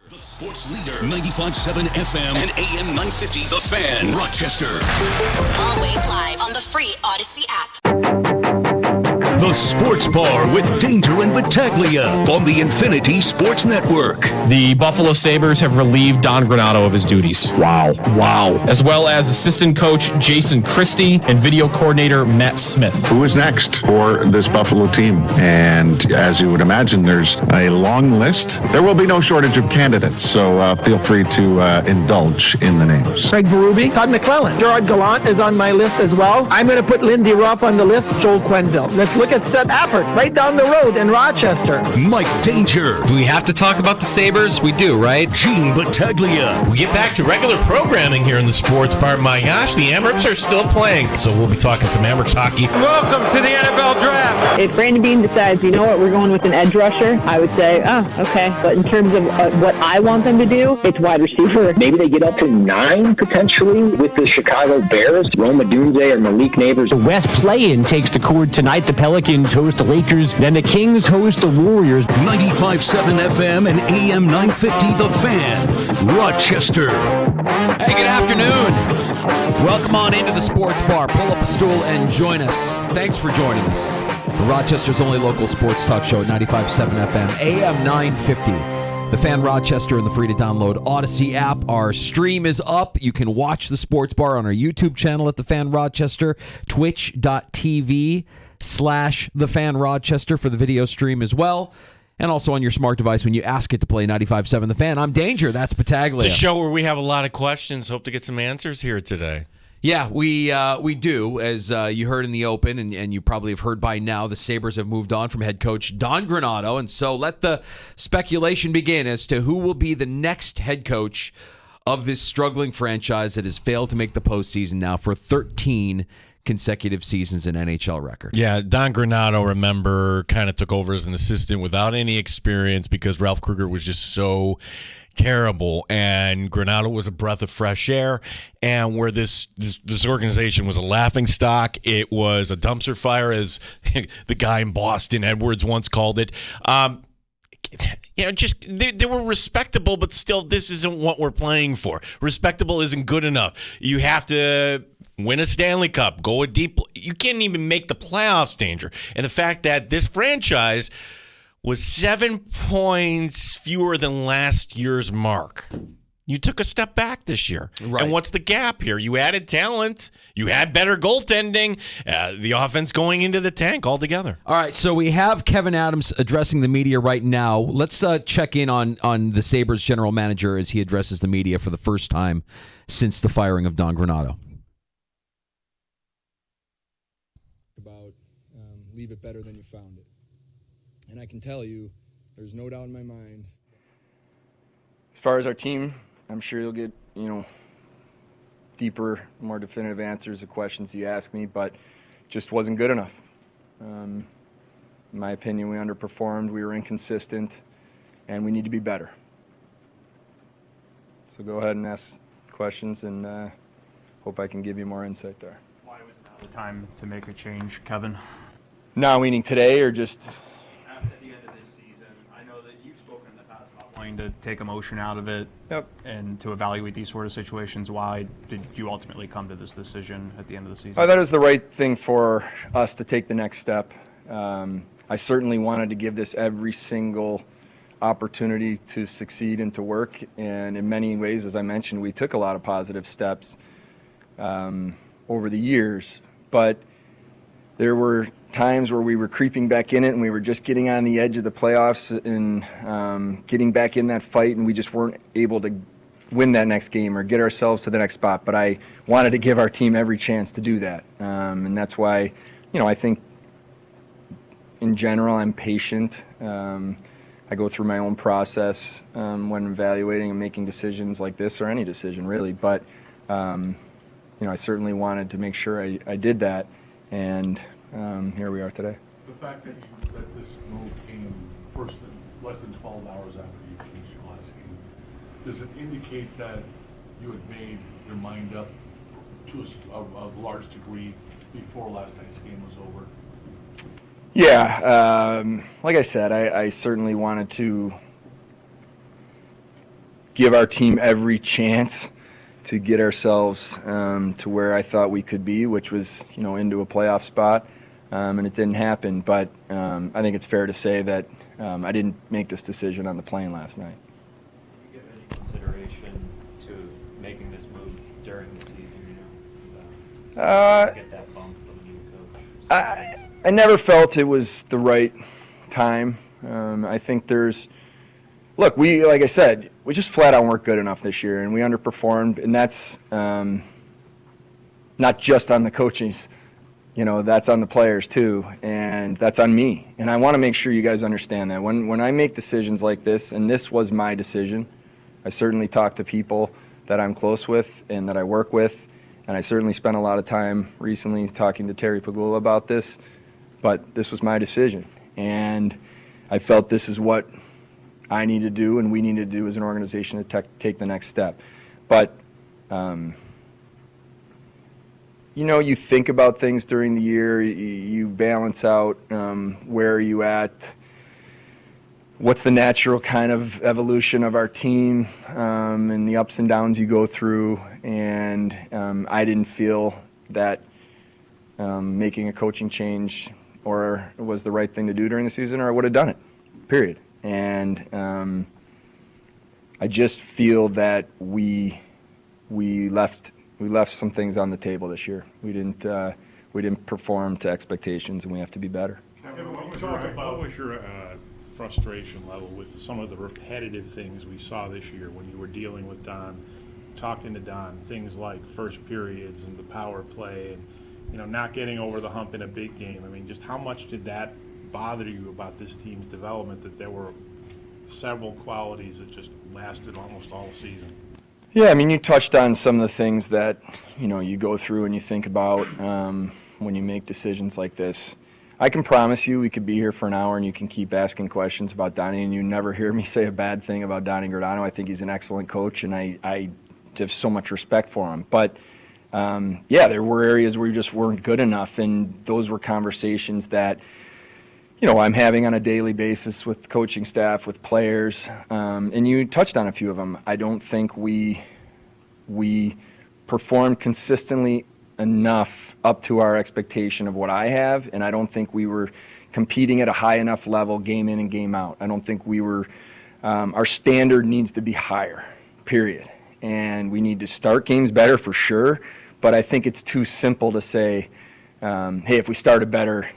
The sports leader, 95.7 FM and AM 950, The Fan, Rochester. Always live on the free Odyssey app. The Sports Bar with Danger and Battaglia on the Infinity Sports Network. The Buffalo Sabres have relieved Don Granato of his duties. Wow. As well as assistant coach Jason Christie and video coordinator Matt Smith. Who is next for this Buffalo team? And as you would imagine, there's a long list. There will be no shortage of candidates, so feel free to indulge in the names. Craig Berube, Todd McClellan, Gerard Gallant is on my list as well. I'm going to put Lindy Ruff on the list, Joel Quenneville. Let's look at Seth Appert, right down the road in Rochester. Mike Danger. Do we have to talk about the Sabres? We do, right? Gene Battaglia. We get back to regular programming here in the sports bar. My gosh, the Amherst are still playing, so we'll be talking some Amherst hockey. Welcome to the NFL Draft. If Brandon Bean decides, you know what, we're going with an edge rusher, I would say, okay. But in terms of what I want them to do, it's wide receiver. Maybe they get up to 9 potentially with the Chicago Bears, Roma Dunze or Malik Neighbors. The West play-in takes the cord tonight. The Pelicans host the Lakers, then the Kings host the Warriors. 95.7 FM and AM 950, The Fan, Rochester. Hey, good afternoon. Welcome on into the sports bar. Pull up a stool and join us. Thanks for joining us. Rochester's only local sports talk show at 95.7 FM, AM 950. The Fan Rochester and the free-to-download Odyssey app. Our stream is up. You can watch the sports bar on our YouTube channel at The Fan Rochester, twitch.tv/The Fan Rochester for the video stream as well. And also on your smart device when you ask it to play 95.7 The Fan. I'm Danger. That's Battaglia. It's a show where we have a lot of questions. Hope to get some answers here today. Yeah, we do. As you heard in the open, and you probably have heard by now, the Sabres have moved on from head coach Don Granato. And so let the speculation begin as to who will be the next head coach of this struggling franchise that has failed to make the postseason now for 13 consecutive seasons in NHL record. Yeah, Don Granato, remember, kind of took over as an assistant without any experience because Ralph Kruger was just so terrible, and Granato was a breath of fresh air. And where this organization was a laughingstock, it was a dumpster fire, as the guy in Boston, Edwards, once called it. Just they were respectable, but still, this isn't what we're playing for. Respectable isn't good enough. You have to win a Stanley Cup, go a deep. You can't even make the playoffs, Danger. And the fact that this franchise was 7 points fewer than last year's mark. You took a step back this year. Right. And what's the gap here? You added talent. You had better goaltending. The offense going into the tank altogether. All right, so we have Kevin Adams addressing the media right now. Let's check in on the Sabres general manager as he addresses the media for the first time since the firing of Don Granato. Leave it better than you found it. And I can tell you, there's no doubt in my mind. As far as our team, I'm sure you'll get, deeper, more definitive answers to questions you ask me, but just wasn't good enough. In my opinion, we underperformed, we were inconsistent, and we need to be better. So go ahead and ask questions, and hope I can give you more insight there. Why was now the time to make a change, Kevin? Now, meaning today or just? At the end of this season, I know that you've spoken in the past about wanting to take emotion out of it. Yep. And to evaluate these sort of situations. Why did you ultimately come to this decision at the end of the season? I thought it was the right thing for us to take the next step. I certainly wanted to give this every single opportunity to succeed and to work. And in many ways, as I mentioned, we took a lot of positive steps over the years. But there were times where we were creeping back in it and we were just getting on the edge of the playoffs and getting back in that fight, and we just weren't able to win that next game or get ourselves to the next spot. But I wanted to give our team every chance to do that. And that's why, I think in general I'm patient. I go through my own process when evaluating and making decisions like this, or any decision really. But, I certainly wanted to make sure I did that. And here we are today. The fact that this move came less than 12 hours after you finished your last game, does it indicate that you had made your mind up to a large degree before last night's game was over? Yeah, like I said, I certainly wanted to give our team every chance to get ourselves to where I thought we could be, which was, into a playoff spot, and it didn't happen. But I think it's fair to say that I didn't make this decision on the plane last night. Did you give any consideration to making this move during the season, to get that bump from the new coach? I never felt it was the right time. I think look, like I said, we just flat out weren't good enough this year, and we underperformed, and that's not just on the coaches. That's on the players too, and that's on me. And I want to make sure you guys understand that. When I make decisions like this, and this was my decision, I certainly talk to people that I'm close with and that I work with, and I certainly spent a lot of time recently talking to Terry Pagula about this, but this was my decision. And I felt this is what I need to do and we need to do as an organization to take the next step. But, you think about things during the year, you balance out where are you at, what's the natural kind of evolution of our team and the ups and downs you go through. And I didn't feel that making a coaching change or was the right thing to do during the season, or I would have done it, period. And I just feel that we left some things on the table this year. We didn't perform to expectations, and we have to be better. What was your frustration level with some of the repetitive things we saw this year when you were dealing with Don, talking to Don, things like first periods and the power play, and not getting over the hump in a big game? I mean, just how much did that bother you about this team's development, that there were several qualities that just lasted almost all season? Yeah, I mean, you touched on some of the things that, you go through and you think about when you make decisions like this. I can promise you we could be here for an hour and you can keep asking questions about Donnie, and you never hear me say a bad thing about Donnie Giordano. I think he's an excellent coach, and I have so much respect for him. But, there were areas where you just weren't good enough, and those were conversations that I'm having on a daily basis with coaching staff, with players, and you touched on a few of them. I don't think we performed consistently enough up to our expectation of what I have, and I don't think we were competing at a high enough level game in and game out. I don't think we were, our standard needs to be higher, period. And we need to start games better for sure, but I think it's too simple to say, hey, if we started better,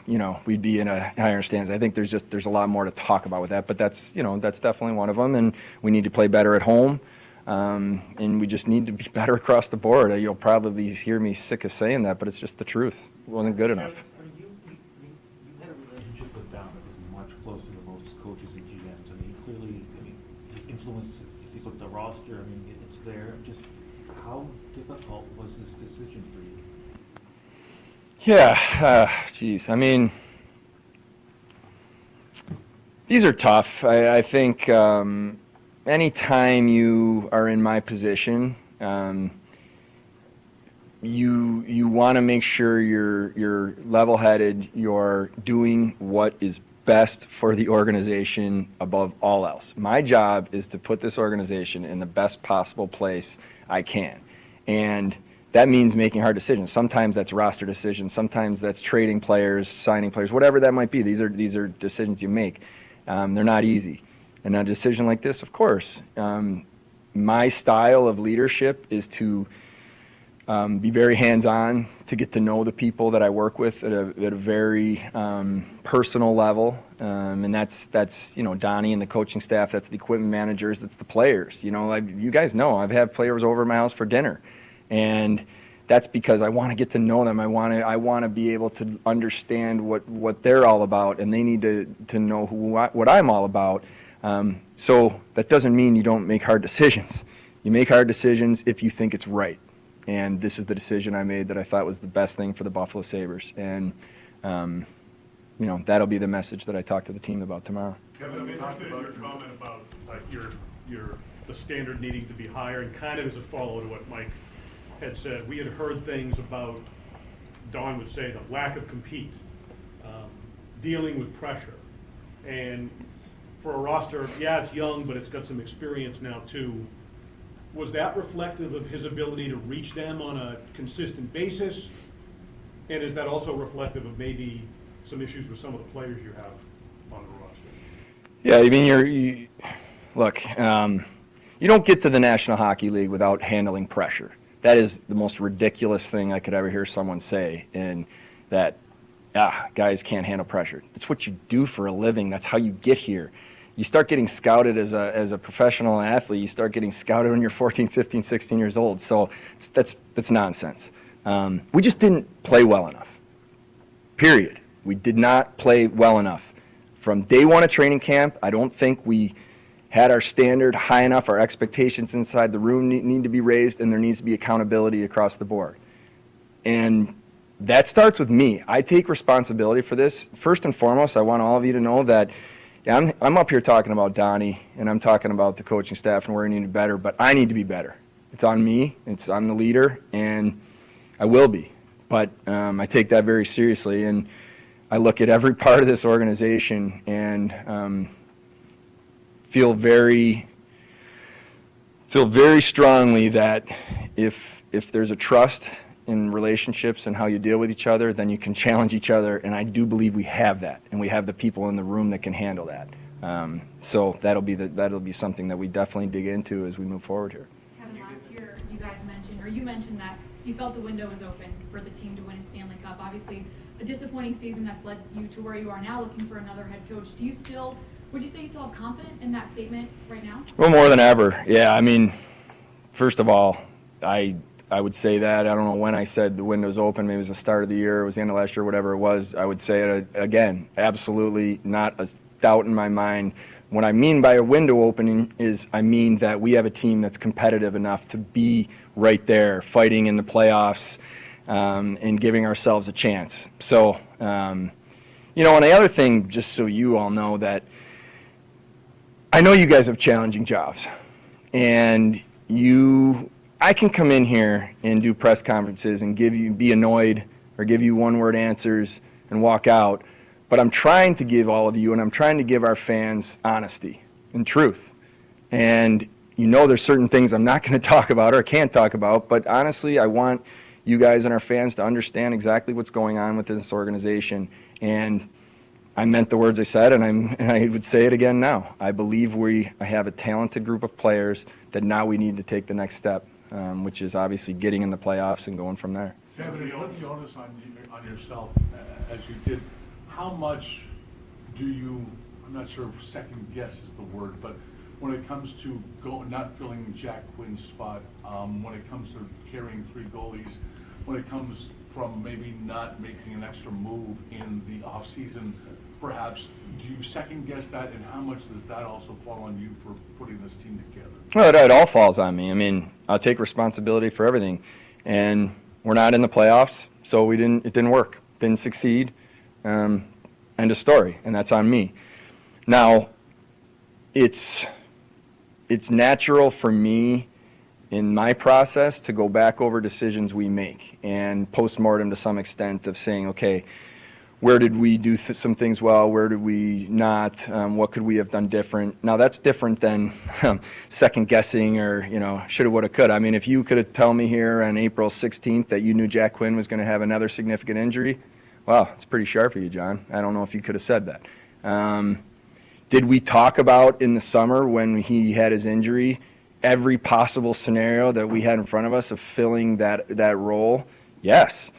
we'd be in a higher stands. I think there's a lot more to talk about with that, but that's definitely one of them. And we need to play better at home, and we just need to be better across the board. You'll probably hear me sick of saying that, but it's just the truth. It wasn't good enough. You had a relationship with Don that was much closer to most coaches and GMs. I mean, clearly, his influence, if you look at the roster, it's there. Just how difficult was this decision for you? Yeah, geez. These are tough. I think anytime you are in my position, you want to make sure you're level-headed, you're doing what is best for the organization above all else. My job is to put this organization in the best possible place I can. And that means making hard decisions. Sometimes that's roster decisions. Sometimes that's trading players, signing players, whatever that might be. These are decisions you make. They're not easy. And a decision like this, of course. My style of leadership is to be very hands-on, to get to know the people that I work with at a very personal level. And that's Donnie and the coaching staff. That's the equipment managers. That's the players. You guys know I've had players over at my house for dinner. And that's because I want to get to know them. I want to be able to understand what they're all about, and they need to know what I'm all about. So that doesn't mean you don't make hard decisions. You make hard decisions if you think it's right. And this is the decision I made that I thought was the best thing for the Buffalo Sabres. And that'll be the message that I talk to the team about tomorrow. Kevin, I'm interested in your comment about the standard needing to be higher, and kind of as a follow to what Mike had said. We had heard things about, Don would say, the lack of compete, dealing with pressure. And for a roster, yeah, it's young, but it's got some experience now too. Was that reflective of his ability to reach them on a consistent basis? And is that also reflective of maybe some issues with some of the players you have on the roster? Yeah, I mean, look, you don't get to the National Hockey League without handling pressure. That is the most ridiculous thing I could ever hear someone say, and that, guys can't handle pressure. It's what you do for a living. That's how you get here. You start getting scouted as a professional athlete. You start getting scouted when you're 14, 15, 16 years old. So that's nonsense. We just didn't play well enough, period. We did not play well enough. From day one of training camp, I don't think we had our standard high enough. Our expectations inside the room need to be raised, and there needs to be accountability across the board. And that starts with me. I take responsibility for this. First and foremost, I want all of you to know that I'm up here talking about Donnie, and I'm talking about the coaching staff and where we need to be better, but I need to be better. It's on me. I'm the leader, and I will be. But I take that very seriously, and I look at every part of this organization and feel very strongly that if there's a trust in relationships and how you deal with each other, then you can challenge each other, and I do believe we have that, and we have the people in the room that can handle that. So that'll be something that we definitely dig into as we move forward here. Kevin, last year you mentioned that you felt the window was open for the team to win a Stanley Cup. Obviously, a disappointing season that's led you to where you are now, looking for another head coach. Would you say you still have confidence in that statement right now? Well, more than ever. Yeah, I mean, first of all, I would say that. I don't know when I said the window's open. Maybe it was the start of the year, it was the end of last year, whatever it was. I would say it again. Absolutely not a doubt in my mind. What I mean by a window opening is I mean that we have a team that's competitive enough to be right there, fighting in the playoffs and giving ourselves a chance. So, and the other thing, just so you all know, that I know you guys have challenging jobs, and I can come in here and do press conferences and be annoyed or give you one-word answers and walk out, but I'm trying to give all of you, and I'm trying to give our fans, honesty and truth. And there's certain things I'm not going to talk about or can't talk about, but honestly, I want you guys and our fans to understand exactly what's going on with this organization. And I meant the words I said, and I would say it again now. I believe I have a talented group of players that now we need to take the next step, which is obviously getting in the playoffs and going from there. Anthony, let me honest on yourself, as you did. How much do you, I'm not sure if second guess is the word, but when it comes to not filling Jack Quinn's spot, when it comes to carrying three goalies, when it comes from maybe not making an extra move in the offseason, perhaps, do you second guess that, and how much does that also fall on you for putting this team together? Well, it all falls on me. I mean, I'll take responsibility for everything, and we're not in the playoffs, so it didn't work, didn't succeed, end of story, and that's on me. Now, it's natural for me in my process to go back over decisions we make and post-mortem to some extent of saying, okay, where did we do some things well, where did we not, what could we have done different? Now, that's different than second guessing or, shoulda, woulda, coulda. I mean, if you could have told me here on April 16th that you knew Jack Quinn was going to have another significant injury, wow, it's pretty sharp of you, John. I don't know if you could have said that. Did we talk about in the summer when he had his injury every possible scenario that we had in front of us of filling that role? Yes.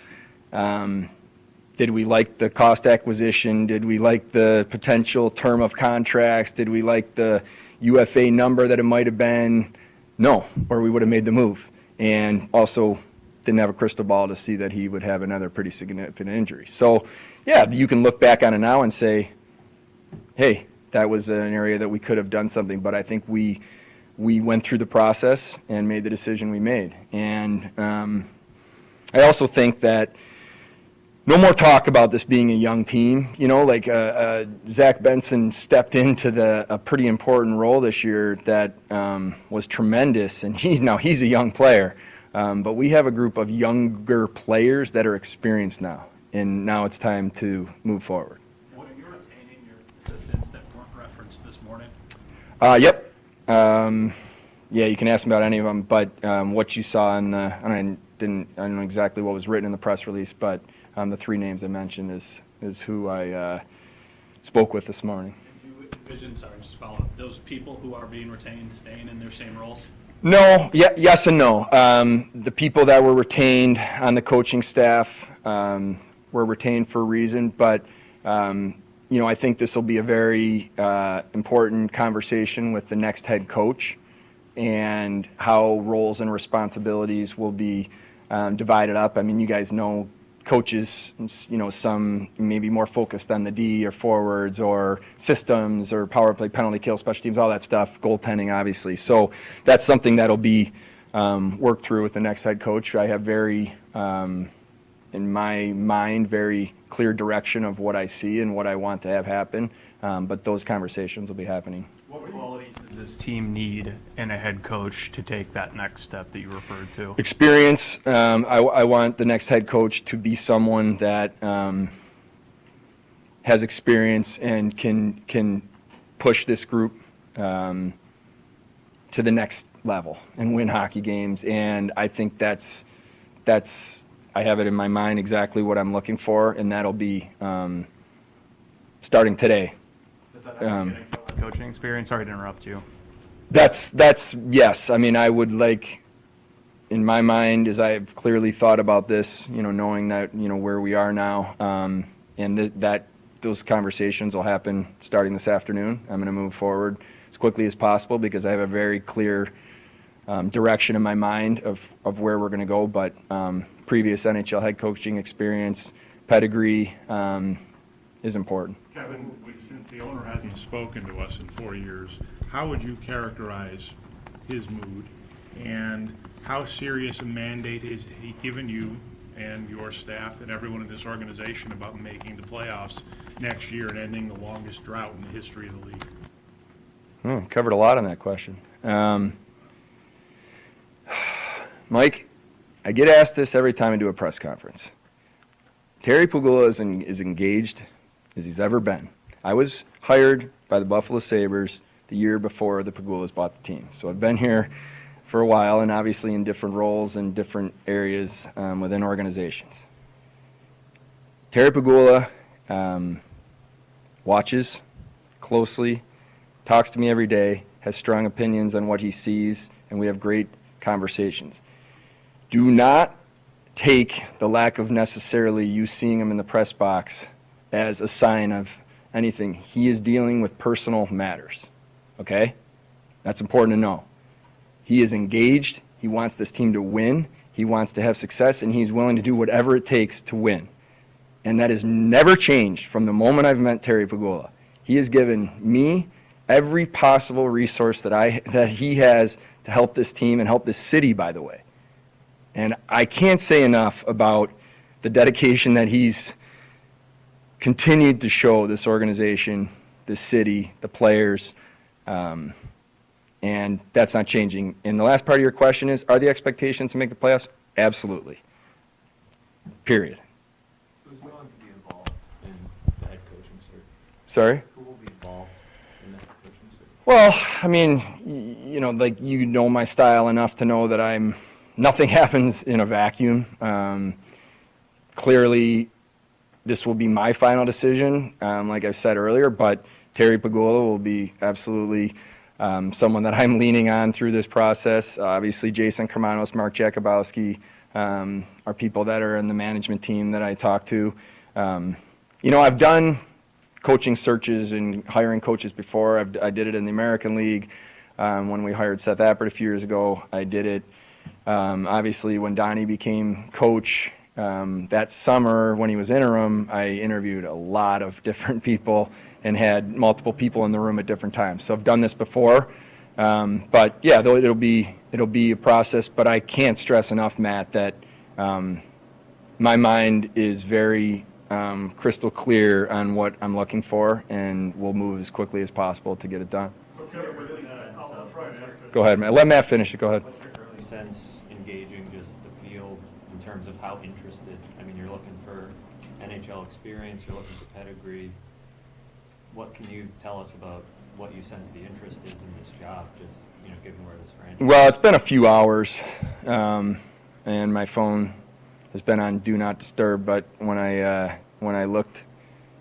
Did we like the cost acquisition? Did we like the potential term of contracts? Did we like the UFA number that it might have been? No, or we would have made the move. And also didn't have a crystal ball to see that he would have another pretty significant injury. So, yeah, you can look back on it now and say, hey, that was an area that we could have done something. But I think we went through the process and made the decision we made. And I also think that no more talk about this being a young team. Zach Benson stepped into a pretty important role this year that was tremendous, and he's a young player. But we have a group of younger players that are experienced now, and now it's time to move forward. What are you retaining your assistants that weren't referenced this morning? Yep. Yeah, you can ask me about any of them, but what you saw in the, and I don't know exactly what was written in the press release, but the 3 names I mentioned is who I spoke with this morning. Do you envision, sorry, just to follow up, those people who are being retained staying in their same roles? No, yes and no. The people that were retained on the coaching staff were retained for a reason, but I think this will be a very important conversation with the next head coach and how roles and responsibilities will be divided up. I mean, you guys know coaches, some maybe more focused on the D or forwards or systems or power play, penalty kill, special teams, all that stuff, goaltending, obviously. So that's something that'll be worked through with the next head coach. I have very, in my mind, very clear direction of what I see and what I want to have happen, but those conversations will be happening. What qualities does this team need in a head coach to take that next step that you referred to? Experience. I want the next head coach to be someone that has experience and can push this group to the next level and win hockey games. And I think that's I have it in my mind exactly what I'm looking for, and that'll be starting today. Does that have to get a coaching experience? Sorry to interrupt you. That's yes. I mean, I would like, in my mind, as I've clearly thought about this, knowing that where we are now, and that those conversations will happen starting this afternoon. I'm going to move forward as quickly as possible because I have a very clear direction in my mind of where we're going to go. But previous NHL head coaching experience, pedigree is important. Kevin, since the owner hasn't spoken to us in 4 years, how would you characterize his mood, and how serious a mandate is he given you and your staff and everyone in this organization about making the playoffs next year and ending the longest drought in the history of the league? Covered a lot on that question. Mike, I get asked this every time I do a press conference. Terry Pegula is engaged as he's ever been. I was hired by the Buffalo Sabres the year before the Pegulas bought the team. So I've been here for a while and obviously in different roles and different areas within organizations. Terry Pegula watches closely, talks to me every day, has strong opinions on what he sees, and we have great conversations. Do not take the lack of necessarily you seeing him in the press box as a sign of anything. He is dealing with personal matters, okay? That's important to know. He is engaged. He wants this team to win. He wants to have success, and he's willing to do whatever it takes to win. And that has never changed from the moment I've met Terry Pegula. He has given me every possible resource that he has to help this team and help this city, by the way. And I can't say enough about the dedication that he's continued to show this organization, this city, the players, and that's not changing. And the last part of your question is, are the expectations to make the playoffs? Absolutely. Period. Who's willing to be involved in the head coaching search? Sorry? Who will be involved in the head coaching search? Well, I mean, my style enough to know that nothing happens in a vacuum. Clearly, this will be my final decision, like I said earlier, but Terry Pegula will be absolutely someone that I'm leaning on through this process. Obviously, Jason Kermanos, Mark Jakubowski are people that are in the management team that I talk to. I've done coaching searches and hiring coaches before. I did it in the American League when we hired Seth Appert a few years ago. I did it, obviously, when Donnie became coach. That summer when he was interim, I interviewed a lot of different people and had multiple people in the room at different times. So I've done this before, but yeah, it'll be a process. But I can't stress enough, Matt, that my mind is very crystal clear on what I'm looking for, and we'll move as quickly as possible to get it done. Go ahead, Matt. Let Matt finish it. Go ahead. What's your early sense engaging just the field in terms of how interested? I mean, you're looking for NHL experience, you're looking for pedigree. What can you tell us about what you sense the interest is in this job? Just, given where this franchise? Well, it's been a few hours, and my phone has been on Do Not Disturb. But when I looked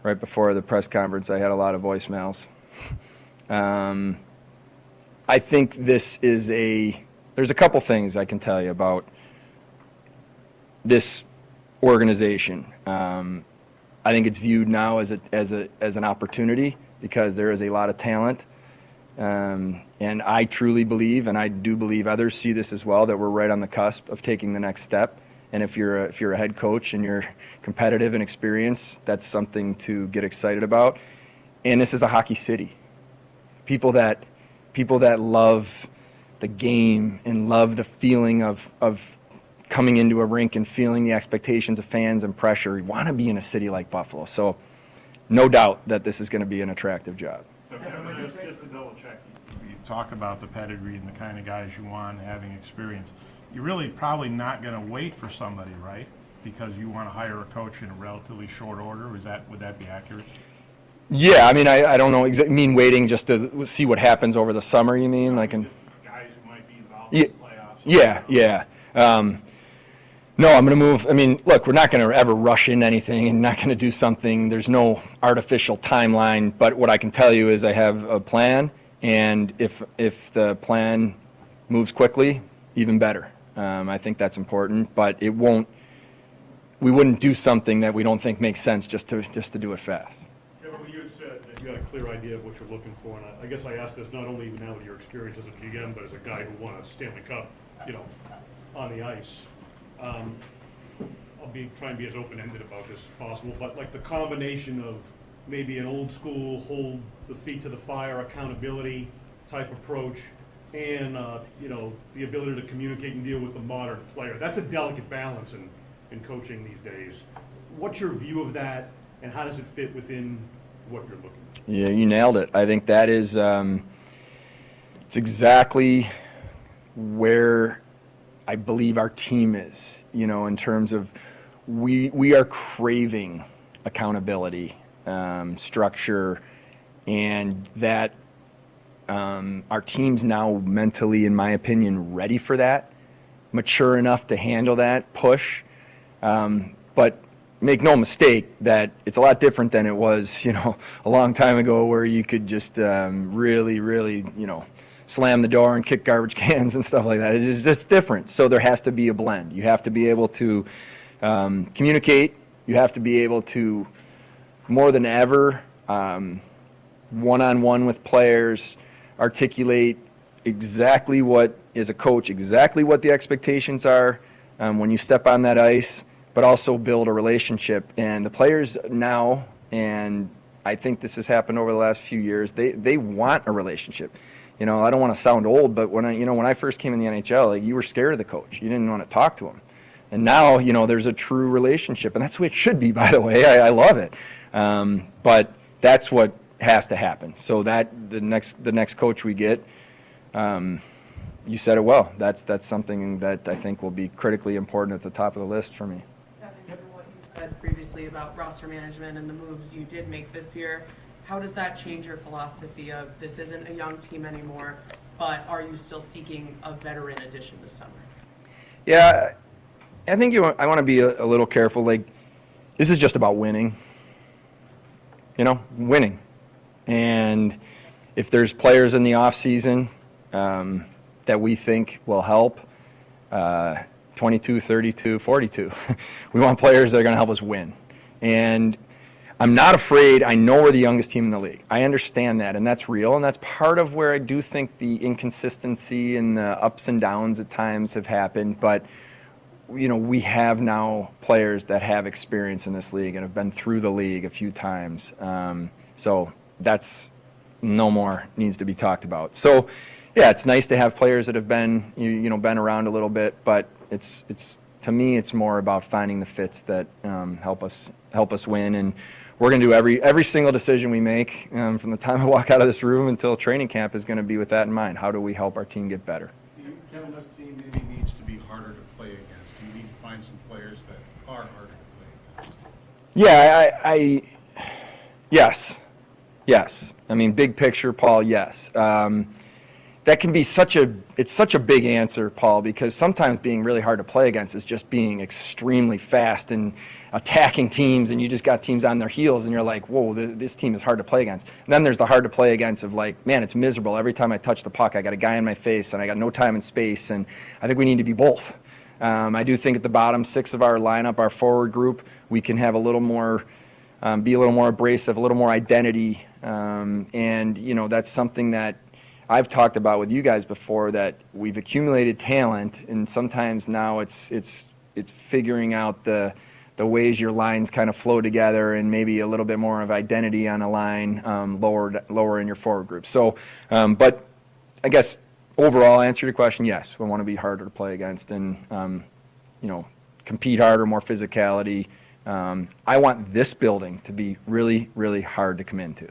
right before the press conference, I had a lot of voicemails. I think this is there's a couple things I can tell you about this organization. I think it's viewed now as an opportunity because there is a lot of talent. And I truly believe, and I do believe others see this as well, that we're right on the cusp of taking the next step. And if you're a head coach and you're competitive and experienced, that's something to get excited about. And this is a hockey city. People that love the game and love the feeling of coming into a rink and feeling the expectations of fans and pressure want to be in a city like Buffalo. So no doubt that this is going to be an attractive job. So Kevin, just to double check, you talk about the pedigree and the kind of guys you want having experience. You're really probably not going to wait for somebody, right? Because you want to hire a coach in a relatively short order. Would that be accurate? Yeah, I mean, I don't know. You mean waiting just to see what happens over the summer, you mean? Guys who might be involved in the playoffs. Yeah. No, I'm going to move. I mean, look, we're not going to ever rush into anything and not going to do something. There's no artificial timeline. But what I can tell you is I have a plan, and if the plan moves quickly, even better. I think that's important, but we wouldn't do something that we don't think makes sense just to do it fast. Kevin, you had said that you got a clear idea of what you're looking for, and I guess I asked this not only now with your experience as a GM, but as a guy who won a Stanley Cup, on the ice. I'll try and be as open-ended about this as possible, but like the combination of maybe an old school, hold the feet to the fire, accountability type approach, and the ability to communicate and deal with the modern player. That's a delicate balance in coaching these days. What's your view of that, and how does it fit within what you're looking for? Yeah, you nailed it. I think that is it's exactly where I believe our team is, in terms of we are craving accountability, structure, and that our team's now mentally, in my opinion, ready for that, mature enough to handle that push. But make no mistake that it's a lot different than it was, a long time ago, where you could just really, slam the door and kick garbage cans and stuff like that. It's just different. So there has to be a blend. You have to be able to communicate. You have to be able to, more than ever, one-on-one with players, articulate exactly what, as a coach, exactly what the expectations are when you step on that ice, but also build a relationship. And the players now, and I think this has happened over the last few years, they want a relationship. I don't want to sound old, but when I first came in the NHL, you were scared of the coach. You didn't want to talk to him. And now, there's a true relationship, and that's the way it should be, by the way. I love it. But that's what has to happen. So that the next coach we get, you said it well. That's something that I think will be critically important at the top of the list for me. Given what you said previously about roster management and the moves you did make this year, how does that change your philosophy of this isn't a young team anymore, but are you still seeking a veteran addition this summer? Yeah, I think I want to be a little careful. Like, this is just about winning. Winning. And if there's players in the off season that we think will help, 22, 32, 42, we want players that are going to help us win. And I'm not afraid. I know we're the youngest team in the league. I understand that, and that's real, and that's part of where I do think the inconsistency and the ups and downs at times have happened. But, we have now players that have experience in this league and have been through the league a few times. So that's no more needs to be talked about. So, yeah, it's nice to have players that have been, been around a little bit, but it's to me, it's more about finding the fits that help us win. And we're going to do every single decision we make from the time I walk out of this room until training camp is going to be with that in mind. How do we help our team get better? Kevin, this team maybe needs to be harder to play against. You need to find some players that are harder to play against. Yeah, yes. I mean, big picture, Paul, yes. that can be such a big answer, Paul, because sometimes being really hard to play against is just being extremely fast and attacking teams, and you just got teams on their heels, and you're like, whoa, this team is hard to play against. And then there's the hard to play against of like, man, it's miserable. Every time I touch the puck, I got a guy in my face, and I got no time and space, and I think we need to be both. I do think at the bottom six of our lineup, our forward group, we can have a little more, be a little more abrasive, a little more identity, and, you know, that's something that I've talked about with you guys before, that we've accumulated talent, and sometimes now it's figuring out the ways your lines kind of flow together, and maybe a little bit more of identity on a line lower in your forward group. So, but I guess overall answer to your question, yes, we want to be harder to play against and you know, compete harder, more physicality. I want this building to be really, really hard to come into.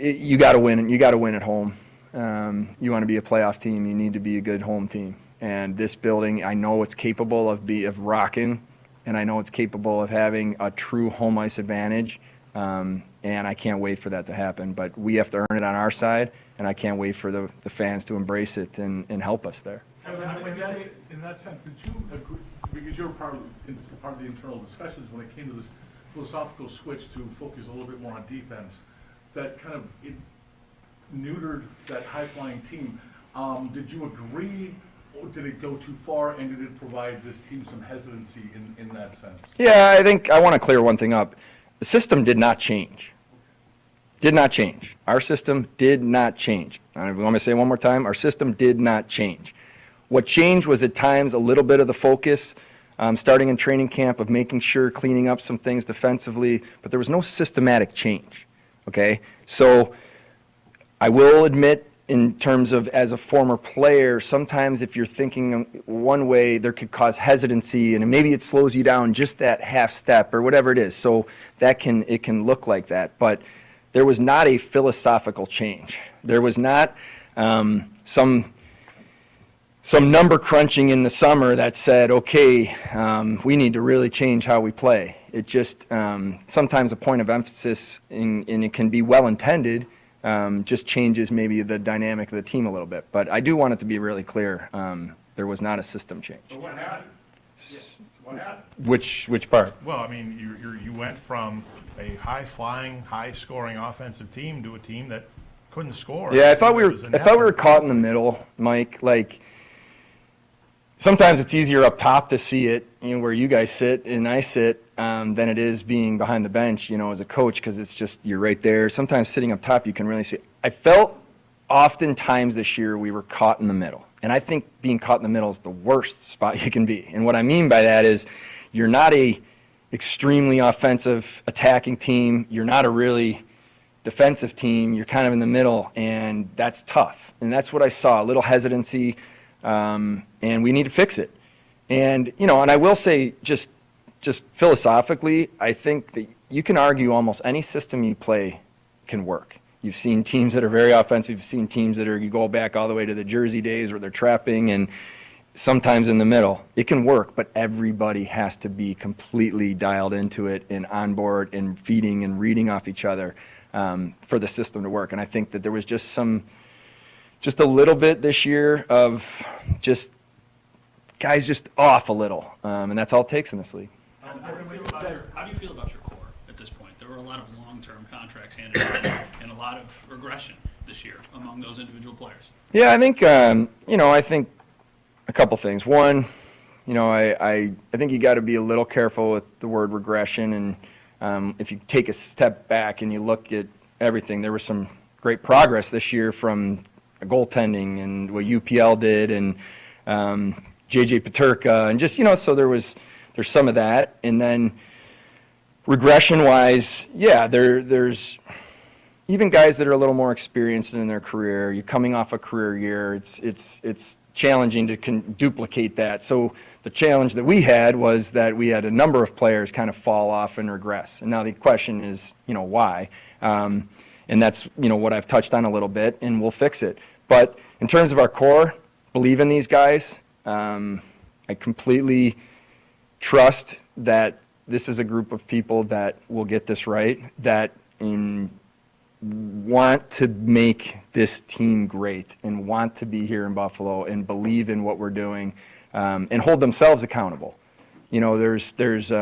You got to win. You got to win at home. You want to be a playoff team, you need to be a good home team. And this building, I know it's capable of rocking, and I know it's capable of having a true home ice advantage. And I can't wait for that to happen. But we have to earn it on our side, and I can't wait for the fans to embrace it and help us there. In that sense, did you agree, because you're part of the internal discussions when it came to this philosophical switch to focus a little bit more on defense, that kind of it neutered that high-flying team. Did you agree, or did it go too far, and did it provide this team some hesitancy in that sense? Yeah, I think I want to clear one thing up. The system did not change. Did not change. Our system did not change. I want to say it one more time. Our system did not change. What changed was at times a little bit of the focus, starting in training camp, of making sure, cleaning up some things defensively, but there was no systematic change. Okay? So I will admit, in terms of as a former player, sometimes if you're thinking one way, there could cause hesitancy, and maybe it slows you down just that half step or whatever it is. So it can look like that. But there was not a philosophical change. There was not some number crunching in the summer that said, okay, we need to really change how we play. It just sometimes a point of emphasis, and it can be well intended, just changes maybe the dynamic of the team a little bit. But I do want it to be really clear, there was not a system change. So what happened? What happened? Which part? Well, I mean, you went from a high-flying, high-scoring offensive team to a team that couldn't score. Yeah, I thought we were caught in the middle, Mike. Like, sometimes it's easier up top to see it, you know, where you guys sit and I sit, than it is being behind the bench, you know, as a coach, because it's just, you're right there. Sometimes sitting up top, you can really see it. I felt oftentimes this year we were caught in the middle. And I think being caught in the middle is the worst spot you can be. And what I mean by that is you're not a extremely offensive attacking team. You're not a really defensive team. You're kind of in the middle, and that's tough. And that's what I saw, a little hesitancy, and we need to fix it. And, you know, and I will say just philosophically, I think that you can argue almost any system you play can work. You've seen teams that are very offensive. You've seen teams that you go back all the way to the Jersey days where they're trapping, and sometimes in the middle. It can work, but everybody has to be completely dialed into it and on board and feeding and reading off each other for the system to work. And I think that there was just a little bit this year of just guys just off a little, and that's all it takes in this league. How do you feel about your core at this point? There were a lot of long-term contracts handed out and a lot of regression this year among those individual players. Yeah, I think I think a couple things. One, you know, I think you got to be a little careful with the word regression, and if you take a step back and you look at everything, there was some great progress this year from goaltending and what UPL did, and JJ Peterka, and just, you know, so there's some of that. And then regression-wise, yeah, there's even guys that are a little more experienced in their career. You're coming off a career year. It's challenging to duplicate that. So the challenge that we had was that we had a number of players kind of fall off and regress. And now the question is, you know, why? And that's, you know, what I've touched on a little bit, and we'll fix it. But in terms of our core, believe in these guys. I completely trust that this is a group of people that will get this right, that in want to make this team great and want to be here in Buffalo and believe in what we're doing, and hold themselves accountable. You know, there's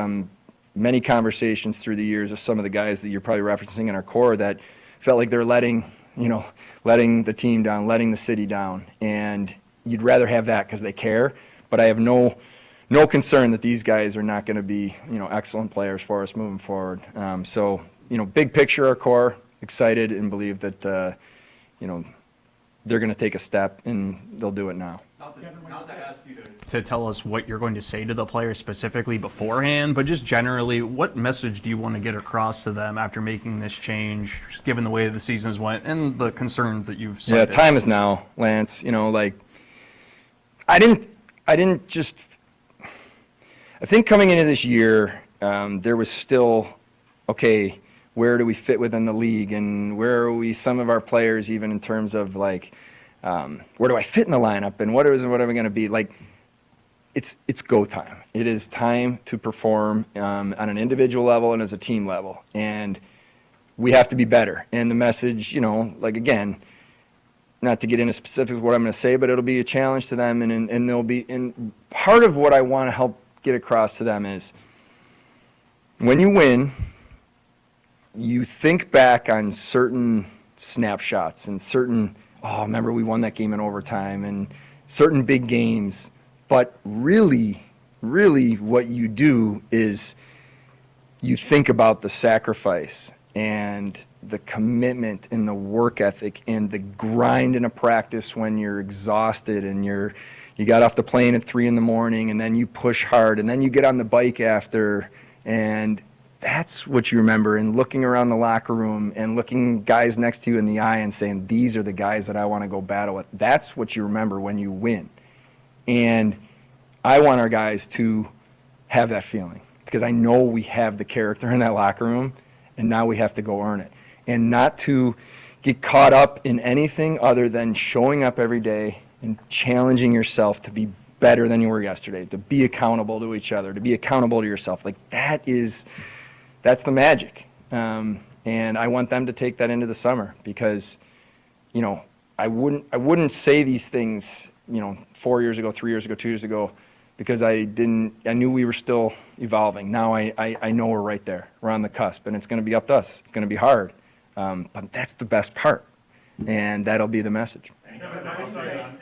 many conversations through the years of some of the guys that you're probably referencing in our core that felt like they're letting the team down, letting the city down, and you'd rather have that because they care. But I have no concern that these guys are not going to be, excellent players for us moving forward. So, big picture, our core, excited and believe that, they're going to take a step and they'll do it now. Not to ask you to tell us what you're going to say to the players specifically beforehand, but just generally, what message do you want to get across to them after making this change, just given the way the seasons went and the concerns that you've cited? Yeah, time is now, Lance. I think coming into this year, there was still, okay, where do we fit within the league, and where are we, some of our players, even in terms of where do I fit in the lineup, and what are we going to be? It's go time. It is time to perform on an individual level and as a team level, and we have to be better. And the message, again, not to get into specifics of what I'm going to say, but it'll be a challenge to them, and they'll be. And part of what I want to help get across to them is, when you win, you think back on certain snapshots and certain, remember we won that game in overtime, and certain big games. But really, really what you do is you think about the sacrifice and the commitment and the work ethic and the grind in a practice when you're exhausted and you got off the plane at 3 a.m. and then you push hard and then you get on the bike after, and that's what you remember, and looking around the locker room and looking guys next to you in the eye and saying, these are the guys that I want to go battle with. That's what you remember when you win. And I want our guys to have that feeling, because I know we have the character in that locker room, and now we have to go earn it. And not to get caught up in anything other than showing up every day and challenging yourself to be better than you were yesterday, to be accountable to each other, to be accountable to yourself. That's the magic. And I want them to take that into the summer, because, I wouldn't say these things, 4 years ago, 3 years ago, 2 years ago, because I knew we were still evolving. Now I know we're right there. We're on the cusp, and it's going to be up to us. It's going to be hard. But that's the best part, and that'll be the message. Any update on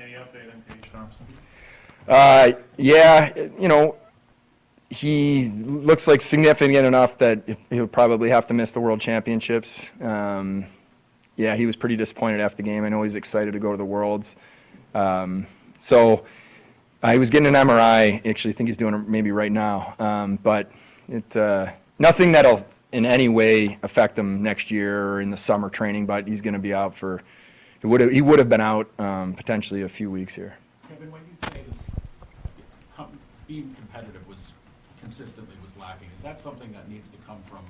Paige Thompson? Yeah, he looks like significant enough that he'll probably have to miss the World Championships. Yeah, he was pretty disappointed after the game. I know he's excited to go to the Worlds. So he was getting an MRI. Actually, I think he's doing it maybe right now. But nothing that'll in any way affect him next year or in the summer training. But he's going to be out for. He would have been out potentially a few weeks here. Kevin, when you say this, being competitive consistently was lacking, is that something that needs to come from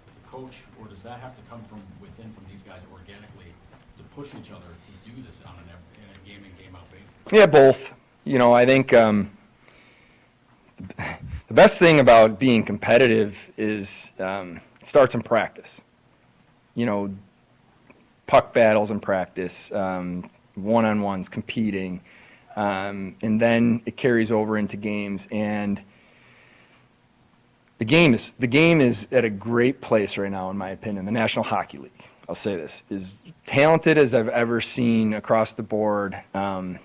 the coach, or does that have to come from within, from these guys organically, to push each other to do this on in a game-in, game-out basis? Yeah, both. I think the best thing about being competitive is it starts in practice. Puck battles in practice, one-on-ones, competing, and then it carries over into games. And the game is at a great place right now, in my opinion. The National Hockey League, I'll say this, is talented as I've ever seen across the board. The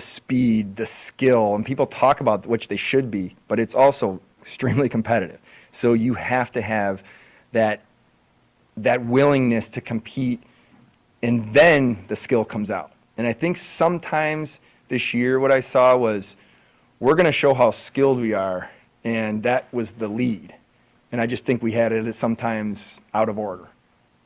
speed, the skill, and people talk about which they should be, but it's also extremely competitive. So you have to have that willingness to compete, and then the skill comes out. And I think sometimes this year what I saw was, we're going to show how skilled we are, and that was the lead. And I just think we had it sometimes out of order.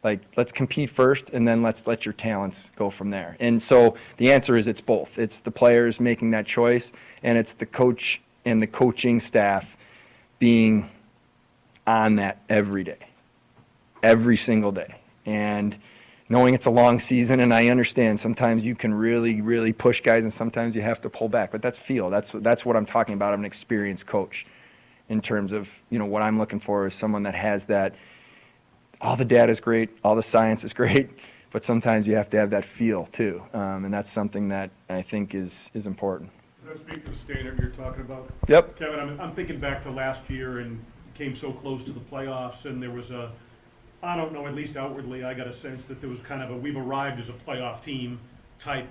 Like, let's compete first, and then let's let your talents go from there. And so the answer is it's both. It's the players making that choice, and it's the coach and the coaching staff being on that every day, every single day. And knowing it's a long season, and I understand sometimes you can really, really push guys, and sometimes you have to pull back. But that's feel. That's what I'm talking about. I'm an experienced coach in terms of, what I'm looking for is someone that has that all the data is great, all the science is great, but sometimes you have to have that feel too, and that's something that I think is important. Does that speak to the standard you're talking about? Yep. Kevin, I'm thinking back to last year and came so close to the playoffs, and there was I don't know, at least outwardly, I got a sense that there was kind of a we've arrived as a playoff team type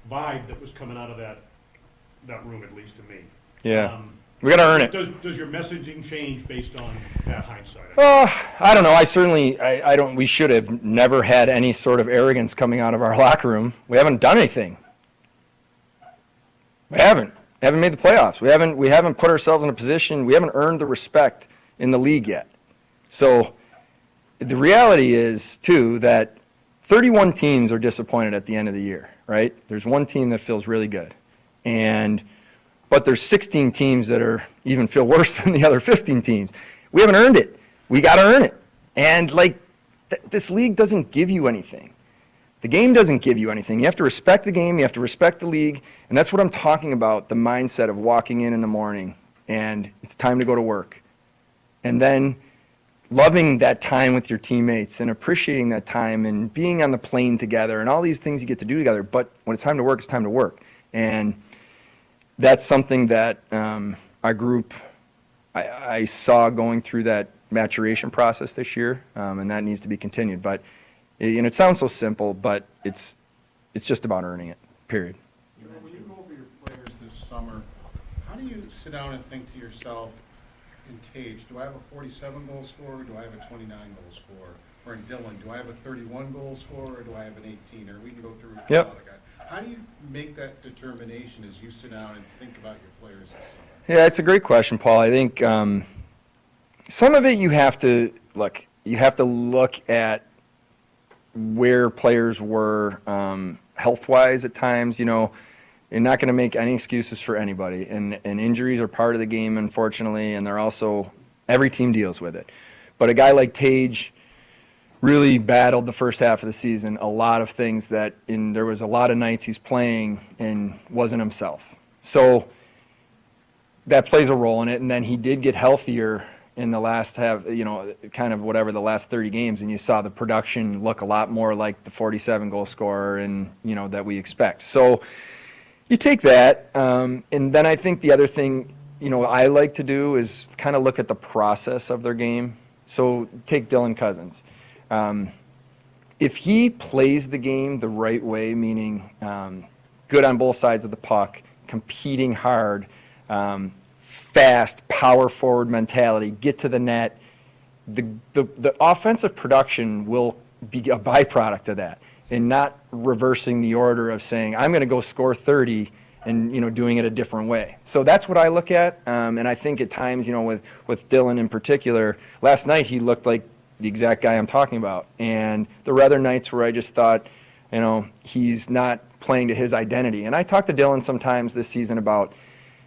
vibe that was coming out of that room, at least to me. Yeah. We got to earn it. Does your messaging change based on that hindsight? I don't know. I don't. We should have never had any sort of arrogance coming out of our locker room. We haven't done anything. We haven't made the playoffs. We haven't put ourselves in a position. We haven't earned the respect in the league yet. So the reality is too that 31 teams are disappointed at the end of the year. Right? There's one team that feels really good, but there's 16 teams that even feel worse than the other 15 teams. We haven't earned it. We got to earn it. And this league doesn't give you anything. The game doesn't give you anything. You have to respect the game. You have to respect the league. And that's what I'm talking about, the mindset of walking in the morning and it's time to go to work. And then loving that time with your teammates and appreciating that time and being on the plane together and all these things you get to do together. But when it's time to work, it's time to work. And that's something that our group, I saw going through that maturation process this year, and that needs to be continued. But it sounds so simple, but it's just about earning it, period. When you go over your players this summer, how do you sit down and think to yourself, in Tage, do I have a 47-goal scorer, or do I have a 29-goal scorer? Or in Dylan, do I have a 31-goal scorer, or do I have an 18? Or we can go through all the guys. How do you make that determination as you sit down and think about your players this summer? Yeah, it's a great question, Paul. I think some of it you have to look. You have to look at where players were health-wise at times. You're not going to make any excuses for anybody, and injuries are part of the game, unfortunately, and they're also every team deals with it. But a guy like Tage really battled the first half of the season, a lot of things there was a lot of nights he's playing and wasn't himself. So that plays a role in it, and then he did get healthier in the last half, the last 30 games, and you saw the production look a lot more like the 47-goal scorer and, that we expect. So you take that, and then I think the other thing, I like to do is kind of look at the process of their game. So take Dylan Cousins. If he plays the game the right way, meaning good on both sides of the puck, competing hard, fast, power forward mentality, get to the net, the offensive production will be a byproduct of that, and not reversing the order of saying, I'm going to go score 30 and, doing it a different way. So that's what I look at, and I think at times, with Dylan in particular, last night he looked like the exact guy I'm talking about. And there were other nights where I just thought, he's not playing to his identity. And I talked to Dylan sometimes this season about,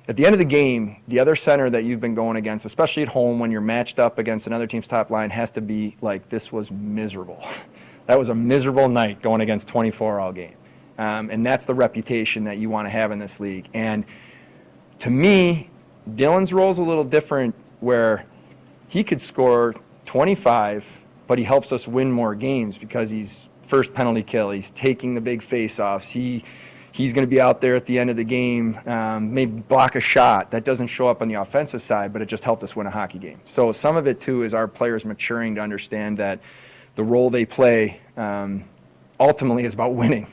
at the end of the game, the other center that you've been going against, especially at home when you're matched up against another team's top line, has to be like, this was miserable. That was a miserable night going against 24 all game. And that's the reputation that you want to have in this league. And to me, Dylan's role is a little different, where he could score 25, but he helps us win more games because he's first penalty kill. He's taking the big face-offs. He's going to be out there at the end of the game, maybe block a shot. That doesn't show up on the offensive side, but it just helped us win a hockey game. So some of it, too, is our players maturing to understand that the role they play ultimately is about winning.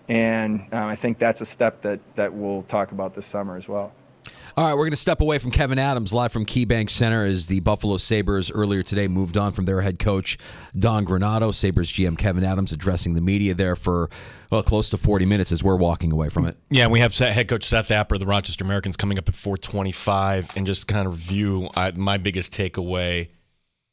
And I think that's a step that we'll talk about this summer as well. All right, we're going to step away from Kevin Adams live from KeyBank Center as the Buffalo Sabres earlier today moved on from their head coach, Don Granato. Sabres GM Kevin Adams addressing the media there for, close to 40 minutes as we're walking away from it. Yeah, we have head coach Seth Apper of the Rochester Americans coming up at 4:25, and just kind of review my biggest takeaway.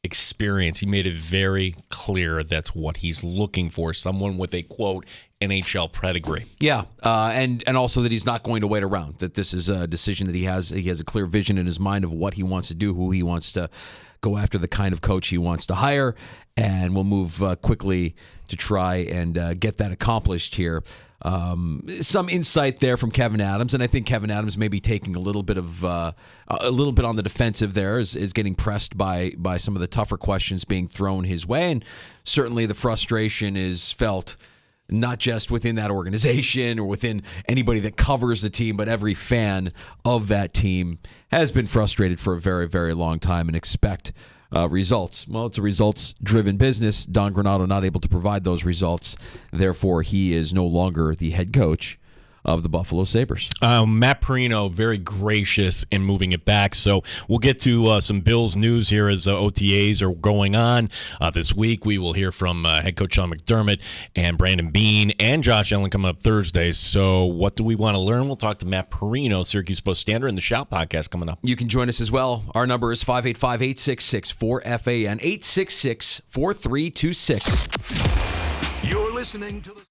Experience. He made it very clear that's what he's looking for, someone with a, quote, NHL pedigree. Yeah, and also that he's not going to wait around, that this is a decision that he has a clear vision in his mind of what he wants to do, who he wants to go after, the kind of coach he wants to hire, and we'll move quickly to try and get that accomplished here. some insight there from Kevin Adams, and I think Kevin Adams may be taking a little bit on the defensive there, is getting pressed by some of the tougher questions being thrown his way, and certainly the frustration is felt not just within that organization or within anybody that covers the team, but every fan of that team has been frustrated for a very, very long time and expect results. Well, it's a results-driven business. Don Granato not able to provide those results. Therefore, he is no longer the head coach of the Buffalo Sabres. Matt Perino, very gracious in moving it back. So we'll get to some Bills news here as OTAs are going on. This week we will hear from head coach Sean McDermott and Brandon Beane and Josh Allen coming up Thursday. So what do we want to learn? We'll talk to Matt Perino, Syracuse Post-Standard, and the Shout podcast coming up. You can join us as well. Our number is 585-866-4FAN, 866-4326. You're listening to the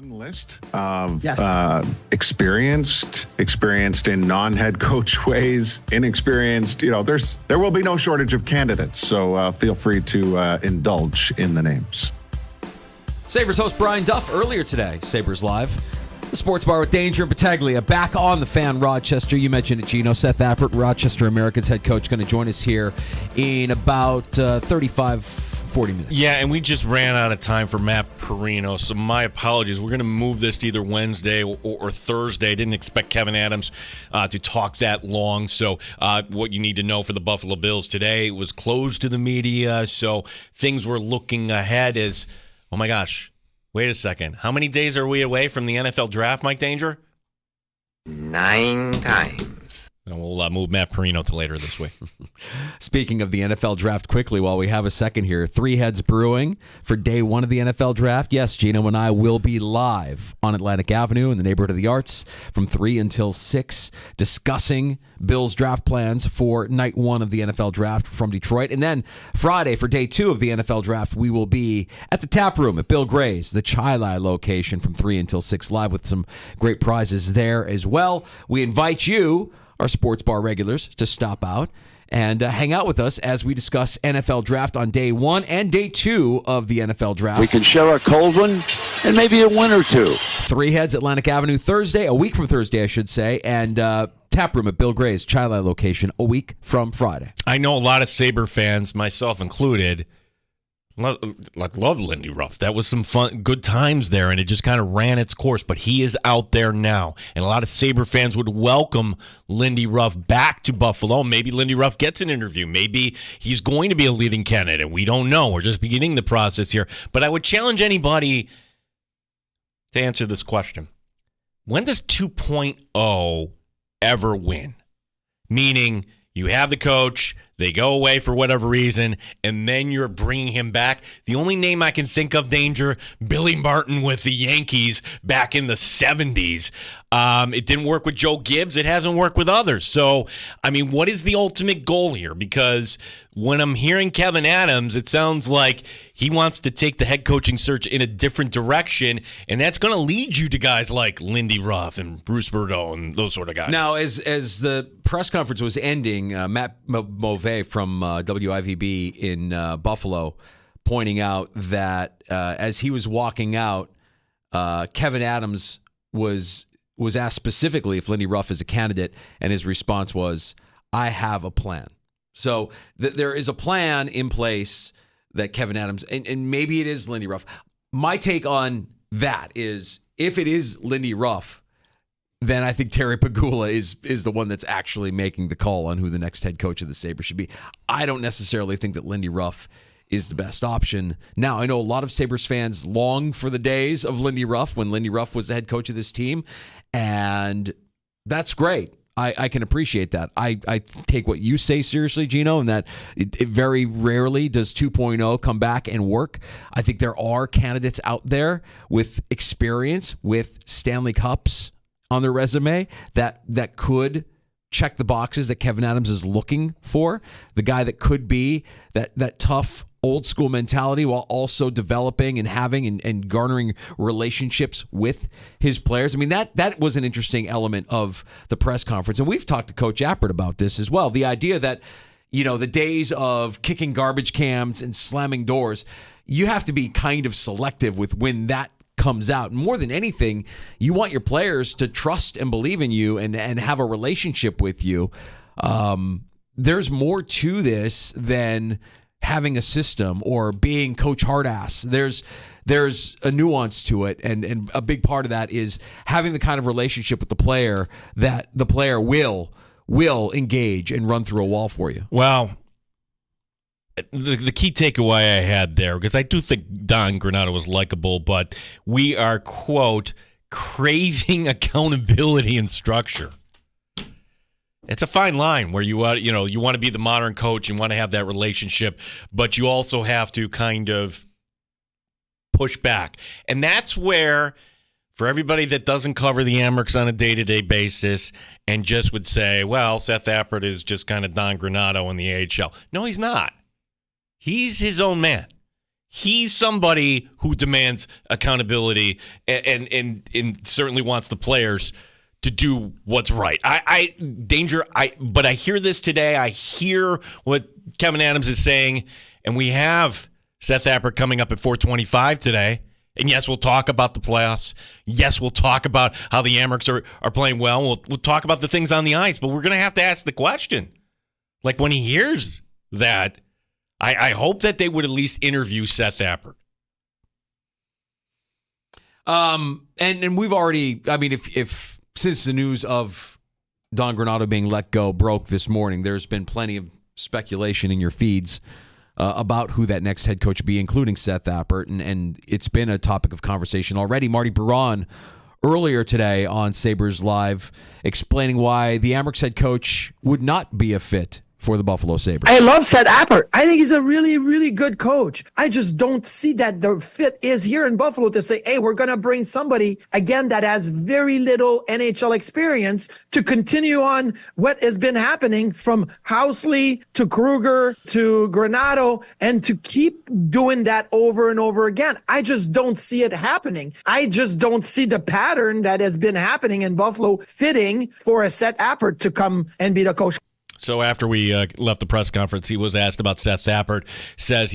List of experienced in non-head coach ways, inexperienced. There will be no shortage of candidates. So feel free to indulge in the names. Sabres host Brian Duff earlier today. Sabres Live. The Sports Bar with Danger and Battaglia back on the Fan Rochester. You mentioned it, Gino. Seth Appert, Rochester Americans head coach, going to join us here in about 40 minutes. Yeah, and we just ran out of time for Matt Perino, so my apologies. We're going to move this to either Wednesday or Thursday. I didn't expect Kevin Adams to talk that long. So what you need to know for the Buffalo Bills today was closed to the media, so things were looking ahead as, oh my gosh, wait a second. How many days are we away from the NFL draft, Mike Danger? 9 times. And we'll move Matt Perino to later this week. Speaking of the NFL draft, quickly, while we have a second here, Three Heads Brewing for day one of the NFL draft. Yes, Gino and I will be live on Atlantic Avenue in the neighborhood of the Arts from 3 until 6, discussing Bills draft plans for night one of the NFL draft from Detroit. And then Friday for day 2 of the NFL draft, we will be at the Tap Room at Bill Gray's, the Chili location, from 3 until 6 live with some great prizes there as well. We invite you, our Sports Bar regulars, to stop out and hang out with us as we discuss NFL draft on day 1 and day 2 of the NFL draft. We can share a cold one and maybe a win or two. Three Heads, Atlantic Avenue, Thursday, a week from Thursday, I should say, and Tap Room at Bill Gray's Chili location a week from Friday. I know a lot of Sabre fans, myself included, love Lindy Ruff. That was some fun, good times there, and it just kind of ran its course. But he is out there now, and a lot of Sabre fans would welcome Lindy Ruff back to Buffalo. Maybe Lindy Ruff gets an interview. Maybe he's going to be a leading candidate. We don't know. We're just beginning the process here. But I would challenge anybody to answer this question. When does 2.0 ever win? Meaning, you have the coach, they go away for whatever reason, and then you're bringing him back. The only name I can think of, Danger, Billy Martin with the Yankees back in the 70s. It didn't work with Joe Gibbs. It hasn't worked with others. So, I mean, what is the ultimate goal here? Because when I'm hearing Kevin Adams, it sounds like he wants to take the head coaching search in a different direction, and that's going to lead you to guys like Lindy Ruff and Bruce Bordeaux and those sort of guys. Now, as the press conference was ending, Matt Move from WIVB in Buffalo pointing out that as he was walking out, Kevin Adams was asked specifically if Lindy Ruff is a candidate, and his response was, "I have a plan." So there is a plan in place that Kevin Adams, and maybe it is Lindy Ruff. My take on that is, if it is Lindy Ruff, then I think Terry Pagula is the one that's actually making the call on who the next head coach of the Sabres should be. I don't necessarily think that Lindy Ruff is the best option. Now, I know a lot of Sabres fans long for the days of Lindy Ruff, when Lindy Ruff was the head coach of this team, and that's great. I can appreciate that. I take what you say seriously, Gino, and that it very rarely does 2.0 come back and work. I think there are candidates out there with experience, with Stanley Cups on their resume that could check the boxes that Kevin Adams is looking for. The guy that could be that tough old school mentality while also developing and having and garnering relationships with his players. I mean, that was an interesting element of the press conference. And we've talked to Coach Appert about this as well. The idea that, the days of kicking garbage cans and slamming doors, you have to be kind of selective with when that comes out. More than anything, you want your players to trust and believe in you and have a relationship with you. There's more to this than having a system or being Coach Hardass. There's a nuance to it, and a big part of that is having the kind of relationship with the player that the player will engage and run through a wall for you. Well, the key takeaway I had there, because I do think Don Granato was likable, but we are, quote, craving accountability and structure. It's a fine line where you want to be the modern coach and want to have that relationship, but you also have to kind of push back. And that's where, for everybody that doesn't cover the Amerks on a day-to-day basis and just would say, well, Seth Appert is just kind of Don Granato in the AHL. No, he's not. He's his own man. He's somebody who demands accountability and certainly wants the players to do what's right. But I hear this today. I hear what Kevin Adams is saying, and we have Seth Appert coming up at 4:25 today. And yes, we'll talk about the playoffs. Yes, we'll talk about how the Amerks are playing well. We'll talk about the things on the ice, but we're going to have to ask the question. Like when he hears that, I hope that they would at least interview Seth Appert. And we've already, I mean, if since the news of Don Granato being let go broke this morning, there's been plenty of speculation in your feeds about who that next head coach would be, including Seth Appert, and it's been a topic of conversation already. Marty Baron earlier today on Sabres Live explaining why the Amerks head coach would not be a fit for the Buffalo Sabres. I love Seth Appert. I think he's a really, really good coach. I just don't see that the fit is here in Buffalo to say, hey, we're going to bring somebody, again, that has very little NHL experience to continue on what has been happening from Housley to Kruger to Granato and to keep doing that over and over again. I just don't see it happening. I just don't see the pattern that has been happening in Buffalo fitting for a Seth Appert to come and be the coach. So after we left the press conference, he was asked about Seth Appert. Says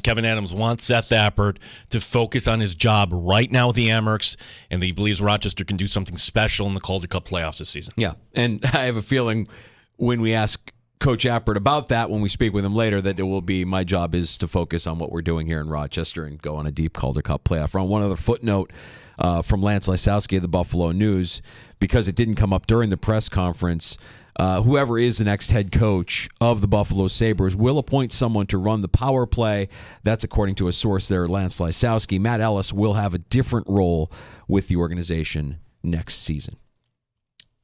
Kevin Adams wants Seth Appert to focus on his job right now with the Amerks, and he believes Rochester can do something special in the Calder Cup playoffs this season. Yeah, and I have a feeling when we ask Coach Appert about that, when we speak with him later, that it will be, my job is to focus on what we're doing here in Rochester and go on a deep Calder Cup playoff run. One other footnote from Lance Lysowski of the Buffalo News, because it didn't come up during the press conference. Whoever is the next head coach of the Buffalo Sabres will appoint someone to run the power play. That's according to a source there, Lance Lysowski. Matt Ellis will have a different role with the organization next season.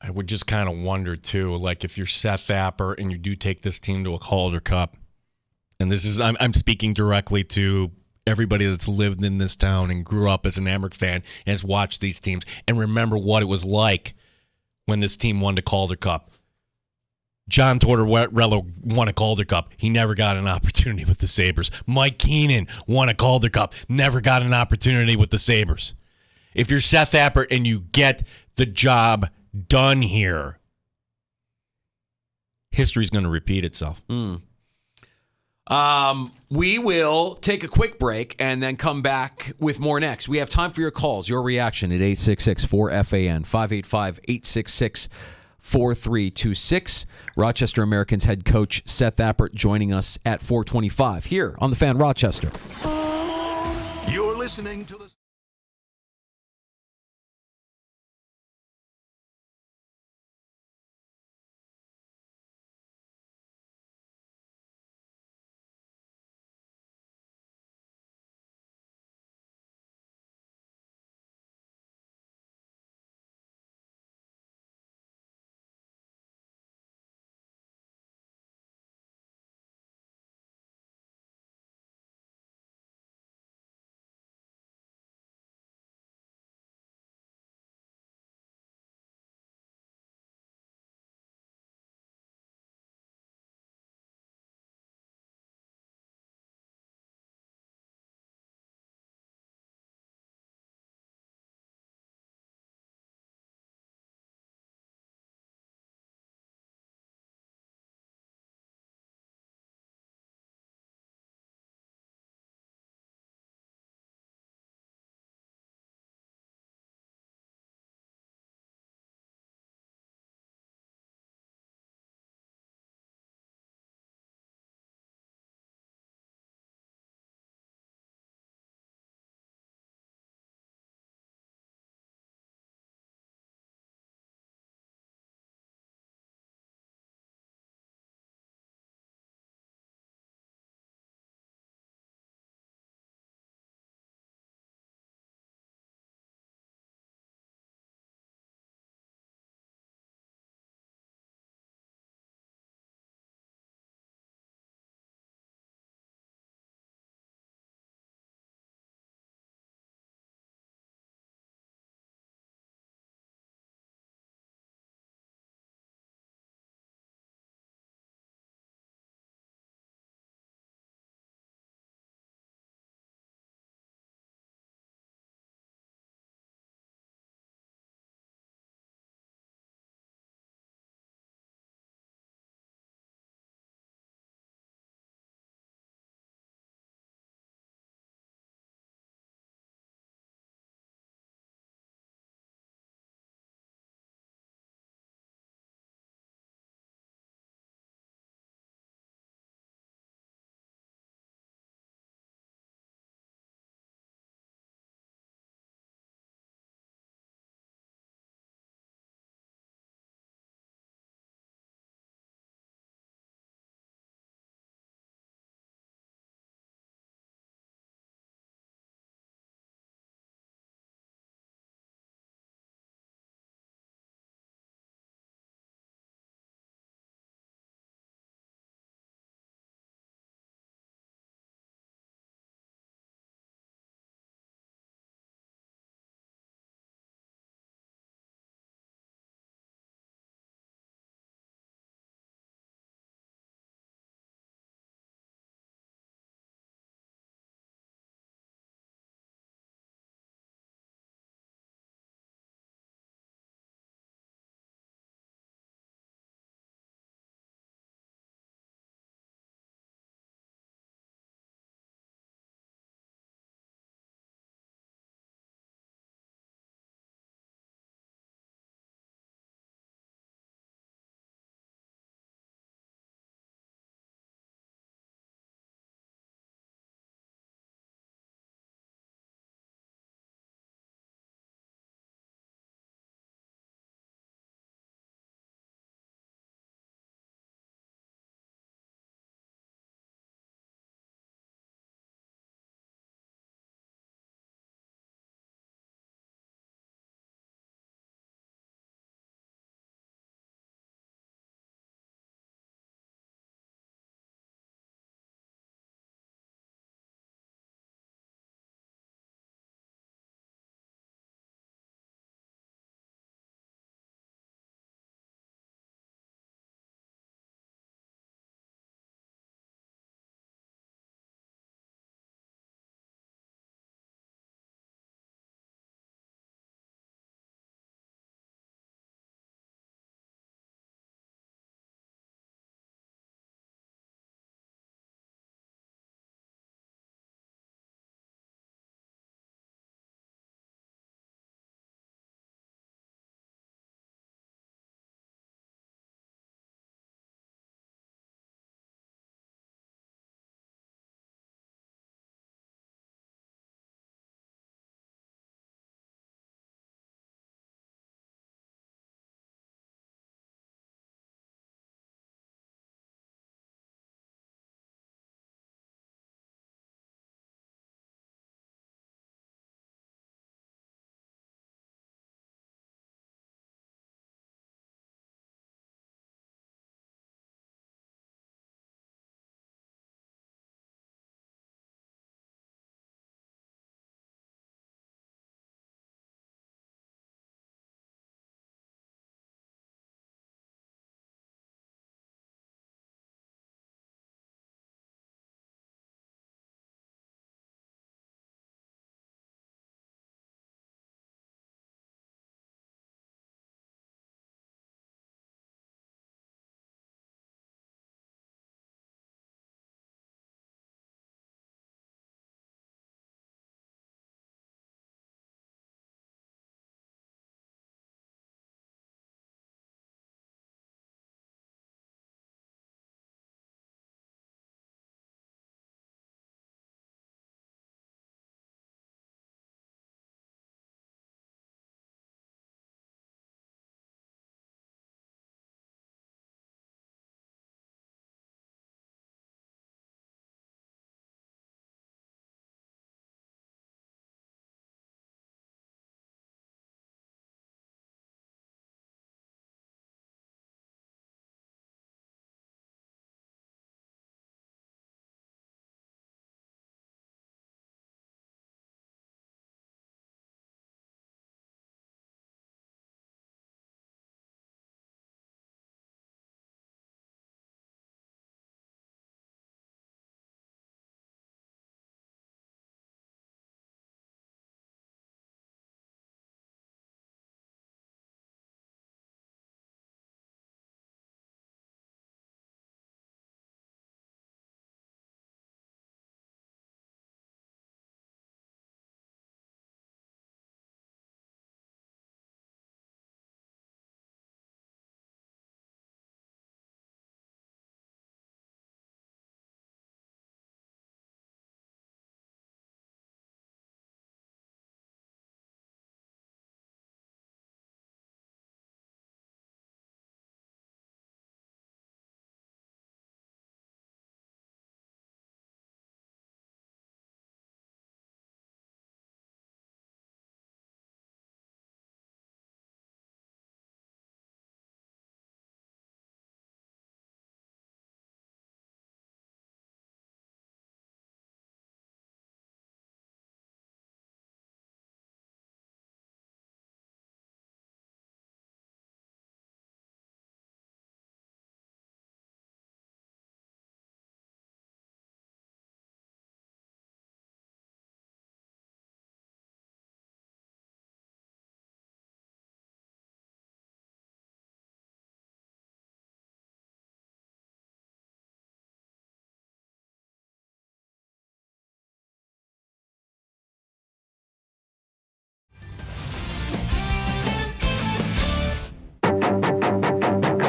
I would just kind of wonder, too, like if you're Seth Appert and you do take this team to a Calder Cup, and this is I'm speaking directly to everybody that's lived in this town and grew up as an Amerks fan and has watched these teams and remember what it was like when this team won the Calder Cup. John Tortorella won a Calder Cup. He never got an opportunity with the Sabres. Mike Keenan won a Calder Cup. Never got an opportunity with the Sabres. If you're Seth Appert and you get the job done here, history's going to repeat itself. We will take a quick break and then come back with more next. We have time for your calls, your reaction at 866-4FAN, 585-866-4326. Rochester Americans head coach Seth Appert joining us at 4:25 here on The Fan Rochester. You're listening to the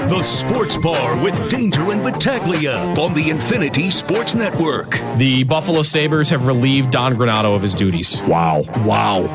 The Sports Bar with Danger and Battaglia on the Infinity Sports Network. The Buffalo Sabres have relieved Don Granato of his duties. Wow.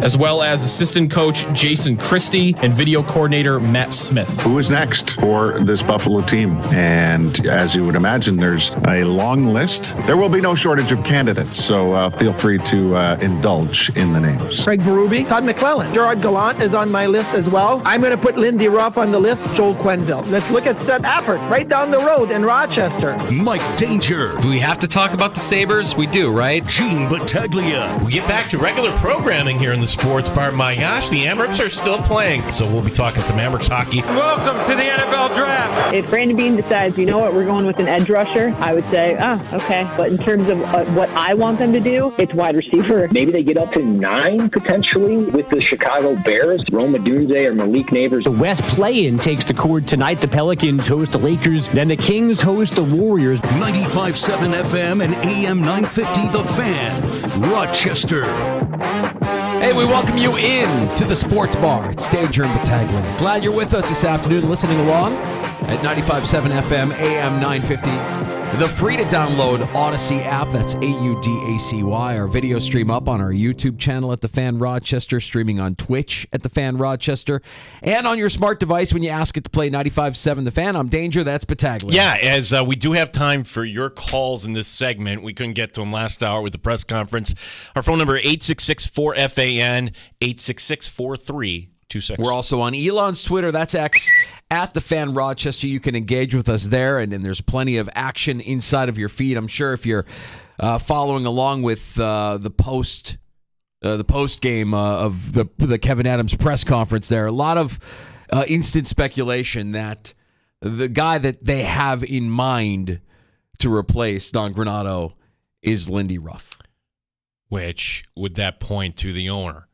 As well as assistant coach Jason Christie and video coordinator Matt Smith. Who is next for this Buffalo team? And as you would imagine, there's a long list. There will be no shortage of candidates, so feel free to indulge in the names. Craig Berube, Todd McClellan, Gerard Gallant is on my list as well. I'm going to put Lindy Ruff on the list, Joel Quenneville. Let's look at Seth Afford, right down the road in Rochester. Mike Danger. Do we have to talk about the Sabres? We do, right? Gene Battaglia. We get back to regular programming here in the Sports Bar. My gosh, the Amherst are still playing, so we'll be talking some Amherst hockey. Welcome to the NFL Draft. If Brandon Beane decides, you know what, we're going with an edge rusher, I would say, okay. But in terms of what I want them to do, it's wide receiver. Maybe they get up to 9 potentially with the Chicago Bears, Rome Odunze or Malik Neighbors. The West play-in takes the court tonight. The Pelicans host the Lakers. Then the Kings host the Warriors. 95.7 FM and AM 950 The Fan, Rochester. Hey, we welcome you in to the Sports Bar. It's Danger and Battaglia. Glad you're with us this afternoon, listening along at 95.7 FM, AM 950. The free-to-download Odyssey app, that's AUDACY. Our video stream up on our YouTube channel at The Fan Rochester, streaming on Twitch at The Fan Rochester, and on your smart device when you ask it to play 95.7 The Fan. I'm Danger, that's Battaglia. Yeah, as we do have time for your calls in this segment. We couldn't get to them last hour with the press conference. Our phone number, 866-4FAN, 866-4326. We're also on Elon's Twitter, that's X, at The Fan Rochester. You can engage with us there, and there's plenty of action inside of your feed. I'm sure if you're following along with the post game of the Kevin Adams press conference there, a lot of instant speculation that the guy that they have in mind to replace Don Granato is Lindy Ruff. Which would that point to the owner?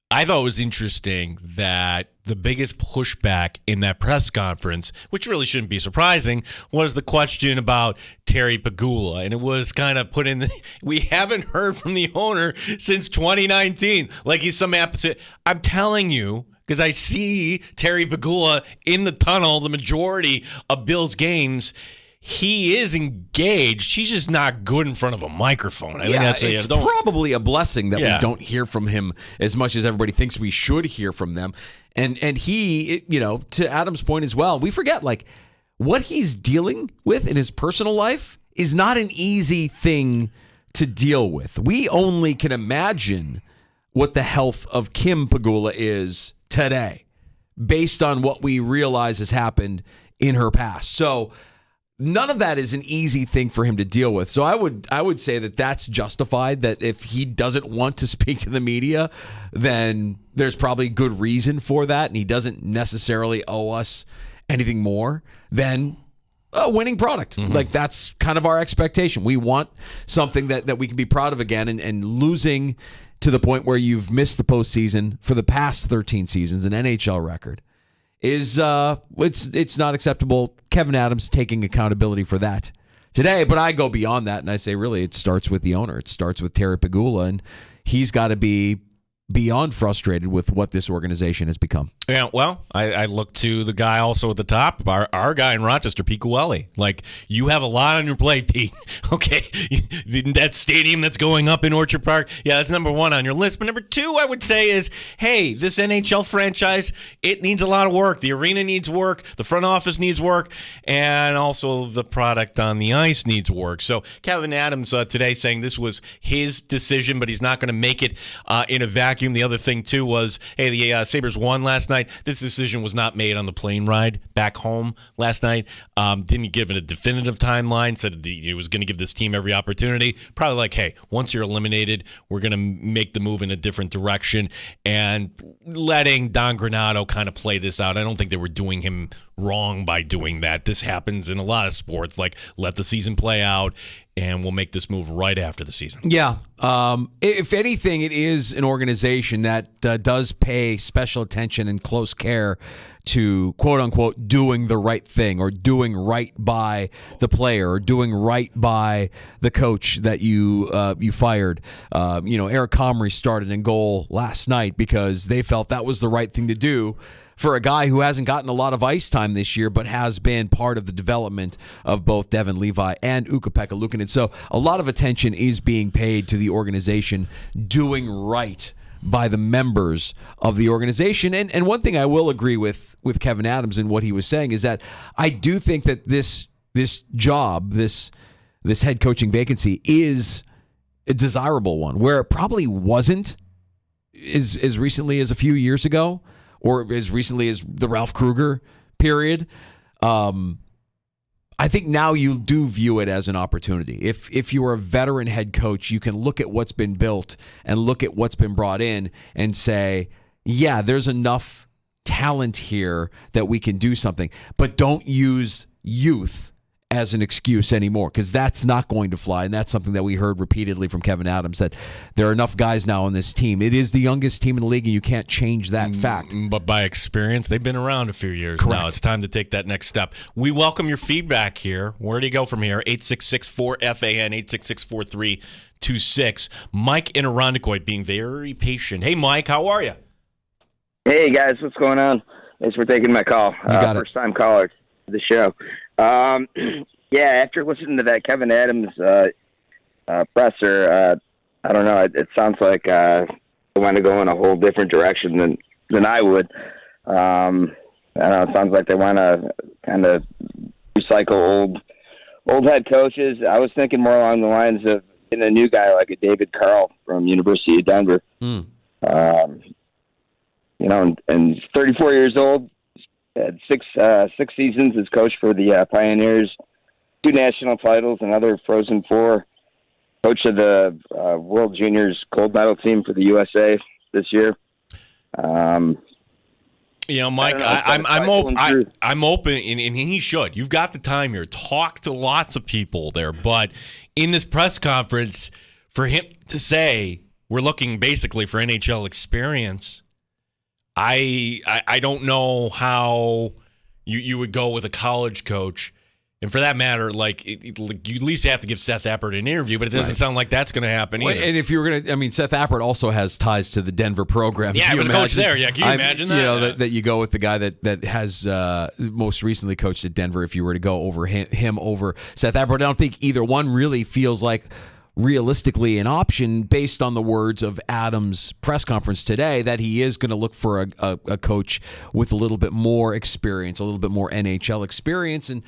I thought it was interesting that the biggest pushback in that press conference, which really shouldn't be surprising, was the question about Terry Pegula. And it was kind of put in, we haven't heard from the owner since 2019. Like he's some opposite. I'm telling you, because I see Terry Pegula in the tunnel the majority of Bills games. He is engaged. He's just not good in front of a microphone. I think that's it's probably a blessing that we don't hear from him as much as everybody thinks we should hear from them. And he, to Adam's point as well, we forget, like, what he's dealing with in his personal life is not an easy thing to deal with. We only can imagine what the health of Kim Pegula is today based on what we realize has happened in her past. So none of that is an easy thing for him to deal with. So I would say that that's justified, that if he doesn't want to speak to the media, then there's probably good reason for that, and he doesn't necessarily owe us anything more than a winning product. Mm-hmm. Like, that's kind of our expectation. We want something that we can be proud of again, and losing to the point where you've missed the postseason for the past 13 seasons, an NHL record, is it's not acceptable. Kevin Adams taking accountability for that today, but I go beyond that and I say, really, it starts with the owner. It starts with Terry Pegula, and he's got to be beyond frustrated with what this organization has become. Yeah, well, I look to the guy also at the top, our guy in Rochester, Pete Coelho. Like, you have a lot on your plate, Pete. Okay, that stadium that's going up in Orchard Park, yeah, that's number one on your list. But number two, I would say, is, hey, this NHL franchise, it needs a lot of work. The arena needs work, the front office needs work, and also the product on the ice needs work. So Kevin Adams today saying this was his decision, but he's not going to make it in a vacuum. The other thing, too, was, hey, the Sabres won last night. This decision was not made on the plane ride back home last night. Didn't give it a definitive timeline. Said he was going to give this team every opportunity. Probably like, hey, once you're eliminated, we're going to make the move in a different direction, and letting Don Granato kind of play this out. I don't think they were doing him wrong by doing that. This happens in a lot of sports. Like, let the season play out, and we'll make this move right after the season. Yeah. If anything, it is an organization that does pay special attention and close care to, quote unquote, doing the right thing or doing right by the player or doing right by the coach that you fired. Eric Comrie started in goal last night because they felt that was the right thing to do for a guy who hasn't gotten a lot of ice time this year, but has been part of the development of both Devin Levi and Ukko-Pekka Luukkonen. So a lot of attention is being paid to the organization doing right by the members of the organization. And one thing I will agree with Kevin Adams and what he was saying is that I do think that this job, this head coaching vacancy is a desirable one, where it probably wasn't as recently as a few years ago, or as recently as the Ralph Kruger period. I think now you do view it as an opportunity. If you're a veteran head coach, you can look at what's been built and look at what's been brought in and say, yeah, there's enough talent here that we can do something. But don't use youth as an excuse anymore, because that's not going to fly. And that's something that we heard repeatedly from Kevin Adams, that there are enough guys now on this team. It is the youngest team in the league, and you can't change that fact. But by experience, they've been around a few years Correct. now. It's time to take that next step. We welcome your feedback here. Where do you go from here? 866-4FAN, 866-4326. Mike in Irondequoit being very patient. Hey, Mike, how are you? Hey, guys, what's going on? Thanks for taking my call. First-time caller to the show. After listening to that Kevin Adams presser, I don't know. It sounds like they want to go in a whole different direction than I would. I don't know. It sounds like they want to kind of recycle old head coaches. I was thinking more along the lines of getting a new guy like a David Carl from University of Denver. And he's 34 years old. Had six seasons as coach for the Pioneers, 2 national titles, another Frozen Four. Coach of the World Juniors gold medal team for the USA this year. Mike, I'm open, and he should. You've got the time here. Talk to lots of people there, but in this press conference, for him to say we're looking basically for NHL experience, I don't know how you would go with a college coach. And for that matter, you at least have to give Seth Appert an interview, but it doesn't sound like that's going to happen either. And if you were going to, Seth Appert also has ties to the Denver program. Yeah, he was a coach there. Yeah, can you imagine that? That you go with the guy that has most recently coached at Denver, if you were to go over him over Seth Appert. I don't think either one really feels like realistically an option, based on the words of Adams' press conference today, that he is going to look for a coach with a little bit more experience, a little bit more NHL experience. And,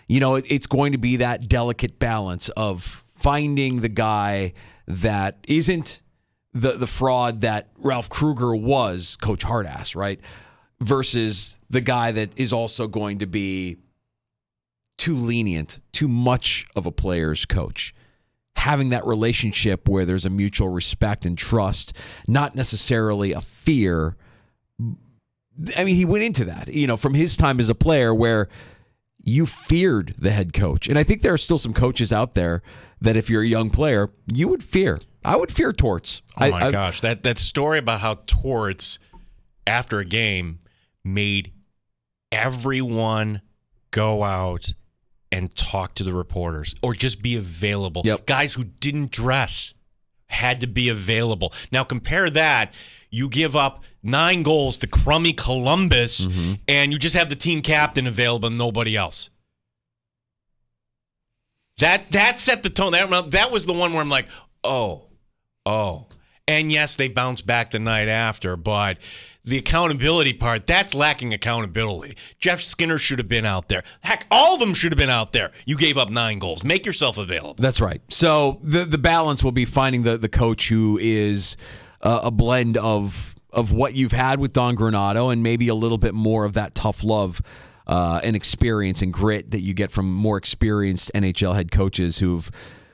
it's going to be that delicate balance of finding the guy that isn't the fraud that Ralph Kruger was, Coach Hardass, right? Versus the guy that is also going to be too lenient, too much of a player's coach. Having that relationship where there's a mutual respect and trust, not necessarily a fear. He went into that, from his time as a player, where you feared the head coach. And I think there are still some coaches out there that if you're a young player, you would fear. I would fear Torts. Oh, my gosh. That story about how Torts, after a game, made everyone go out and talk to the reporters or just be available. Yep. Guys who didn't dress had to be available. Now compare that. You give up 9 goals to crummy Columbus, and you just have the team captain available and nobody else. That set the tone. That was the one where I'm like, oh. And yes, they bounced back the night after, but the accountability part, that's lacking accountability. Jeff Skinner should have been out there. Heck, all of them should have been out there. You gave up 9 goals. Make yourself available. That's right. So the balance will be finding the coach who is a blend of what you've had with Don Granato and maybe a little bit more of that tough love and experience and grit that you get from more experienced NHL head coaches who've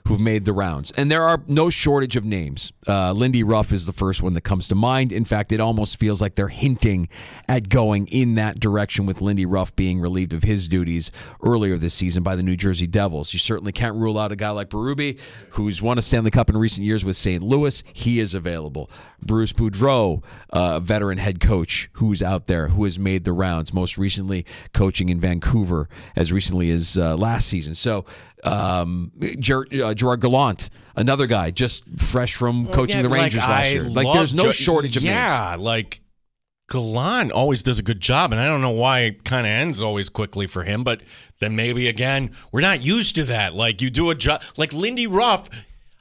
who've made the rounds. And there are no shortage of names. Lindy Ruff is the first one that comes to mind. In fact, it almost feels like they're hinting at going in that direction with Lindy Ruff being relieved of his duties earlier this season by the New Jersey Devils. You certainly can't rule out a guy like Berube, who's won a Stanley Cup in recent years with St. Louis. He is available. Bruce Boudreau, a veteran head coach who's out there, who has made the rounds, most recently coaching in Vancouver as recently as last season. So Gerard Gallant, another guy just fresh from coaching the Rangers last year. Like, there's no shortage of names. Yeah, like Gallant always does a good job, and I don't know why it kind of ends always quickly for him, but then maybe, again, we're not used to that. Like, you do a job, like Lindy Ruff,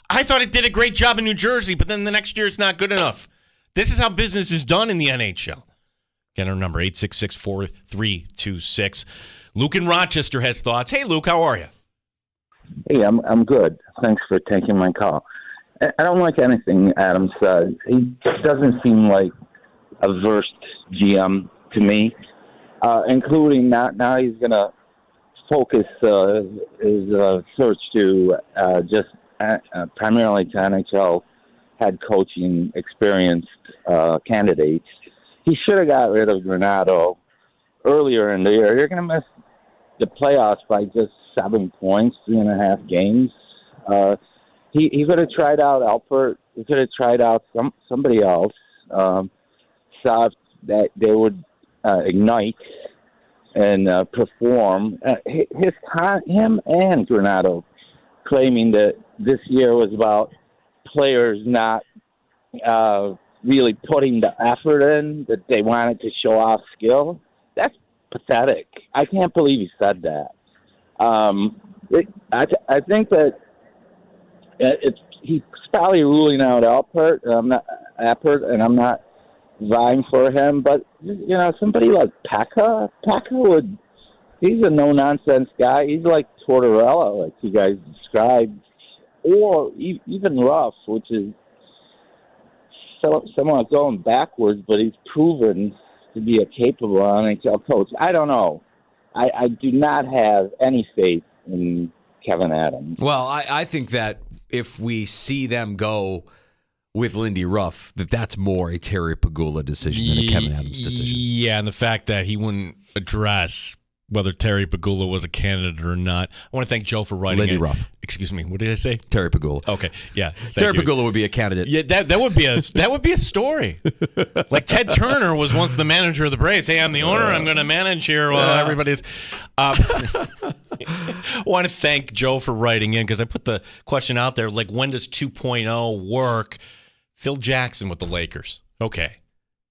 I thought it did a great job in New Jersey, but then the next year it's not good enough. This is how business is done in the NHL. Again, our number, 866-4326. Luke in Rochester has thoughts. Hey, Luke, how are you? Hey, I'm good. Thanks for taking my call. I don't like anything Adam says. He doesn't seem like a versed GM to me, including now he's going to focus his search to just primarily to NHL head coaching experienced candidates. He should have got rid of Granato earlier in the year. You're going to miss the playoffs by just 7 points, 3.5 games. He could have tried out Alpert. He could have tried out somebody else. Saw that they would ignite and perform. Him and Granato claiming that this year was about players not really putting the effort in, that they wanted to show off skill. That's pathetic. I can't believe he said that. I think that he's probably ruling out Alpert. And I'm not vying for him. But somebody like Pekka he's a no-nonsense guy. He's like Tortorella, like you guys described, or even Ruff, which is somewhat going backwards, but he's proven to be a capable NHL coach. I don't know. I do not have any faith in Kevin Adams. Well, I think that if we see them go with Lindy Ruff, that's more a Terry Pagula decision than a Kevin Adams decision. Yeah, and the fact that he wouldn't address whether Terry Pagula was a candidate or not. I want to thank Joe for writing Lindy it. Ruff. Excuse me, what did I say? Terry Pagula. Okay, yeah. Terry Pagula would be a candidate. Yeah, that would be a story. Like Ted Turner was once the manager of the Braves. Hey, I'm the owner. I'm going to manage here while everybody's. I want to thank Joe for writing in, because I put the question out there, like, when does 2.0 work? Phil Jackson with the Lakers. Okay.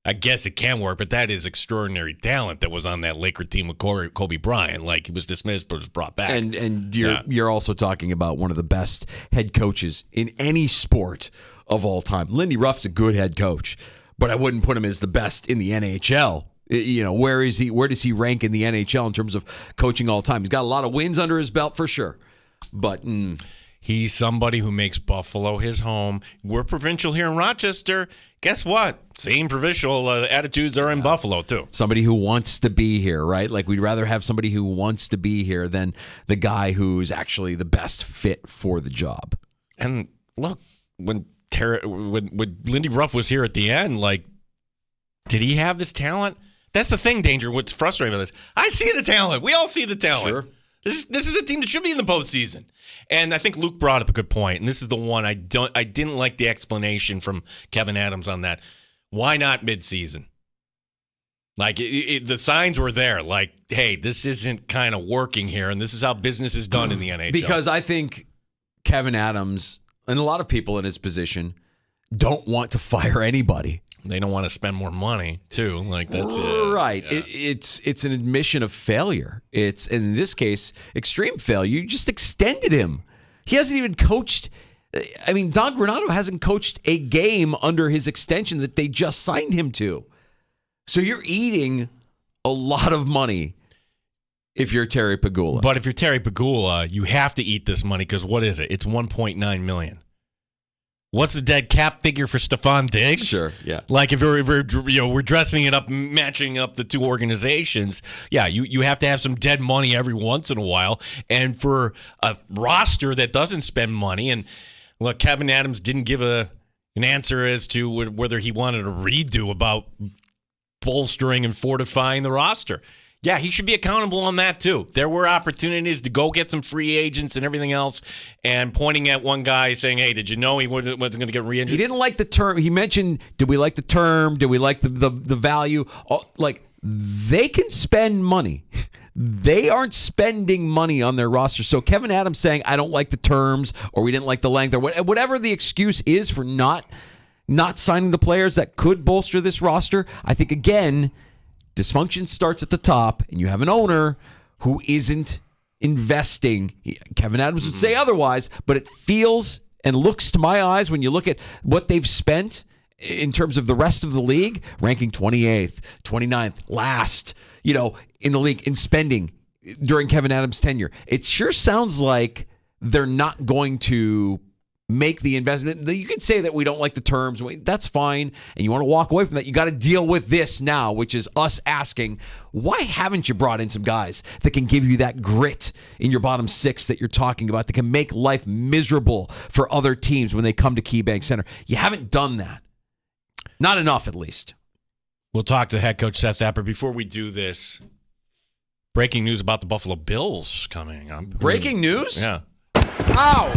I guess it can work, but that is extraordinary talent that was on that Laker team with Kobe Bryant. Like, he was dismissed but was brought back. And you're also talking about one of the best head coaches in any sport of all time. Lindy Ruff's a good head coach, but I wouldn't put him as the best in the NHL. Where is he? Where does he rank in the NHL in terms of coaching all time? He's got a lot of wins under his belt for sure, but he's somebody who makes Buffalo his home. We're provincial here in Rochester. Guess what? Same provincial attitudes are in Buffalo, too. Somebody who wants to be here, right? Like, we'd rather have somebody who wants to be here than the guy who's actually the best fit for the job. And look, when Lindy Ruff was here at the end, like, did he have this talent? That's the thing, Danger. What's frustrating about this, I see the talent. We all see the talent. Sure. This is a team that should be in the postseason. And I think Luke brought up a good point, and this is the one I didn't like the explanation from Kevin Adams on that. Why not midseason? Like, the signs were there. Like, hey, this isn't kind of working here, and this is how business is done in the NHL. Because I think Kevin Adams and a lot of people in his position don't want to fire anybody. They don't want to spend more money, too. Like, that's right. Yeah. It's an admission of failure. It's, in this case, extreme failure. You just extended him. He hasn't even coached. I mean, Don Granato hasn't coached a game under his extension that they just signed him to. So you're eating a lot of money if you're Terry Pagula. But if you're Terry Pagula, you have to eat this money, because what is it? It's $1.9 million. What's the dead cap figure for Stephon Diggs? Sure, yeah. Like if we're dressing it up, matching up the two organizations. Yeah, you have to have some dead money every once in a while. And for a roster that doesn't spend money, and look, Kevin Adams didn't give an answer as to whether he wanted a redo about bolstering and fortifying the roster. Yeah, he should be accountable on that, too. There were opportunities to go get some free agents and everything else, and pointing at one guy saying, hey, did you know he wasn't going to get re-injured? He didn't like the term. He mentioned, did we like the term? Did we like the value? They can spend money. They aren't spending money on their roster. So Kevin Adams saying, I don't like the terms, or we didn't like the length, or whatever the excuse is for not signing the players that could bolster this roster, I think, again, dysfunction starts at the top, and you have an owner who isn't investing. Kevin Adams would say otherwise, but it feels and looks to my eyes when you look at what they've spent in terms of the rest of the league, ranking 28th, 29th, last, in the league in spending during Kevin Adams' tenure. It sure sounds like they're not going to make the investment. You can say that we don't like the terms. That's fine. And you want to walk away from that. You got to deal with this now, which is us asking, why haven't you brought in some guys that can give you that grit in your bottom six that you're talking about, that can make life miserable for other teams when they come to KeyBank Center? You haven't done that. Not enough, at least. We'll talk to head coach Seth Apper. Before we do this, breaking news about the Buffalo Bills coming up. Breaking news? Yeah. Ow!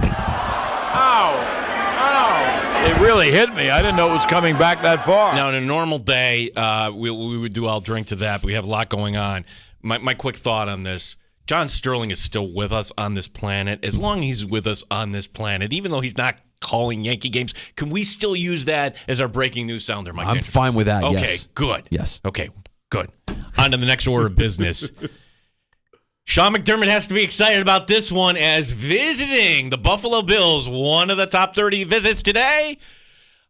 It really hit me. I didn't know it was coming back that far. Now, in a normal day, we would do I'll drink to that, but we have a lot going on. My quick thought on this, John Sterling is still with us on this planet. As long as he's with us on this planet, even though he's not calling Yankee games, can we still use that as our breaking news sounder, Mike? I'm fine with that, okay, yes. Good. Yes. Okay, good. On to the next order of business. Sean McDermott has to be excited about this one, as visiting the Buffalo Bills, one of the top 30 visits today,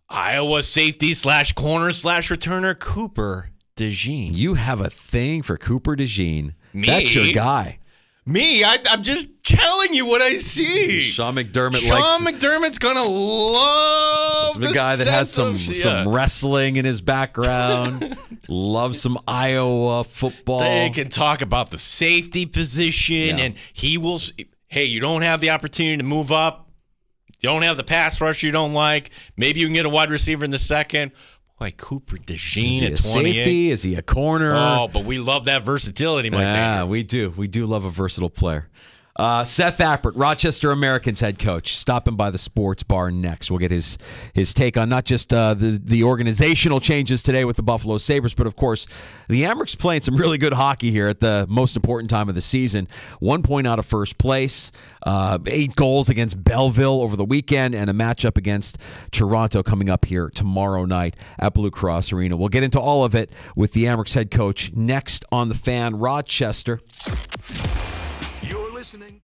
Iowa safety / corner / returner Cooper DeJean. You have a thing for Cooper DeJean. Me? That's your guy. Me? I'm just telling you what I see. Sean McDermott's going to love the guy that has some wrestling in his background. Loves some Iowa football. They can talk about the safety position, and he will. Hey, you don't have the opportunity to move up. You don't have the pass rush you don't like. Maybe you can get a wide receiver in the second. Boy, Cooper DeJean at 28. Safety? Is he a corner? Oh, but we love that versatility, Mike. Yeah, we do. We do love a versatile player. Seth Appert, Rochester Americans head coach, stopping by the sports bar next. We'll get his take on not just the organizational changes today with the Buffalo Sabres, but, of course, the Amherst playing some really good hockey here at the most important time of the season. 1 point out of first place, 8 goals against Belleville over the weekend, and a matchup against Toronto coming up here tomorrow night at Blue Cross Arena. We'll get into all of it with the Amherst head coach next on The Fan. Rochester. You're listening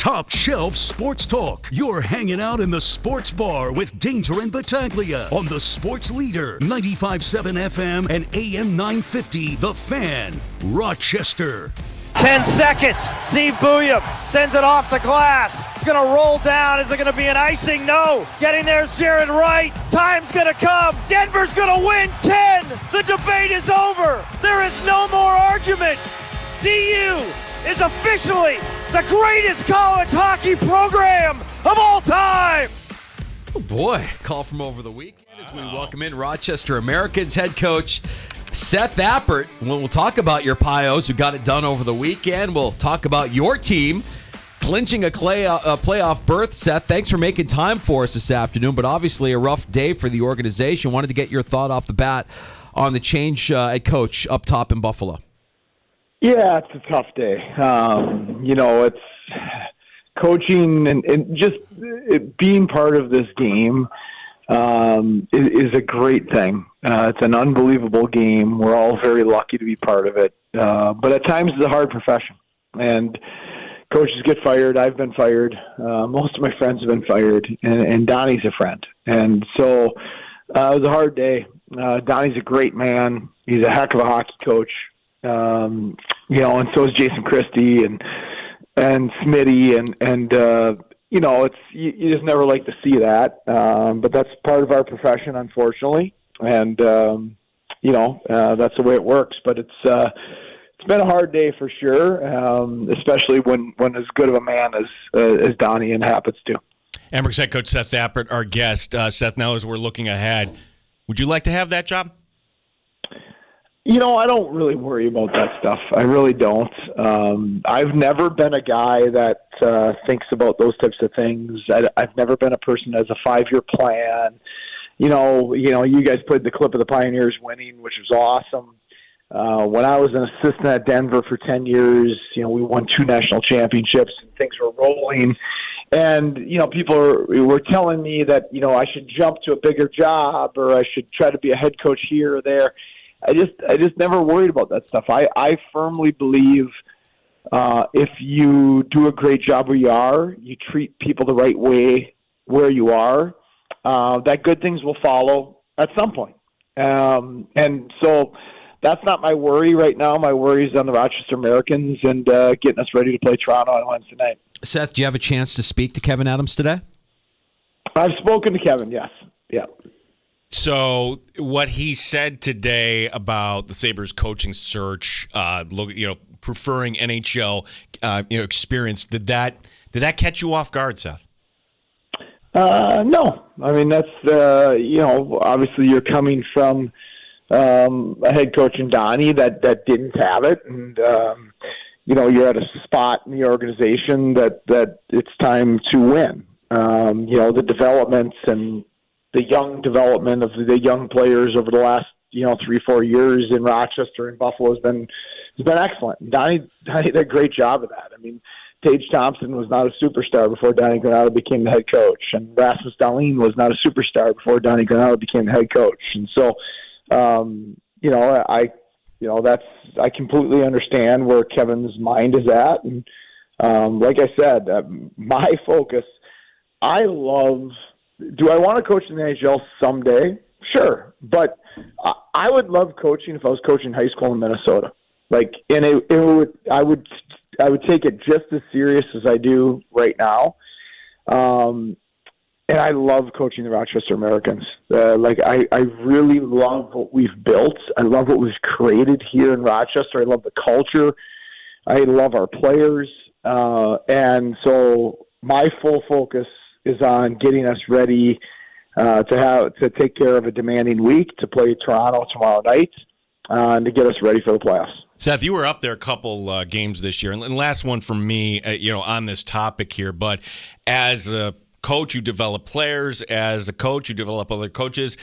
Top shelf sports talk. You're hanging out in the sports bar with Danger and Battaglia on the Sports Leader, 95.7 FM and AM 950, The Fan, Rochester. 10 seconds. Steve Booyam sends it off the glass. It's going to roll down. Is it going to be an icing? No. Getting there is Jared Wright. Time's going to come. Denver's going to win 10. The debate is over. There is no more argument. DU is officially the greatest college hockey program of all time. Oh boy, call from over the weekend as we welcome in Rochester Americans head coach Seth Appert. We'll talk about your Pios who got it done over the weekend. We'll talk about your team clinching a playoff berth. Seth, thanks for making time for us this afternoon, but obviously a rough day for the organization. Wanted to get your thought off the bat on the change at coach up top in Buffalo. Yeah, it's a tough day. It's coaching and just being part of this game is a great thing. It's an unbelievable game. We're all very lucky to be part of it. But at times it's a hard profession. And coaches get fired. I've been fired. Most of my friends have been fired. And Donnie's a friend. And so it was a hard day. Donnie's a great man. He's a heck of a hockey coach. And so is Jason Christie and Smitty and it's you just never like to see that, but that's part of our profession, unfortunately, and that's the way it works. But it's been a hard day for sure, especially when as good of a man as Donnie and happens to. Amherst head coach Seth Appert, our guest. Seth, now as we're looking ahead, would you like to have that job? I don't really worry about that stuff. I really don't. I've never been a guy that thinks about those types of things. I've never been a person that has a 5-year plan. You guys played the clip of the Pioneers winning, which was awesome. When I was an assistant at Denver for 10 years, we won 2 national championships and things were rolling. And, people were telling me that, I should jump to a bigger job or I should try to be a head coach here or there. I just never worried about that stuff. I firmly believe if you do a great job where you are, you treat people the right way where you are, that good things will follow at some point. And so that's not my worry right now. My worry is on the Rochester Americans and getting us ready to play Toronto on Wednesday night. Seth, do you have a chance to speak to Kevin Adams today? I've spoken to Kevin, yes. Yeah. So what he said today about the Sabres coaching search, preferring NHL, experience, did that catch you off guard, Seth? No. I mean, that's, obviously you're coming from a head coach in Donnie that didn't have it. And, you're at a spot in the organization that it's time to win. The developments and the young development of the young players over the last, 3-4 years in Rochester and Buffalo has been excellent. Donnie did a great job of that. I mean, Tage Thompson was not a superstar before Donnie Granado became the head coach, and Rasmus Dahlin was not a superstar before Donnie Granado became the head coach. And so, I completely understand where Kevin's mind is at. And like I said, my focus, do I want to coach in the NHL someday? Sure. But I would love coaching if I was coaching high school in Minnesota. I would take it just as serious as I do right now. And I love coaching the Rochester Americans. I really love what we've built. I love what we've created here in Rochester. I love the culture. I love our players. And so my full focus is on getting us ready to take care of a demanding week, to play Toronto tomorrow night, and to get us ready for the playoffs. Seth, you were up there a couple games this year. And last one from me, on this topic here. But as a coach, you develop players. As a coach, you develop other coaches.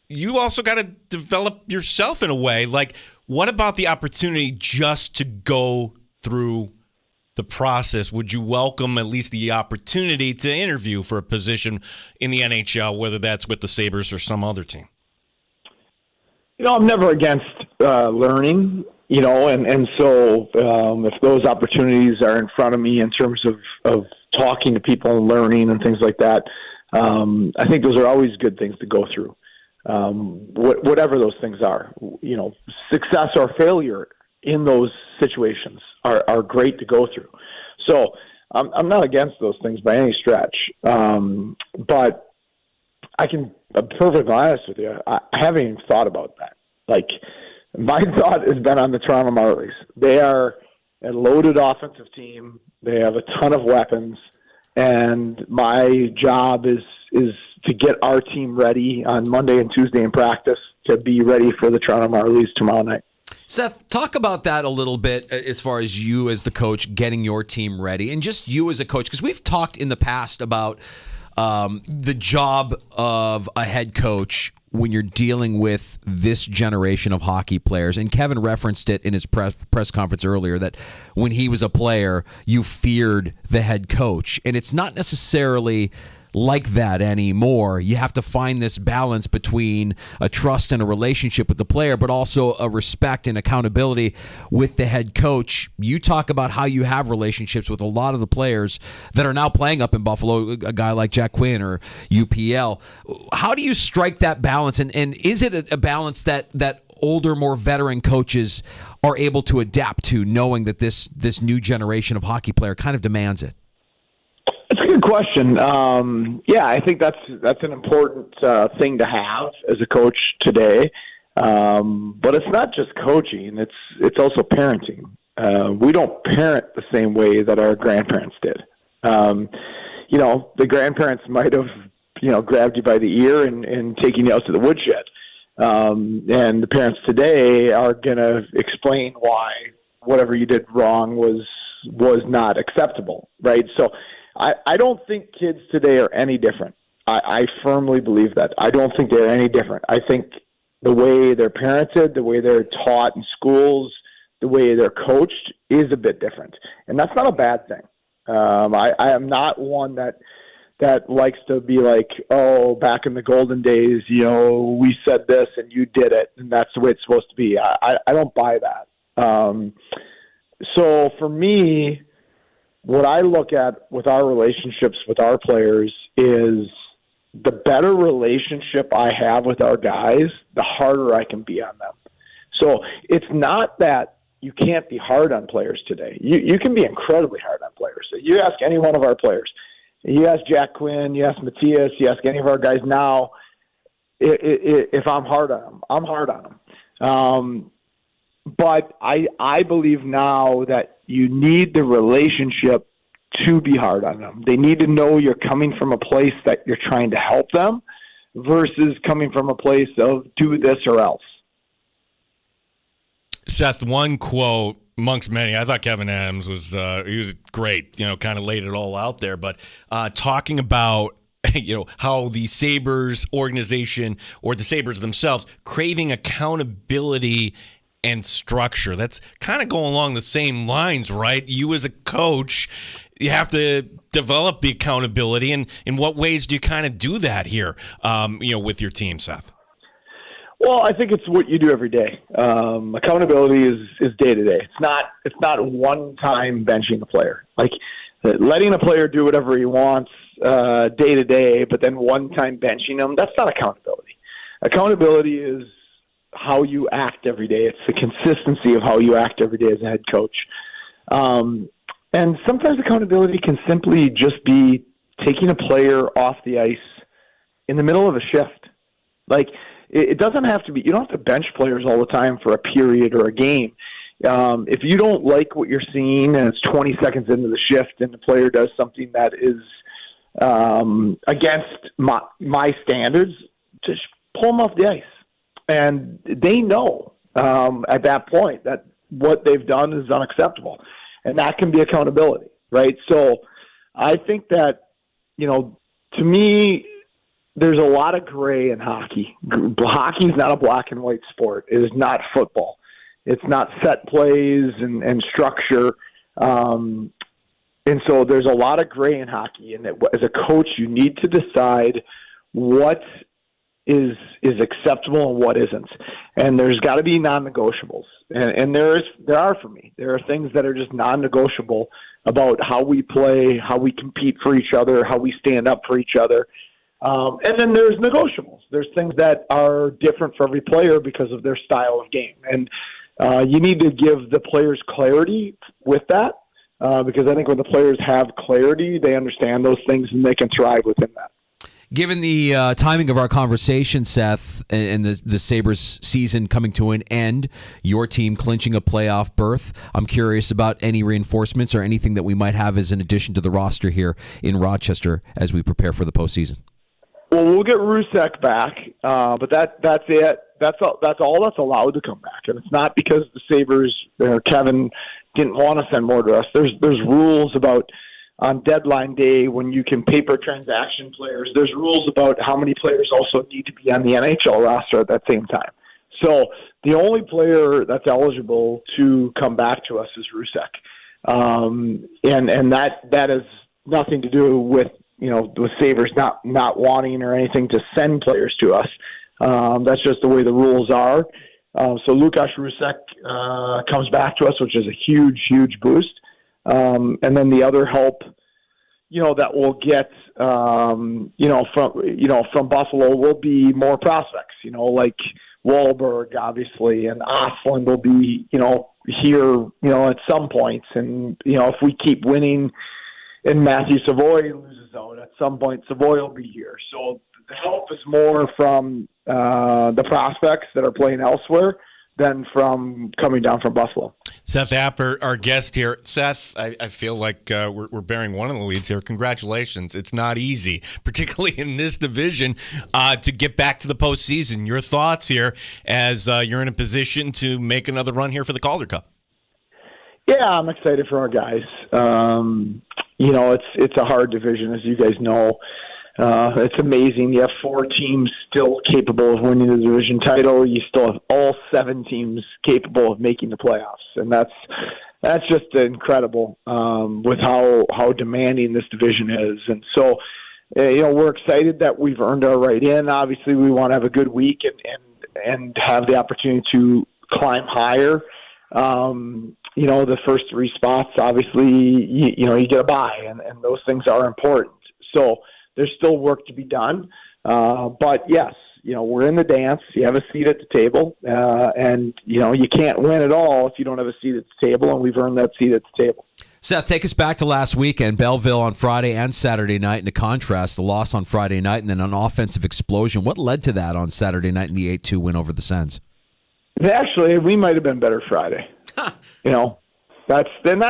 You also got to develop yourself in a way. Like, what about the opportunity just to go through the process? Would you welcome at least the opportunity to interview for a position in the NHL, whether that's with the Sabres or some other team? I'm never against learning. And so if those opportunities are in front of me in terms of talking to people and learning and things like that, I think those are always good things to go through. Whatever those things are, success or failure in those situations are great to go through. So I'm not against those things by any stretch. But I'm perfectly honest with you. I haven't even thought about that. Like, my thought has been on the Toronto Marlies. They are a loaded offensive team. They have a ton of weapons, and my job is to get our team ready on Monday and Tuesday in practice to be ready for the Toronto Marlies tomorrow night. Seth, talk about that a little bit as far as you as the coach getting your team ready, and just you as a coach, because we've talked in the past about the job of a head coach when you're dealing with this generation of hockey players. And Kevin referenced it in his press conference earlier, that when he was a player, you feared the head coach. And it's not necessarily like that anymore. You have to find this balance between a trust and a relationship with the player, but also a respect and accountability with the head coach. You talk about how you have relationships with a lot of the players that are now playing up in Buffalo, a guy like Jack Quinn or UPL. How do you strike that balance? And is it a balance that older, more veteran coaches are able to adapt to, knowing that this new generation of hockey player kind of demands it? It's a good question. I think that's an important thing to have as a coach today. But it's not just coaching; it's also parenting. We don't parent the same way that our grandparents did. The grandparents might have grabbed you by the ear and taken you out to the woodshed. And the parents today are going to explain why whatever you did wrong was not acceptable, right? So I don't think kids today are any different. I firmly believe that. I don't think they're any different. I think the way they're parented, the way they're taught in schools, the way they're coached is a bit different. And that's not a bad thing. I am not one that likes to be like, oh, back in the golden days, we said this and you did it, and that's the way it's supposed to be. I don't buy that. So for me, what I look at with our relationships with our players is the better relationship I have with our guys, the harder I can be on them. So it's not that you can't be hard on players today. You can be incredibly hard on players. So you ask any one of our players, you ask Jack Quinn, you ask Matthias, you ask any of our guys now, if I'm hard on them, I'm hard on them. But I believe now that you need the relationship to be hard on them. They need to know you're coming from a place that you're trying to help them versus coming from a place of do this or else. Seth, one quote amongst many. I thought Kevin Adams was he was great. Kind of laid it all out there. But talking about how the Sabres organization or the Sabres themselves craving accountability and structure. That's kind of going along the same lines, right? You as a coach, you have to develop the accountability. And in what ways do you kind of do that here, with your team, Seth? Well, I think it's what you do every day. Accountability is day to day. It's not one time benching a player. Like letting a player do whatever he wants day to day, but then one time benching him. That's not accountability. Accountability is how you act every day. It's the consistency of how you act every day as a head coach. And sometimes accountability can simply just be taking a player off the ice in the middle of a shift. Like, it doesn't have to be, you don't have to bench players all the time for a period or a game. If you don't like what you're seeing and it's 20 seconds into the shift and the player does something that is against my standards, just pull them off the ice. And they know at that point that what they've done is unacceptable. And that can be accountability, right? So I think that, to me, there's a lot of gray in hockey. Hockey is not a black and white sport. It is not football. It's not set plays and structure. And so there's a lot of gray in hockey. And as a coach, you need to decide what is acceptable and what isn't. And there's got to be non-negotiables. And there are for me. There are things that are just non-negotiable about how we play, how we compete for each other, how we stand up for each other. And then there's negotiables. There's things that are different for every player because of their style of game. And you need to give the players clarity with that, because I think when the players have clarity, they understand those things and they can thrive within that. Given the timing of our conversation, Seth, and the Sabres season coming to an end, your team clinching a playoff berth, I'm curious about any reinforcements or anything that we might have as an addition to the roster here in Rochester as we prepare for the postseason. Well, we'll get Rusek back, but that's it. That's all that's allowed to come back, and it's not because the Sabres or Kevin didn't want to send more to us. There's rules about on deadline day when you can paper transaction players. There's rules about how many players also need to be on the NHL roster at that same time. So the only player that's eligible to come back to us is Rusek, and that has nothing to do with the Sabres not wanting or anything to send players to us. That's just the way the rules are. So Lukasz Rusek comes back to us, which is a huge, huge boost. And then the other help, that we'll get, from Buffalo will be more prospects, like Wahlberg, obviously, and Ostlund will be, here, at some points. And, if we keep winning and Matthew Savoy loses out, at some point Savoy will be here. So the help is more from the prospects that are playing elsewhere than from coming down from Buffalo. Seth Apper, our guest here. Seth, I feel like we're bearing one of the leads here. Congratulations. It's not easy, particularly in this division, to get back to the postseason. Your thoughts here as you're in a position to make another run here for the Calder Cup? Yeah, I'm excited for our guys. It's a hard division, as you guys know. It's amazing. You have 4 teams still capable of winning the division title. You still have all 7 teams capable of making the playoffs, and that's just incredible with how demanding this division is. And so, we're excited that we've earned our right in. Obviously, we want to have a good week and have the opportunity to climb higher. The first 3 spots, obviously, you get a bye, and those things are important. So there's still work to be done. But yes, we're in the dance. You have a seat at the table, and you can't win at all if you don't have a seat at the table, and we've earned that seat at the table. Seth, take us back to last weekend, Belleville on Friday and Saturday night. And to contrast, the loss on Friday night and then an offensive explosion. What led to that on Saturday night in the 8-2 win over the Sens? Actually, we might have been better Friday. That's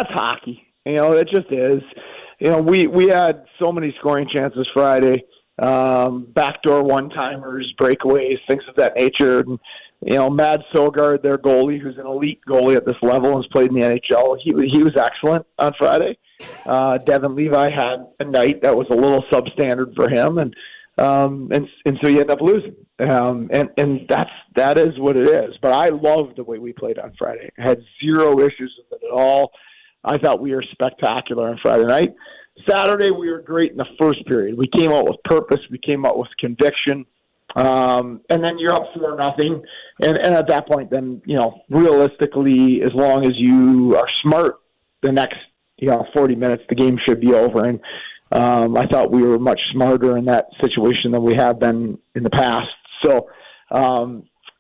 hockey. It just is. We had so many scoring chances Friday, backdoor one-timers, breakaways, things of that nature. And, Mad Sogard, their goalie, who's an elite goalie at this level and has played in the NHL, he was excellent on Friday. Devin Levi had a night that was a little substandard for him, and so you end up losing. And that is what it is. But I loved the way we played on Friday. I had zero issues with it at all. I thought we were spectacular on Friday night. Saturday, we were great in the first period. We came out with purpose. We came out with conviction. And then you're up 4-0. And at that point, then, realistically, as long as you are smart, the next, 40 minutes, the game should be over. And I thought we were much smarter in that situation than we have been in the past. So,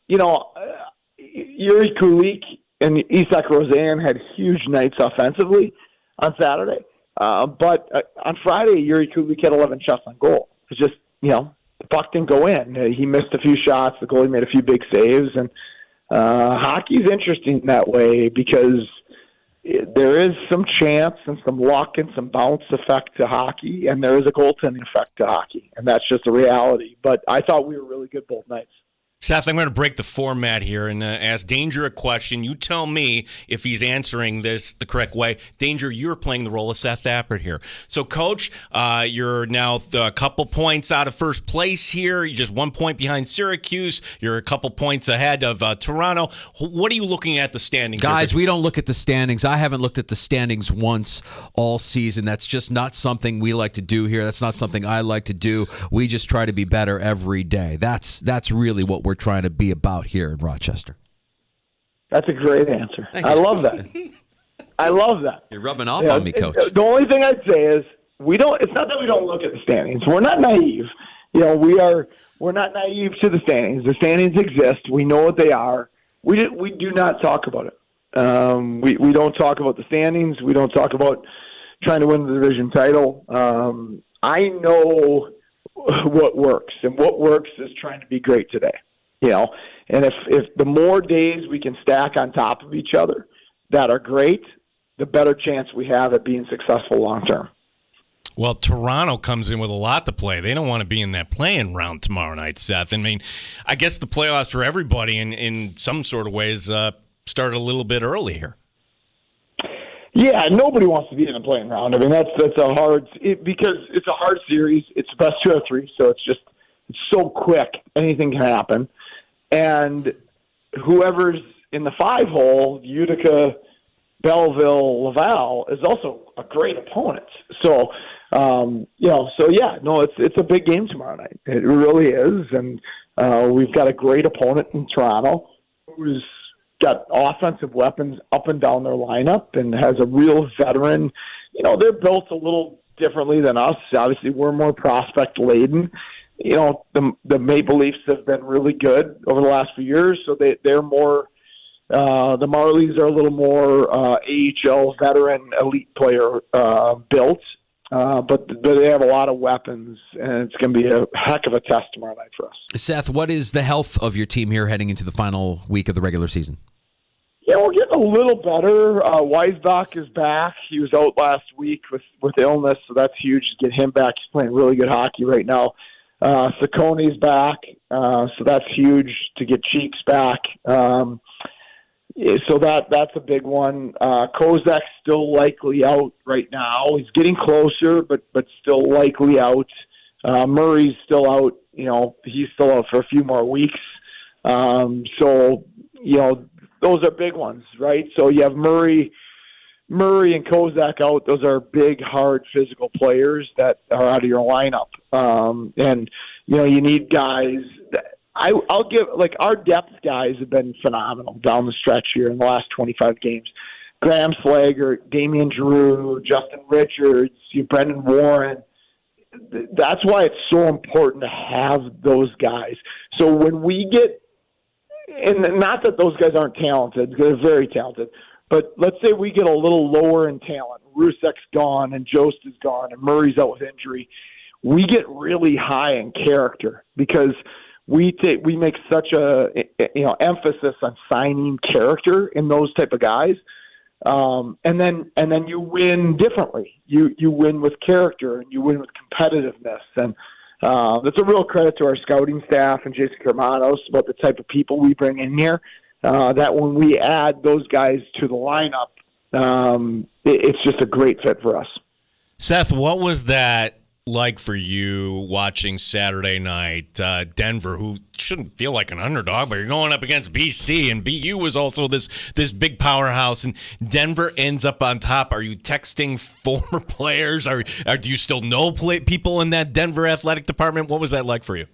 Yuri Kulik and Isak Roseanne had huge nights offensively on Saturday. But on Friday, Yuri Kulik had 11 shots on goal. It's just, the puck didn't go in. He missed a few shots. The goalie made a few big saves. And hockey's interesting that way because there is some chance and some luck and some bounce effect to hockey, and there is a goaltending effect to hockey, and that's just a reality. But I thought we were really good both nights. Seth, I'm going to break the format here and ask Danger a question. You tell me if he's answering this the correct way. Danger, you're playing the role of Seth Appert here. So, Coach, you're now a couple points out of first place here. You're just 1 point behind Syracuse. You're a couple points ahead of Toronto. What are you looking at the standings? Guys, we don't look at the standings. I haven't looked at the standings once all season. That's just not something we like to do here. That's not something I like to do. We just try to be better every day. That's really what we're trying to be about here in Rochester. That's a great answer. I love that. I love that. You're rubbing off on me, Coach. The only thing I'd say is it's not that we don't look at the standings. We're not naive. We're not naive to the standings. The standings exist. We know what they are. We do not talk about it. We don't talk about the standings. We don't talk about trying to win the division title. I know what works, and what works is trying to be great today. And if the more days we can stack on top of each other that are great, the better chance we have at being successful long term. Well, Toronto comes in with a lot to play. They don't want to be in that play-in round tomorrow night, Seth. I mean, I guess the playoffs for everybody in some sort of ways start a little bit early here. Yeah, nobody wants to be in a play-in round. I mean, that's a hard because it's a hard series. It's the best 2 out of 3, so it's so quick. Anything can happen. And whoever's in the 5-hole, Utica, Belleville, Laval, is also a great opponent. So, it's a big game tomorrow night. It really is. And we've got a great opponent in Toronto who's got offensive weapons up and down their lineup and has a real veteran. They're built a little differently than us. Obviously, we're more prospect-laden. The Maple Leafs have been really good over the last few years, so they're more the Marlies are a little more AHL veteran elite player built, but they have a lot of weapons, and it's going to be a heck of a test tomorrow night for us. Seth, what is the health of your team here heading into the final week of the regular season? Yeah, we're getting a little better. Weisbach is back. He was out last week with illness, so that's huge to get him back. He's playing really good hockey right now. Sacconi's back, so that's huge to get Cheeks back. So that's a big one. Kozak's still likely out right now. He's getting closer, but still likely out. Murray's still out. He's still out for a few more weeks. Those are big ones, right? So you have Murray and Kozak out. Those are big, hard, physical players that are out of your lineup. And you need guys. I'll give our depth guys have been phenomenal down the stretch here in the last 25 games. Graham Slager, Damian Giroux, Justin Richards, Brendan Warren. That's why it's so important to have those guys. So when we get, and not that those guys aren't talented, they're very talented, but let's say we get a little lower in talent. Rusek's gone and Jost is gone and Murray's out with injury. We get really high in character because we make such a emphasis on signing character in those type of guys, and then you win differently. You win with character and you win with competitiveness, and that's a real credit to our scouting staff and Jason Kermanos about the type of people we bring in here. That when we add those guys to the lineup, it's just a great fit for us. Seth, what was that like for you watching Saturday night Denver, who shouldn't feel like an underdog, but you're going up against BC, and BU was also this big powerhouse, and Denver ends up on top. Are you texting former players? Do you still know people in that Denver athletic department? What was that like for you?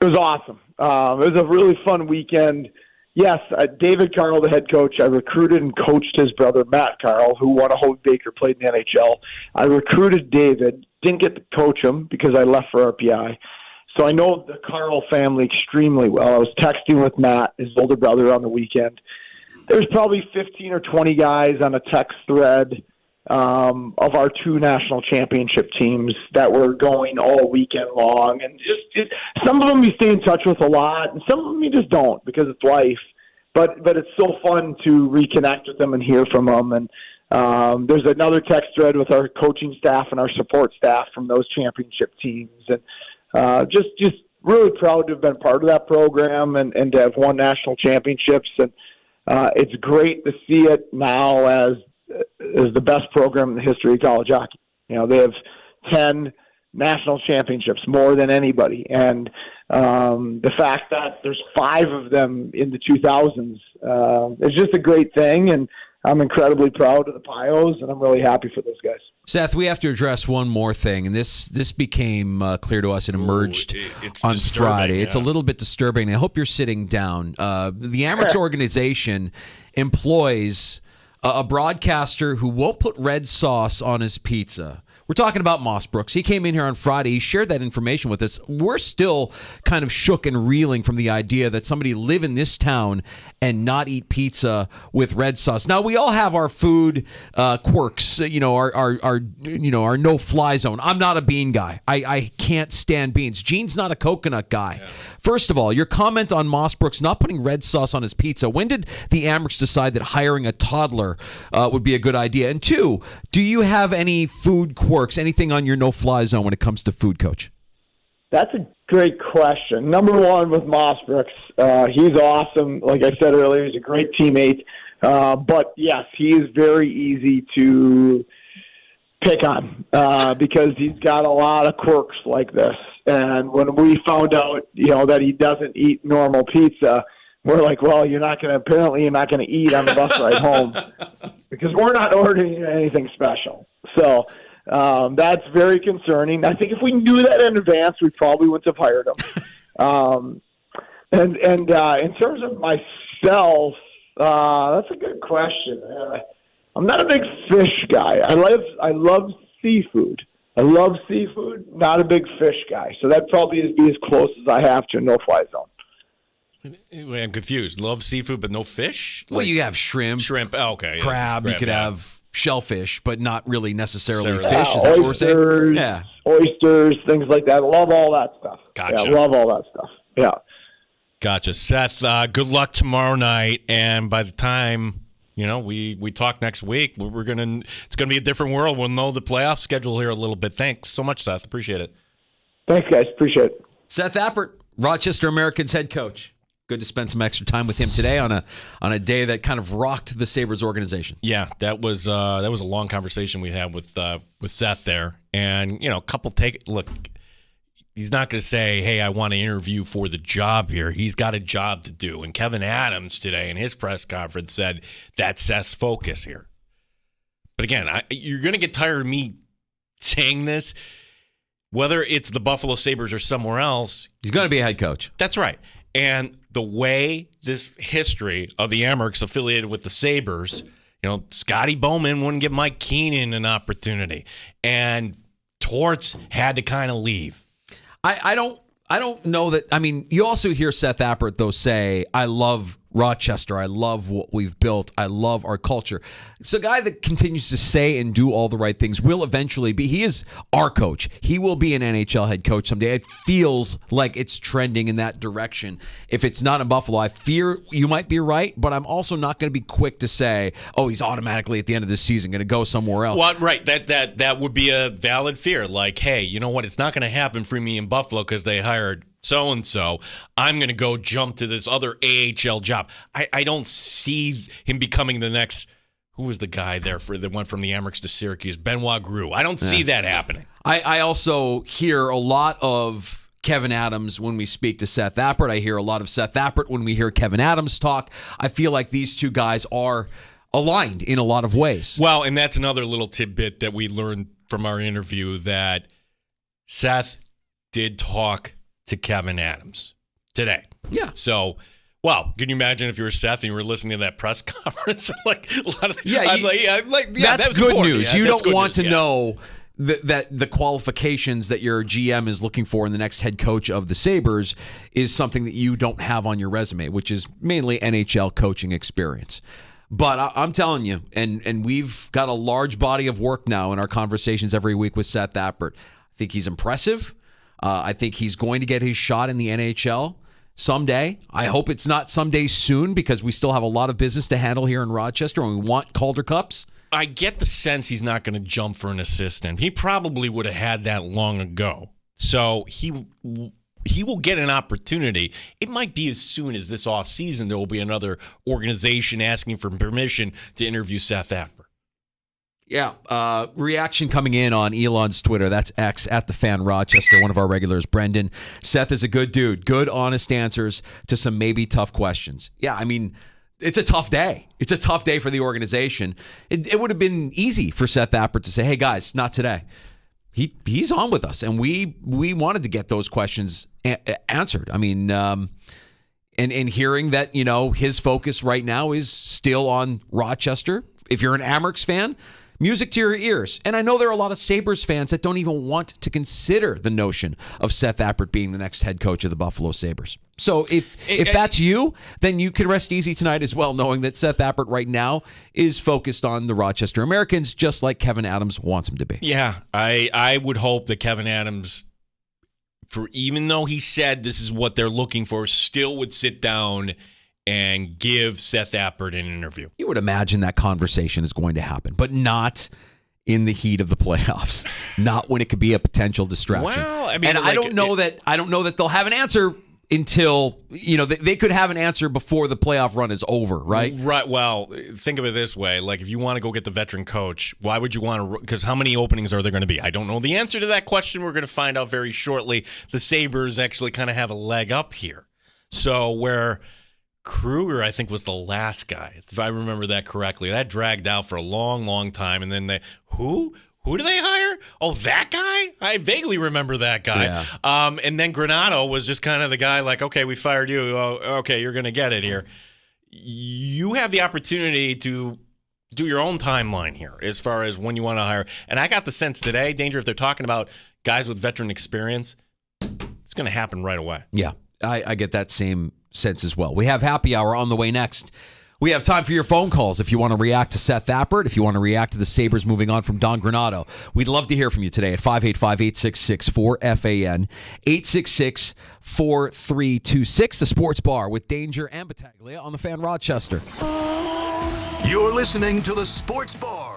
It was awesome. It was a really fun weekend. Yes, David Carl, the head coach, I recruited and coached his brother, Matt Carl, who won a Hope Baker, played in the NHL. I recruited David, didn't get to coach him because I left for RPI. So I know the Carl family extremely well. I was texting with Matt, his older brother, on the weekend. There's probably 15 or 20 guys on a text thread of our 2 national championship teams that were going all weekend long. And just some of them you stay in touch with a lot, and some of them you just don't because it's life. But it's so fun to reconnect with them and hear from them. And there's another text thread with our coaching staff and our support staff from those championship teams. And just really proud to have been part of that program and to have won national championships. And it's great to see it now as the best program in the history of college hockey. They have 10 national championships, more than anybody. And the fact that there's 5 of them in the 2000s is just a great thing. And I'm incredibly proud of the Pios, and I'm really happy for those guys. Seth, we have to address one more thing, and this became clear to us and emerged on Friday. It's a little bit disturbing. I hope you're sitting down. The Amerks organization employs a broadcaster who won't put red sauce on his pizza. We're talking about Moss Brooks. He came in here on Friday. He shared that information with us. We're still kind of shook and reeling from the idea that somebody live in this town and not eat pizza with red sauce. Now, we all have our food quirks, our no-fly zone. I'm not a bean guy. I can't stand beans. Gene's not a coconut guy. Yeah. First of all, your comment on Moss Brooks not putting red sauce on his pizza. When did the Amerks decide that hiring a toddler would be a good idea? And 2, do you have any food quirks, anything on your no-fly zone when it comes to food, Coach? That's a great question. Number 1 with Moss Brooks, he's awesome. Like I said earlier, he's a great teammate. But yes, he is very easy to pick on because he's got a lot of quirks like this. And when we found out, that he doesn't eat normal pizza, we're like, well, apparently you're not going to eat on the bus ride home because we're not ordering anything special. So that's very concerning. I think if we knew that in advance, we probably wouldn't have hired him. And in terms of myself, that's a good question. I'm not a big fish guy. I love seafood. I love seafood, not a big fish guy. So that probably be as close as I have to a no-fly zone. I'm confused. Love seafood, but no fish? Well, you have shrimp. Oh, okay. Crab. You could have shellfish, but not really necessarily fish. Yeah, is that what we're saying? Oysters, oysters, things like that. Love all that stuff. Gotcha. Yeah, love all that stuff. Yeah. Gotcha. Seth, good luck tomorrow night. And by the time, we talk next week, it's gonna be a different world. We'll know the playoff schedule here a little bit. Thanks so much, Seth. Appreciate it. Thanks, guys. Appreciate it. Seth Appert, Rochester Americans head coach. Good to spend some extra time with him today on a day that kind of rocked the Sabres organization. Yeah, that was a long conversation we had with Seth there, and a couple look. He's not going to say, hey, I want to interview for the job here. He's got a job to do. And Kevin Adams today in his press conference said that's Seth's focus here. But again, you're going to get tired of me saying this. Whether it's the Buffalo Sabres or somewhere else. He's going to be a head coach. That's right. And the way this history of the Amerks affiliated with the Sabres, Scotty Bowman wouldn't give Mike Keenan an opportunity. And Torts had to kind of leave. I don't know that. I mean, you also hear Seth Appert, though, say, I love Rochester. I love what we've built. I love our culture. It's a guy that continues to say and do all the right things. Will eventually be. He is our coach. He will be an NHL head coach someday. It feels like it's trending in that direction. If it's not in Buffalo, I fear you might be right, but I'm also not going to be quick to say, oh, he's automatically at the end of this season going to go somewhere else. Well, right. That would be a valid fear. Like, hey, you know what? It's not going to happen for me in Buffalo because they hired so-and-so. I'm going to go jump to this other AHL job. I don't see him becoming the next, who was the guy there that went from the Amerks to Syracuse? Benoit Gru. I don't see that happening. I also hear a lot of Kevin Adams when we speak to Seth Appert. I hear a lot of Seth Appert when we hear Kevin Adams talk. I feel like these two guys are aligned in a lot of ways. Well, and that's another little tidbit that we learned from our interview, that Seth did talk to Kevin Adams today. Yeah. So, well, can you imagine if you were Seth and you were listening to that press conference? Like a lot of, that's that good news. Yeah, you don't want to yeah. know that the qualifications that your GM is looking for in the next head coach of the Sabres is something that you don't have on your resume, which is mainly NHL coaching experience. But I'm telling you, and we've got a large body of work now in our conversations every week with Seth Appert. I think he's impressive. I think he's going to get his shot in the NHL someday. I hope it's not someday soon, because we still have a lot of business to handle here in Rochester and we want Calder Cups. I get the sense he's not going to jump for an assistant. He probably would have had that long ago. So he he will get an opportunity. It might be as soon as this offseason there will be another organization asking for permission to interview Seth Apper. Yeah, reaction coming in on Elon's Twitter. That's X at the Fan Rochester. One of our regulars, Brendan. Seth is a good dude. Good, honest answers to some maybe tough questions. Yeah, I mean, it's a tough day. It's a tough day for the organization. It would have been easy for Seth Apper to say, "Hey guys, not today." He's on with us, and we wanted to get those questions answered. I mean, and hearing that his focus right now is still on Rochester. If you're an Amerks fan, music to your ears. And I know there are a lot of Sabres fans that don't even want to consider the notion of Seth Appert being the next head coach of the Buffalo Sabres. So if that's you, then you can rest easy tonight as well, knowing that Seth Appert right now is focused on the Rochester Americans, just like Kevin Adams wants him to be. Yeah, I would hope that Kevin Adams, even though he said this is what they're looking for, still would sit down and give Seth Appert an interview. You would imagine that conversation is going to happen, but not in the heat of the playoffs. Not when it could be a potential distraction. Well, I mean, and I don't know that they'll have an answer until they could have an answer before the playoff run is over, right? Right. Well, think of it this way: like if you want to go get the veteran coach, why would you want to? Because how many openings are there going to be? I don't know the answer to that question. We're going to find out very shortly. The Sabres actually kind of have a leg up here. So where Kruger, I think, was the last guy, if I remember that correctly. That dragged out for a long, long time, and then who do they hire? Oh, that guy? I vaguely remember that guy. Yeah. And then Granato was just kind of the guy like, okay, we fired you. Oh, okay, you're going to get it here. You have the opportunity to do your own timeline here as far as when you want to hire. And I got the sense today, Danger, if they're talking about guys with veteran experience, it's going to happen right away. Yeah, I get that same sense as well. We have happy hour on the way next. We have time for your phone calls if you want to react to Seth Appert, if you want to react to the Sabres moving on from Don Granato. We'd love to hear from you today at 585-866-4FAN, 866-4326, the Sports Bar with Danger and Battaglia on the Fan Rochester. You're listening to the Sports Bar.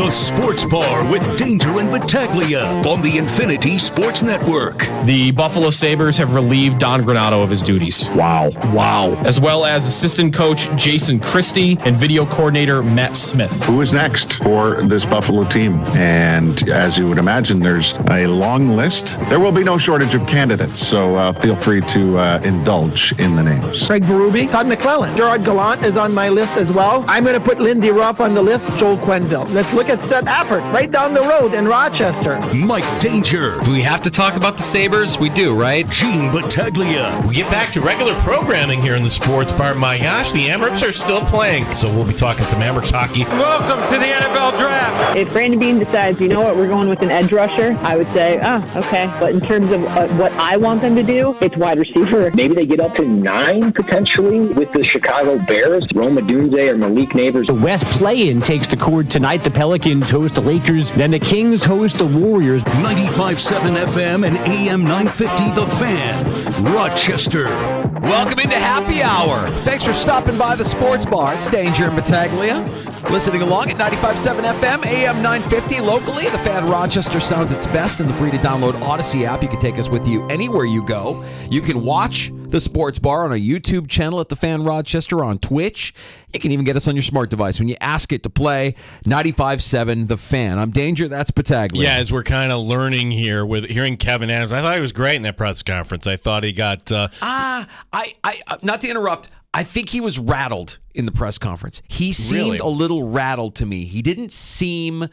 The Sports Bar with Danger and Battaglia on the Infinity Sports Network. The Buffalo Sabres have relieved Don Granato of his duties. Wow. As well as assistant coach Jason Christie and video coordinator Matt Smith. Who is next for this Buffalo team? And as you would imagine, there's a long list. There will be no shortage of candidates, so feel free to indulge in the names. Craig Berube, Todd McClellan, Gerard Gallant is on my list as well. I'm going to put Lindy Ruff on the list, Joel Quenneville. Let's look at Seth Appert, right down the road in Rochester. Mike Danger. Do we have to talk about the Sabres? We do, right? Gene Battaglia. We get back to regular programming here in the Sports Bar. My gosh, the Amherst are still playing, so we'll be talking some Amherst hockey. Welcome to the NFL Draft. If Brandon Bean decides, you know what, we're going with an edge rusher, I would say, okay. But in terms of what I want them to do, it's wide receiver. Maybe they get up to 9 potentially with the Chicago Bears, Roma Dunze or Malik Neighbors. The West play-in takes the court tonight. The Pelicans host the Lakers. Then the Kings host the Warriors. 95.7 FM and AM 950 The Fan, Rochester. Welcome into Happy Hour. Thanks for stopping by the Sports Bar. It's Danger and Battaglia. Listening along at 95.7 FM, AM 950 locally. The Fan Rochester sounds its best in the free-to-download Odyssey app. You can take us with you anywhere you go. You can watch the Sports Bar on a YouTube channel at The Fan Rochester, on Twitch. You can even get us on your smart device when you ask it to play. 95.7 The Fan. I'm Danger, that's Battaglia. Yeah, as we're kind of learning here with hearing Kevin Adams, I thought he was great in that press conference. I thought he got... not to interrupt, I think he was rattled in the press conference. He seemed Really? a little rattled to me. He didn't seem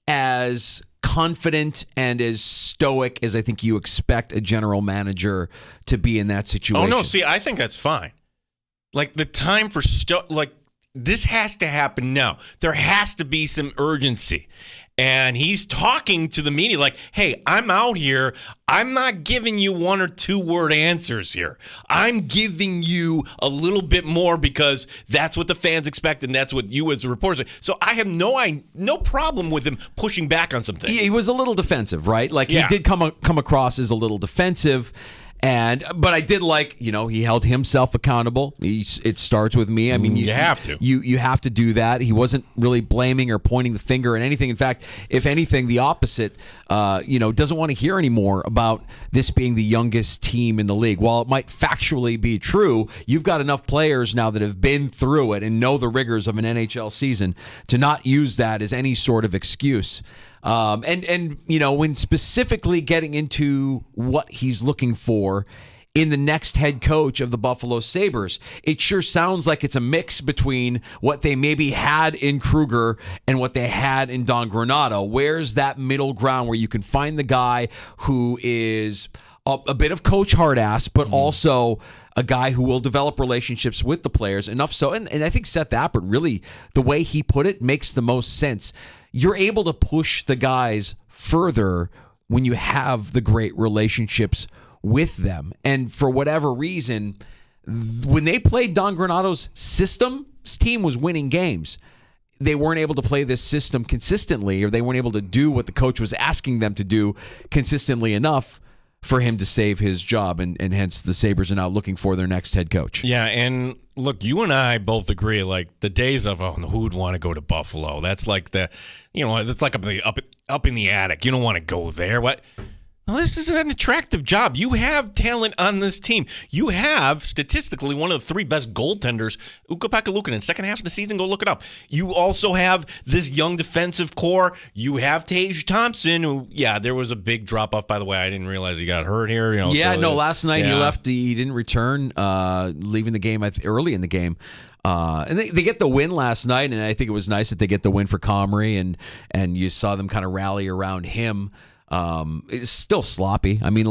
as confident and as stoic as I think you expect a general manager to be in that situation. Oh, no, see, I think that's fine. Like, the time for this has to happen now. There has to be some urgency. And he's talking to the media like, hey, I'm out here. I'm not giving you 1 or 2 word answers here. I'm giving you a little bit more because that's what the fans expect and that's what you as a reporter say. So I have no problem with him pushing back on some things. He was a little defensive, right? Like, Yeah. he did come across as a little defensive. But I did like, he held himself accountable. It starts with me. I mean, you have to. You have to do that. He wasn't really blaming or pointing the finger at anything. In fact, if anything, the opposite. Doesn't want to hear anymore about this being the youngest team in the league. While it might factually be true, you've got enough players now that have been through it and know the rigors of an NHL season to not use that as any sort of excuse. When specifically getting into what he's looking for in the next head coach of the Buffalo Sabres, it sure sounds like it's a mix between what they maybe had in Kruger and what they had in Don Granato. Where's that middle ground where you can find the guy who is a bit of coach hard ass, but also a guy who will develop relationships with the players enough so, and I think Seth Appert, really, the way he put it makes the most sense. You're able to push the guys further when you have the great relationships with them. And for whatever reason, when they played Don Granato's system, his team was winning games. They weren't able to play this system consistently, or they weren't able to do what the coach was asking them to do consistently enough for him to save his job, and hence the Sabres are now looking for their next head coach. Yeah, and look, you and I both agree, like, the days of, who would want to go to Buffalo? That's like that's like up in the attic. You don't want to go there. What? Well, this is an attractive job. You have talent on this team. You have, statistically, one of the 3 best goaltenders, Ukko-Pekka Luukkonen, second half of the season. Go look it up. You also have this young defensive core. You have Tage Thompson, who, there was a big drop-off, by the way. I didn't realize he got hurt here. Last night he left. He didn't return, leaving the game early in the game. And they get the win last night, and I think it was nice that they get the win for Comrie, and you saw them kind of rally around him. It's still sloppy. I mean,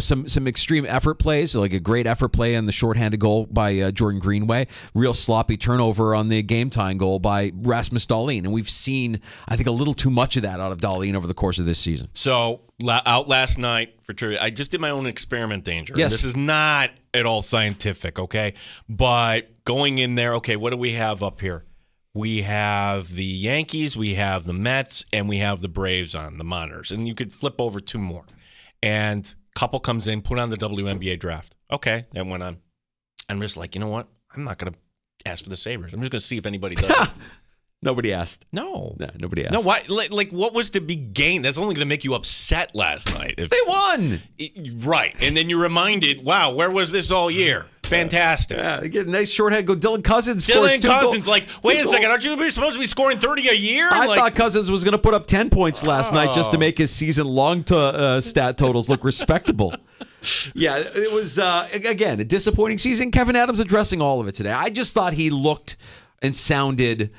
some extreme effort plays, like a great effort play on the shorthanded goal by Jordan Greenway, real sloppy turnover on the game-tying goal by Rasmus Dahlin. And we've seen, I think, a little too much of that out of Dahlin over the course of this season. So, out last night for trivia, I just did my own experiment, Danger. Yes. This is not at all scientific, okay? But going in there, okay, what do we have up here? We have the Yankees, we have the Mets, and we have the Braves on the monitors. And you could flip over 2 more. And couple comes in, put on the WNBA draft. Okay, that went on. I'm just like, you know what? I'm not going to ask for the Sabres. I'm just going to see if anybody does. Nobody asked. No, nobody asked. No, why? Like, what was to be gained? That's only going to make you upset last night. If they won, right? And then you're reminded, wow, where was this all year? Fantastic. Yeah, they get a nice shorthand. Go Dylan Cousins. Dylan Cousins, like, wait a second, aren't you supposed to be scoring 30 a year? I thought Cousins was going to put up 10 points last night just to make his season-long stat totals look respectable. Yeah, it was, again, a disappointing season. Kevin Adams addressing all of it today. I just thought he looked and sounded...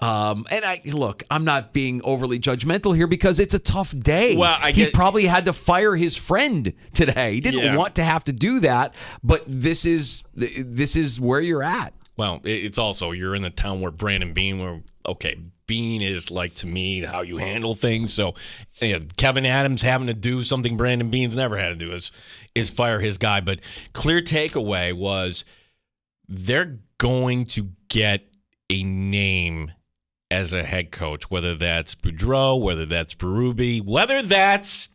look, I'm not being overly judgmental here because it's a tough day. Well, he probably had to fire his friend today. He didn't want to have to do that, but this is where you're at. Well, it's also, you're in the town where Brandon Beane, Beane is like, to me, how you handle things. So Kevin Adams having to do something Brandon Beane's never had to do is fire his guy. But clear takeaway was they're going to get a name as a head coach, whether that's Boudreau, whether that's Berube, whether that's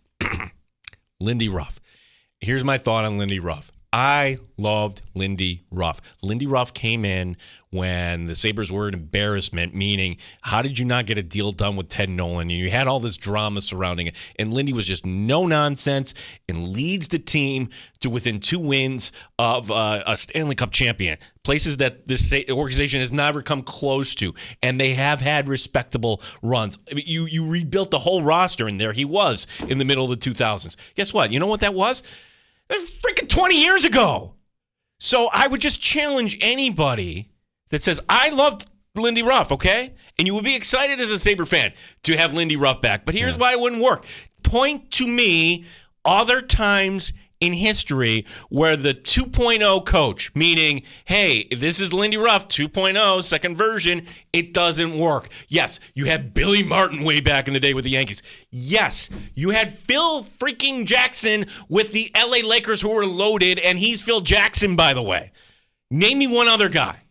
Lindy Ruff. Here's my thought on Lindy Ruff. I loved Lindy Ruff. Lindy Ruff came in when the Sabres were an embarrassment, meaning how did you not get a deal done with Ted Nolan? And you had all this drama surrounding it. And Lindy was just no nonsense and leads the team to within 2 wins of a Stanley Cup champion, places that this organization has never come close to. And they have had respectable runs. I mean, you rebuilt the whole roster, and there he was in the middle of the 2000s. Guess what? You know what that was? Freaking 20 years ago. So I would just challenge anybody that says, I loved Lindy Ruff, okay? And you would be excited as a Sabre fan to have Lindy Ruff back. But here's why it wouldn't work. Point to me other times in history where the 2.0 coach, meaning, hey, this is Lindy Ruff 2.0, second version, it doesn't work. Yes, you had Billy Martin way back in the day with the Yankees. Yes, you had Phil freaking Jackson with the LA Lakers who were loaded, and he's Phil Jackson, by the way. Name me one other guy.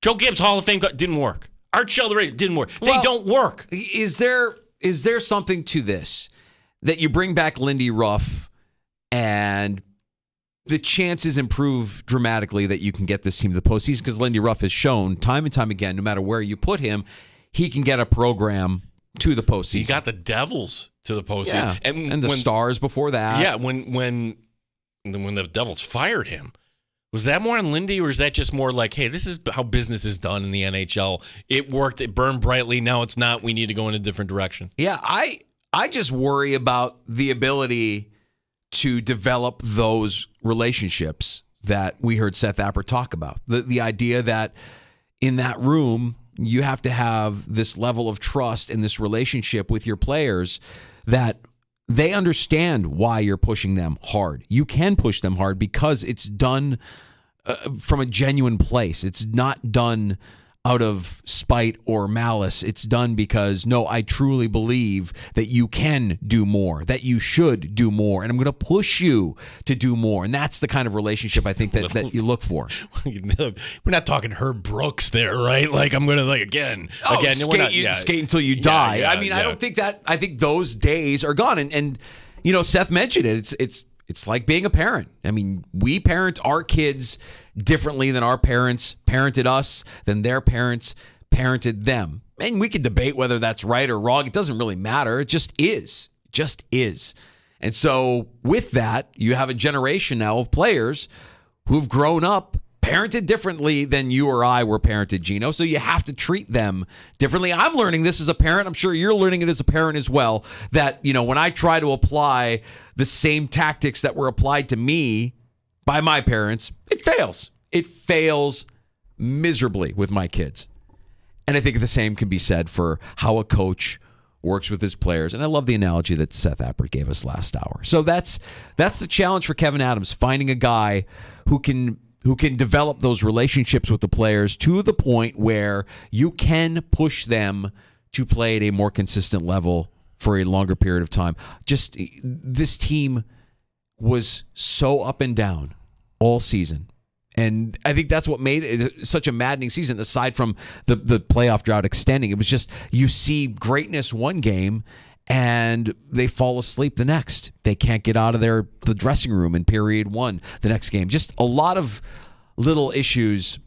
Joe Gibbs, Hall of Fame, didn't work. Art Sheldrake didn't work. They don't work. Is there something to this that you bring back Lindy Ruff and the chances improve dramatically that you can get this team to the postseason? Because Lindy Ruff has shown time and time again, no matter where you put him, he can get a program to the postseason. He got the Devils to the postseason. Yeah, and the Stars before that. Yeah, when the Devils fired him. Was that more on Lindy, or is that just more like, hey, this is how business is done in the NHL? It worked. It burned brightly. Now it's not. We need to go in a different direction. Yeah, I just worry about the ability to develop those relationships that we heard Seth Appert talk about. The idea that in that room, you have to have this level of trust in this relationship with your players that they understand why you're pushing them hard. You can push them hard because it's done from a genuine place. It's not done out of spite or malice. It's done because, no, I truly believe that you can do more, that you should do more, and I'm going to push you to do more. And that's the kind of relationship I think that you look for. We're not talking Herb Brooks there, right? Like, I'm going to, again. Skate until you die. Yeah, I mean, I don't think that, I think those days are gone. And you know, Seth mentioned it. It's like being a parent. I mean, we parent our kids differently than our parents parented us, than their parents parented them. And we could debate whether that's right or wrong. It doesn't really matter. It just is. Just is. And so with that, you have a generation now of players who've grown up parented differently than you or I were parented, Gino. So you have to treat them differently. I'm learning this as a parent. I'm sure you're learning it as a parent as well, that, you know, when I try to apply the same tactics that were applied to me by my parents, it fails. It fails miserably with my kids. And I think the same can be said for how a coach works with his players. And I love the analogy that Seth Appert gave us last hour. So that's the challenge for Kevin Adams, finding a guy who can develop those relationships with the players to the point where you can push them to play at a more consistent level for a longer period of time. Just this team was so up and down all season. And I think that's what made it such a maddening season, aside from the playoff drought extending. It was just, you see greatness one game and they fall asleep the next. They can't get out of the dressing room in period one the next game. Just a lot of little issues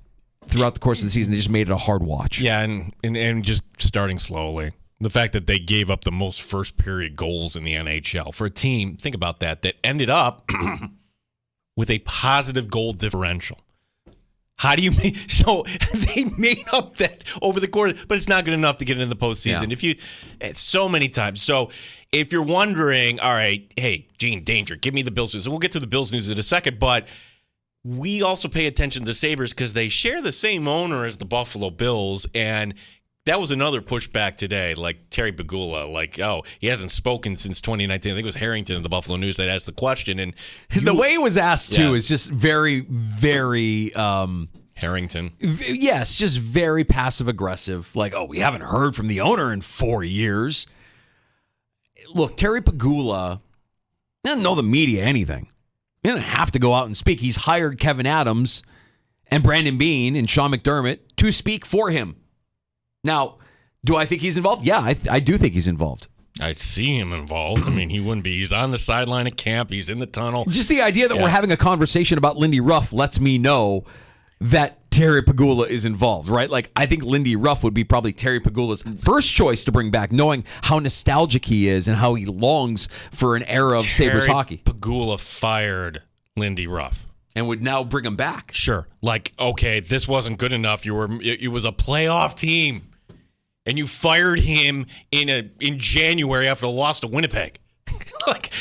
throughout the course of the season. They just made it a hard watch. Yeah, and just starting slowly. The fact that they gave up the most first period goals in the NHL for a team, think about that ended up with a positive goal differential. How do you make so they made up that over the course, but it's not good enough to get into the postseason. Yeah. It's so many times. So if you're wondering, all right, hey, Gene, Danger, give me the Bills news. And we'll get to the Bills news in a second, but we also pay attention to the Sabres because they share the same owner as the Buffalo Bills, and that was another pushback today, like Terry Pegula, like, oh, he hasn't spoken since 2019. I think it was Harrington of the Buffalo News that asked the question. And the way it was asked, too, is just very, very... Harrington. Yes, just very passive-aggressive. Like, oh, we haven't heard from the owner in 4 years. Look, Terry Pegula doesn't know the media anything. He doesn't have to go out and speak. He's hired Kevin Adams and Brandon Beane and Sean McDermott to speak for him. Now, do I think he's involved? Yeah, I do think he's involved. I'd see him involved. I mean, he wouldn't be. He's on the sideline of camp. He's in the tunnel. Just the idea that we're having a conversation about Lindy Ruff lets me know that Terry Pegula is involved, right? Like, I think Lindy Ruff would be probably Terry Pegula's first choice to bring back, knowing how nostalgic he is and how he longs for an era of Sabres hockey. Pegula fired Lindy Ruff. And would now bring him back. Sure. Like, okay, this wasn't good enough. It was a playoff team. And you fired him in January after the loss to Winnipeg. Like,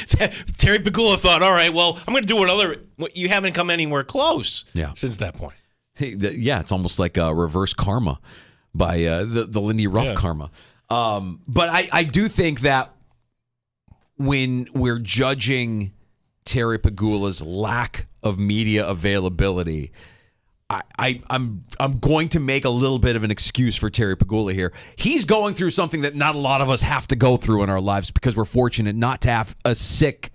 Terry Pegula thought, all right, well, I'm going to do another. You haven't come anywhere close since that point. Hey, yeah, it's almost like a reverse karma by the Lindy Ruff karma. But I do think that when we're judging Terry Pegula's lack of media availability, I'm going to make a little bit of an excuse for Terry Pegula here. He's going through something that not a lot of us have to go through in our lives because we're fortunate not to have a sick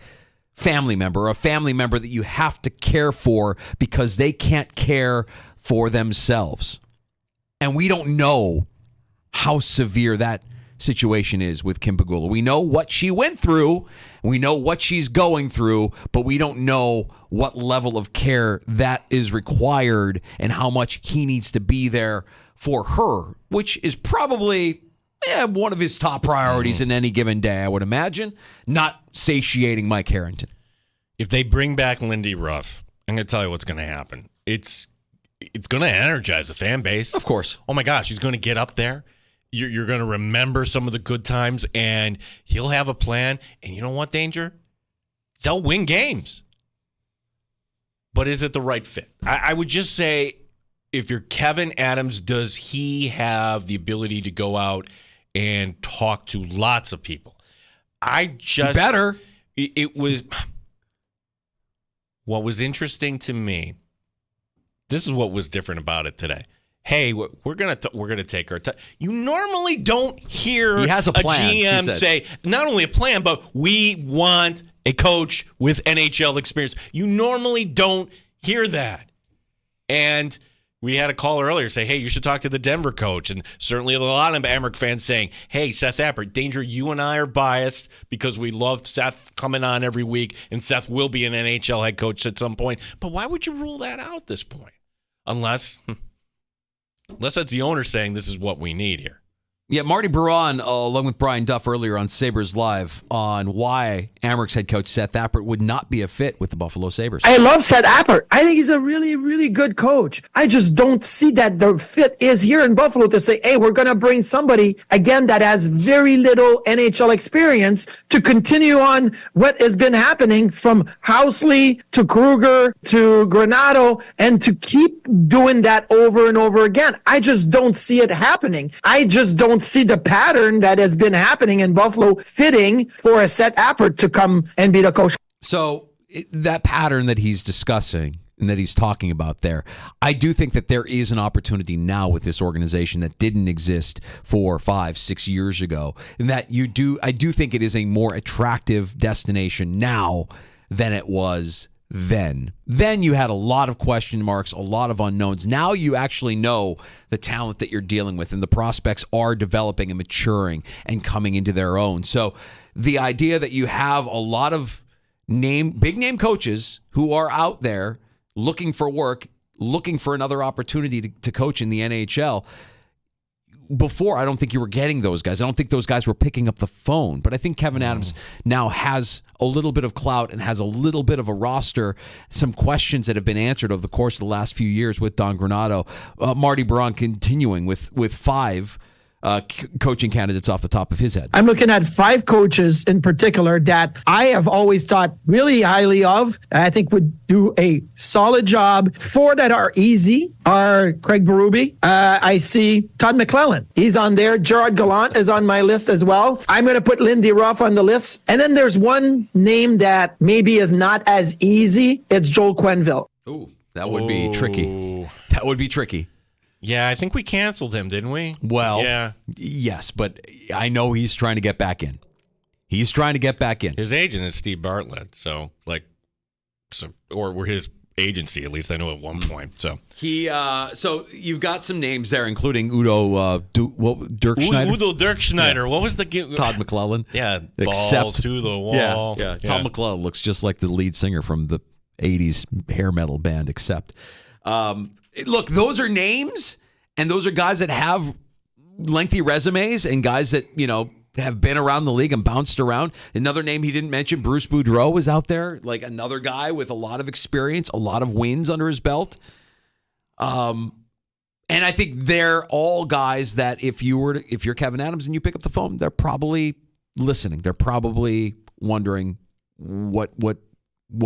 family member, or a family member that you have to care for because they can't care for themselves. And we don't know how severe that situation is with Kim Pegula. We know what she went through, we know what she's going through, but we don't know what level of care that is required and how much he needs to be there for her, which is probably one of his top priorities in any given day, I would imagine, not satiating Mike Harrington. If they bring back Lindy Ruff, I'm going to tell you what's going to happen. It's going to energize the fan base. Of course. Oh, my gosh, he's going to get up there. You're going to remember some of the good times, and he'll have a plan. And you know what, Danger? They'll win games. But is it the right fit? I would just say, if you're Kevin Adams, does he have the ability to go out and talk to lots of people? Better. It was... What was interesting to me, this is what was different about it today. Hey, we're gonna take our time. You normally don't hear he has a plan, GM say not only a plan, but we want a coach with NHL experience. You normally don't hear that. And we had a caller earlier say, hey, you should talk to the Denver coach. And certainly a lot of Amherst fans saying, hey, Seth Appert, Danger, you and I are biased because we love Seth coming on every week, and Seth will be an NHL head coach at some point. But why would you rule that out at this point? Unless that's the owner saying this is what we need here. Yeah, Marty Baron, along with Brian Duff earlier on Sabres Live, on why Amherst head coach Seth Appert would not be a fit with the Buffalo Sabres. I love Seth Appert. I think he's a really, really good coach. I just don't see that the fit is here in Buffalo to say, hey, we're going to bring somebody, again, that has very little NHL experience to continue on what has been happening from Housley to Kruger to Granato, and to keep doing that over and over again. I just don't see it happening. I just don't see the pattern that has been happening in Buffalo fitting for a Seth Appert to come and be the coach. So that pattern that he's discussing and that he's talking about there, I do think that there is an opportunity now with this organization that didn't exist 4, 5, 6 years ago, and that I do think it is a more attractive destination now than it was then. Then you had a lot of question marks, a lot of unknowns. Now you actually know the talent that you're dealing with, and the prospects are developing and maturing and coming into their own. So the idea that you have a lot of big name coaches who are out there looking for work, looking for another opportunity to coach in the NHL. Before, I don't think you were getting those guys. I don't think those guys were picking up the phone. But I think Kevin Adams now has a little bit of clout and has a little bit of a roster, some questions that have been answered over the course of the last few years with Don Granato. Marty Baron continuing with 5 coaching candidates off the top of his head. I'm looking at 5 coaches in particular that I have always thought really highly of. I think would do a solid job. 4 that are easy are Craig Berube. I see Todd McClellan. He's on there. Gerard Gallant is on my list as well. I'm going to put Lindy Ruff on the list. And then there's one name that maybe is not as easy. It's Joel Quenneville. Ooh, that would be tricky. That would be tricky. Yeah, I think we canceled him, didn't we? Well, yeah. Yes, but I know he's trying to get back in. He's trying to get back in. His agent is Steve Bartlett, or his agency, at least I know at one point. So so you've got some names there, including Udo Dirkschneider. Udo Dirkschneider. Yeah. What was the Todd McClellan? Yeah, balls to the wall. Yeah. Todd McClellan looks just like the lead singer from the '80s hair metal band, except. Look, those are names, and those are guys that have lengthy resumes and guys that, have been around the league and bounced around. Another name he didn't mention, Bruce Boudreau, was out there, like another guy with a lot of experience, a lot of wins under his belt. And I think they're all guys that if you're Kevin Adams and you pick up the phone, they're probably listening. They're probably wondering what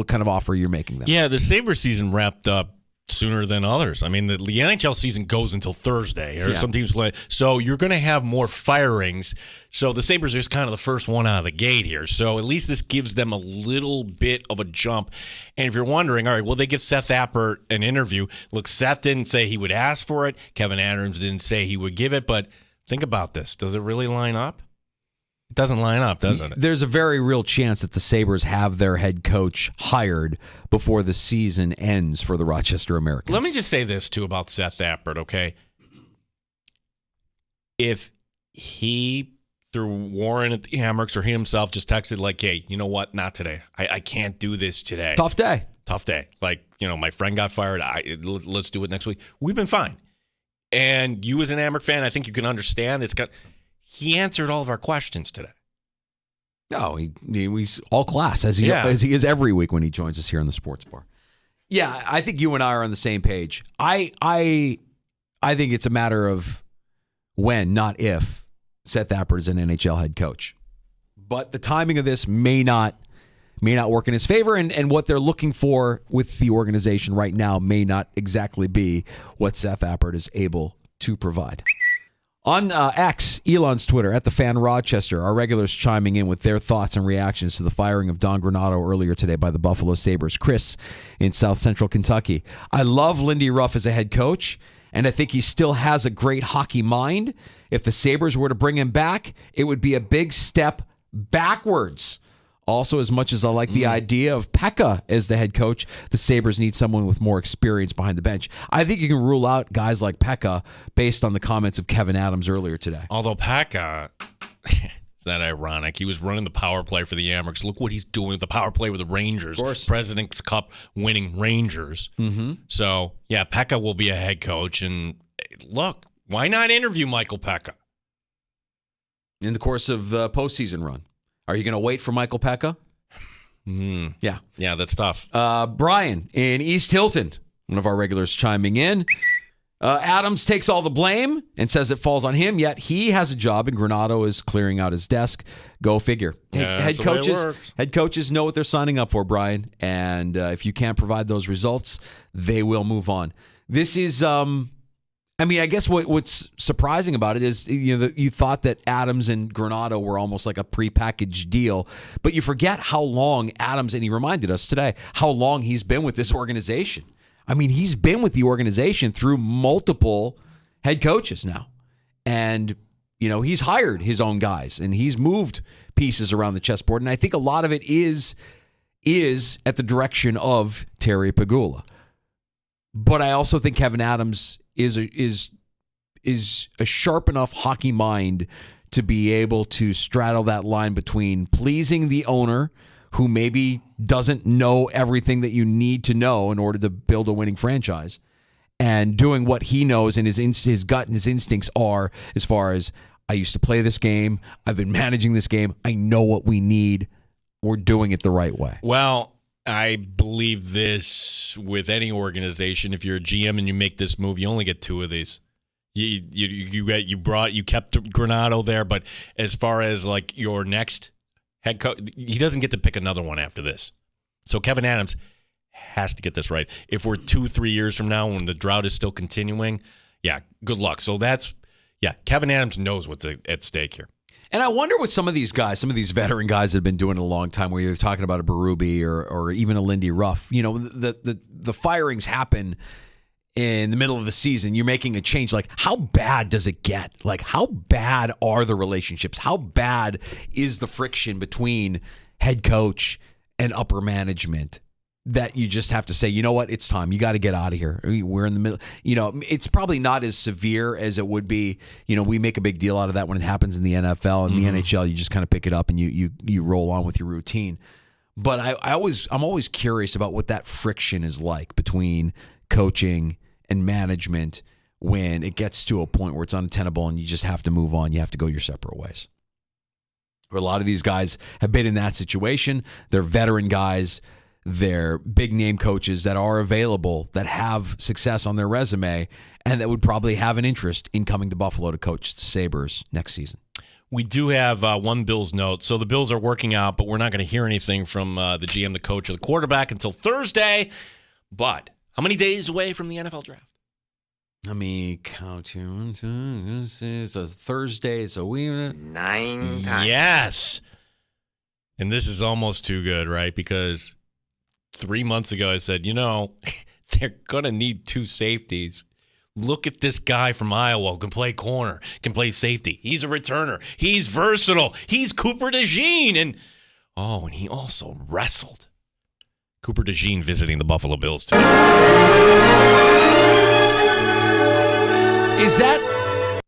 kind of offer you're making them. Yeah, the Sabres season wrapped up sooner than others. I mean, the NHL season goes until Thursday, or some teams play. So you're going to have more firings. So the Sabres are kind of the first one out of the gate here. So at least this gives them a little bit of a jump. And if you're wondering, all right, will they get Seth Appert an interview? Look, Seth didn't say he would ask for it. Kevin Adams didn't say he would give it. But think about this. Does it really line up? It doesn't line up, does it? There's a very real chance that the Sabres have their head coach hired before the season ends for the Rochester Americans. Let me just say this, too, about Seth Appert, okay? If he, through Warren at the Hammocks, or he himself just texted like, hey, you know what? Not today. I can't do this today. Tough day. Like, my friend got fired. Let's do it next week. We've been fine. And you as an Hammock fan, I think you can understand he answered all of our questions today. No, he's all class, as he is every week when he joins us here in the Sports Bar. Yeah, I think you and I are on the same page. I think it's a matter of when, not if, Seth Appert is an NHL head coach. But the timing of this may not work in his favor, and what they're looking for with the organization right now may not exactly be what Seth Appert is able to provide. On X, Elon's Twitter, at the Fan Rochester, our regulars chiming in with their thoughts and reactions to the firing of Don Granato earlier today by the Buffalo Sabres. Chris in South Central Kentucky. I love Lindy Ruff as a head coach, and I think he still has a great hockey mind. If the Sabres were to bring him back, it would be a big step backwards. Also, as much as I like the idea of Pekka as the head coach, the Sabres need someone with more experience behind the bench. I think you can rule out guys like Pekka based on the comments of Kevin Adams earlier today. Although Pekka, it's that ironic. He was running the power play for the Hammocks. Look what he's doing with the power play with the Rangers. Of course. President's Cup winning Rangers. Mm-hmm. So, yeah, Pekka will be a head coach. And look, why not interview Michael Pekka? In the course of the postseason run. Are you going to wait for Michael Pekka? Yeah. Yeah, that's tough. Brian in East Hilton, one of our regulars chiming in. Adams takes all the blame and says it falls on him, yet he has a job and Granato is clearing out his desk. Go figure. Head coaches know what they're signing up for, Brian, and if you can't provide those results, they will move on. This is... I guess what's surprising about it is, you thought that Adams and Granato were almost like a prepackaged deal, but you forget how long Adams, and he reminded us today, how long he's been with this organization. I mean, he's been with the organization through multiple head coaches now. And, he's hired his own guys, and he's moved pieces around the chessboard. And I think a lot of it is at the direction of Terry Pegula. But I also think Kevin Adams is a sharp enough hockey mind to be able to straddle that line between pleasing the owner, who maybe doesn't know everything that you need to know in order to build a winning franchise, and doing what he knows and his gut and his instincts are as far as, I used to play this game. I've been managing this game. I know what we need. We're doing it the right way. Well, I believe this with any organization. If you're a GM and you make this move, you only get 2 of these. You kept Granato there, but as far as like your next head coach, he doesn't get to pick another one after this. So Kevin Adams has to get this right. If we're 2-3 years from now when the drought is still continuing, yeah, good luck. So Kevin Adams knows what's at stake here. And I wonder with some of these guys, some of these veteran guys that have been doing it a long time, where you're talking about a Berube or even a Lindy Ruff, the firings happen in the middle of the season. You're making a change. Like, how bad does it get? Like, how bad are the relationships? How bad is the friction between head coach and upper management that you just have to say, you know what, it's time. You got to get out of here. We're in the middle. It's probably not as severe as it would be. We make a big deal out of that when it happens in the NFL and the NHL. You just kind of pick it up and you roll on with your routine. But I'm always curious about what that friction is like between coaching and management when it gets to a point where it's untenable and you just have to move on. You have to go your separate ways. Where a lot of these guys have been in that situation. They're veteran guys. They're big name coaches that are available, that have success on their resume, and that would probably have an interest in coming to Buffalo to coach the Sabres next season. We do have one Bills note. So the Bills are working out, but we're not going to hear anything from the GM, the coach, or the quarterback until Thursday. But how many days away from the NFL draft? Let me count you. This is a Thursday. It's a week. 9 times. Yes. And this is almost too good, right? Because 3 months ago I said, they're going to need 2 safeties. Look at this guy from Iowa who can play corner, can play safety. He's a returner. He's versatile. He's Cooper DeJean. And he also wrestled. Cooper DeJean visiting the Buffalo Bills today.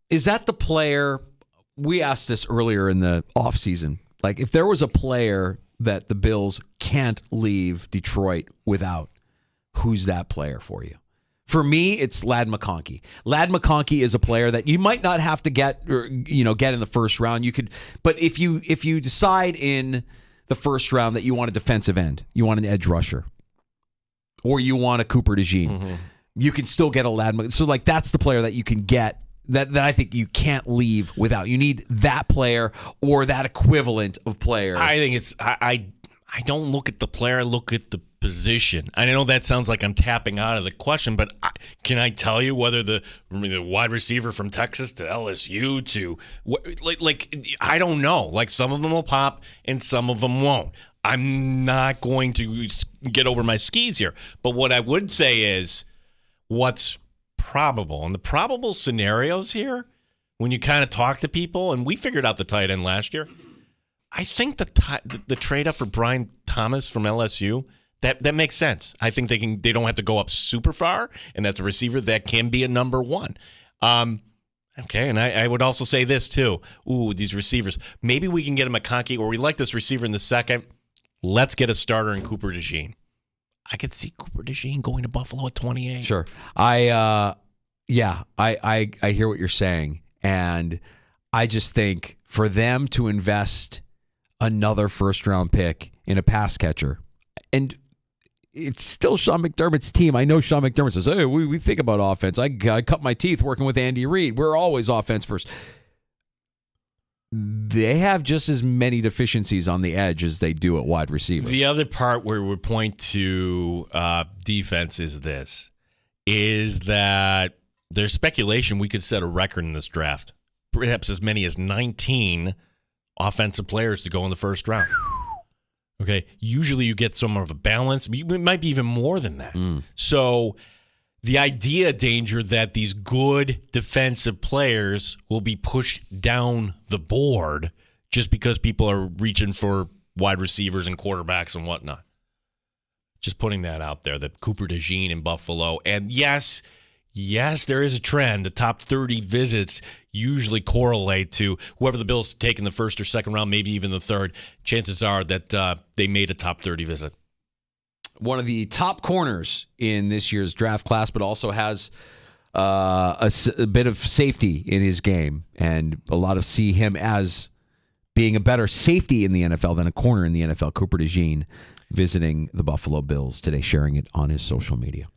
Is that the player? We asked this earlier in the offseason. Like, if there was a player that the Bills can't leave Detroit without, who's that player for you? For me, it's Ladd McConkey. Ladd McConkey is a player that you might not have to get in the first round. You could, but if you decide in the first round that you want a defensive end, you want an edge rusher, or you want a Cooper DeJean, you can still get a Ladd McConkey. So, like, that's the player that you can get that I think you can't leave without. You need that player or that equivalent of player. I think it's I don't look at the player, I look at the position. I know that sounds like I'm tapping out of the question, but can I tell you whether the wide receiver from Texas to LSU to I don't know. Like, some of them will pop and some of them won't. I'm not going to get over my skis here, but what I would say is what's probable. And the probable scenarios here, when you kind of talk to people, and we figured out the tight end last year, I think the trade up for Brian Thomas from LSU, that makes sense. I think they don't have to go up super far, and that's a receiver that can be a number 1. Okay, and I would also say this too. Ooh, these receivers. Maybe we can get a McConkey, or we like this receiver in the second. Let's get a starter in Cooper DeJean. I could see Cooper DeJean going to Buffalo at 28. Sure. I hear what you're saying. And I just think for them to invest another first-round pick in a pass catcher, and it's still Sean McDermott's team. I know Sean McDermott says, hey, we think about offense. I cut my teeth working with Andy Reid. We're always offense first. They have just as many deficiencies on the edge as they do at wide receiver. The other part where we point to defense is that there's speculation we could set a record in this draft. Perhaps as many as 19 offensive players to go in the first round. Okay, usually you get some of a balance. It might be even more than that. So the idea, Danger, that these good defensive players will be pushed down the board just because people are reaching for wide receivers and quarterbacks and whatnot. Just putting that out there, that Cooper DeJean in Buffalo. And yes, there is a trend. The top 30 visits usually correlate to whoever the Bills take in the first or second round, maybe even the third. Chances are that they made a top 30 visit. one of the top corners in this year's draft class, but also has a bit of safety in his game, and a lot of see him as being a better safety in the NFL than a corner in the NFL. Cooper DeJean visiting the Buffalo Bills today, sharing it on his social media.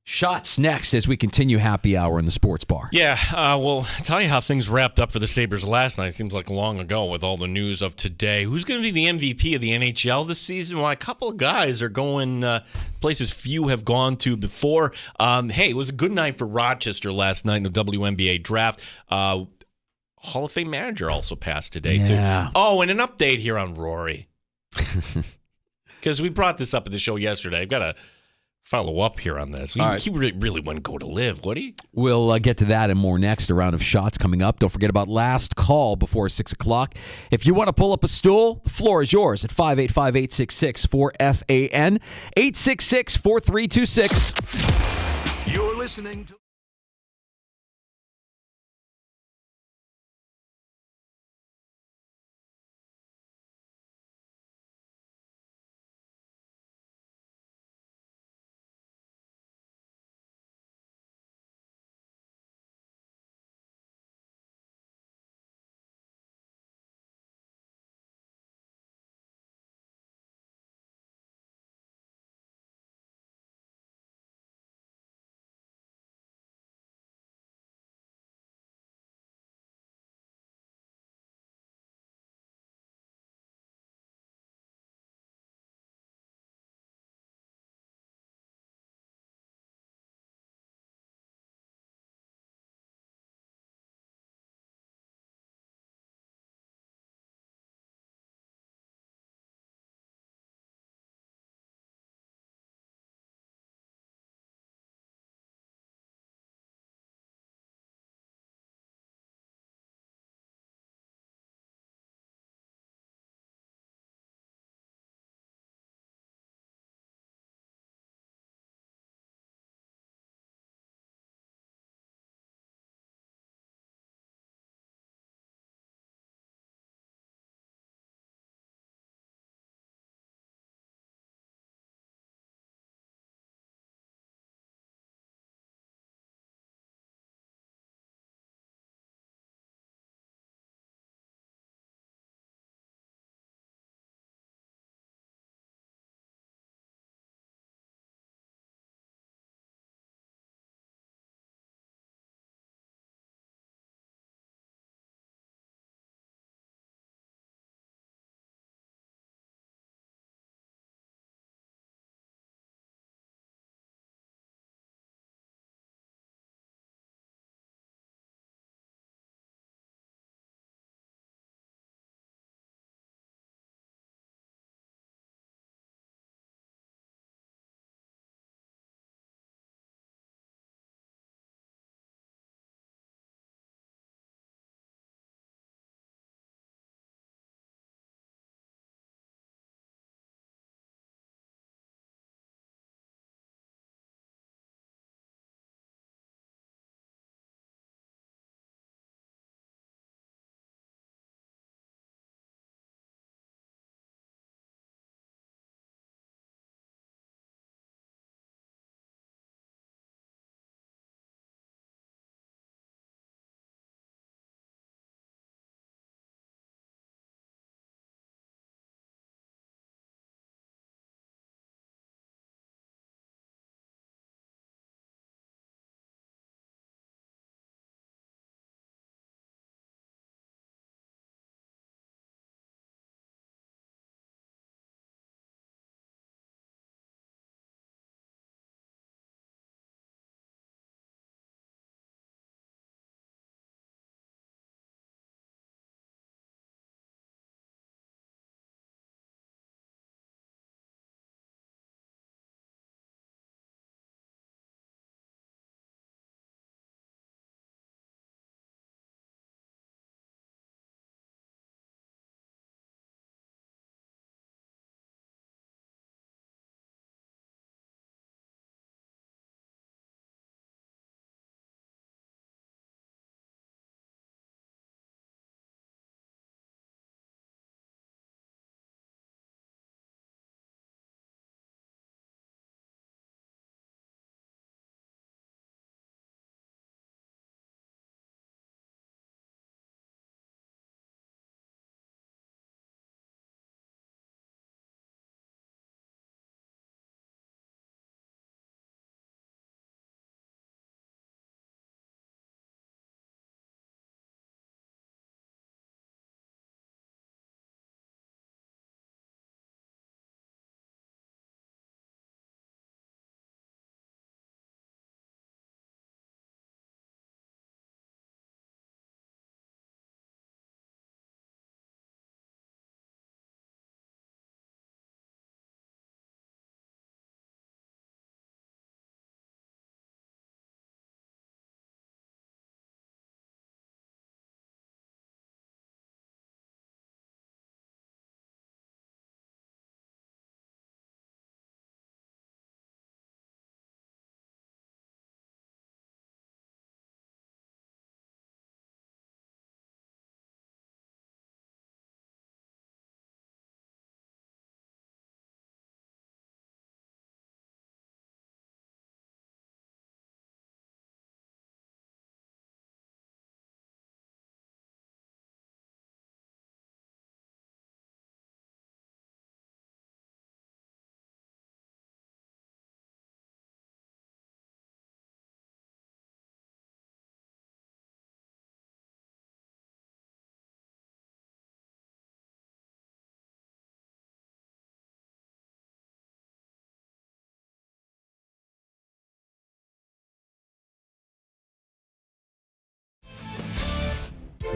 Shots next as we continue happy hour in the sports bar. Yeah, well, tell you how things wrapped up for the Sabres last night. Seems like long ago with all the news of today. Who's going to be the MVP of the NHL this season? Well, a couple of guys are going places few have gone to before. Hey, it was a good night for Rochester last night in the WNBA draft. Hall of Fame manager also passed today, too. Oh, and an update here on Rory. Because we brought this up at the show yesterday. I've got to follow up here on this. He really wouldn't go to live, would he? We'll get to that and more next. A round of shots coming up. Don't forget about last call before 6 o'clock. If you want to pull up a stool, the floor is yours at 585-866-4FAN, 866-4326. You're listening to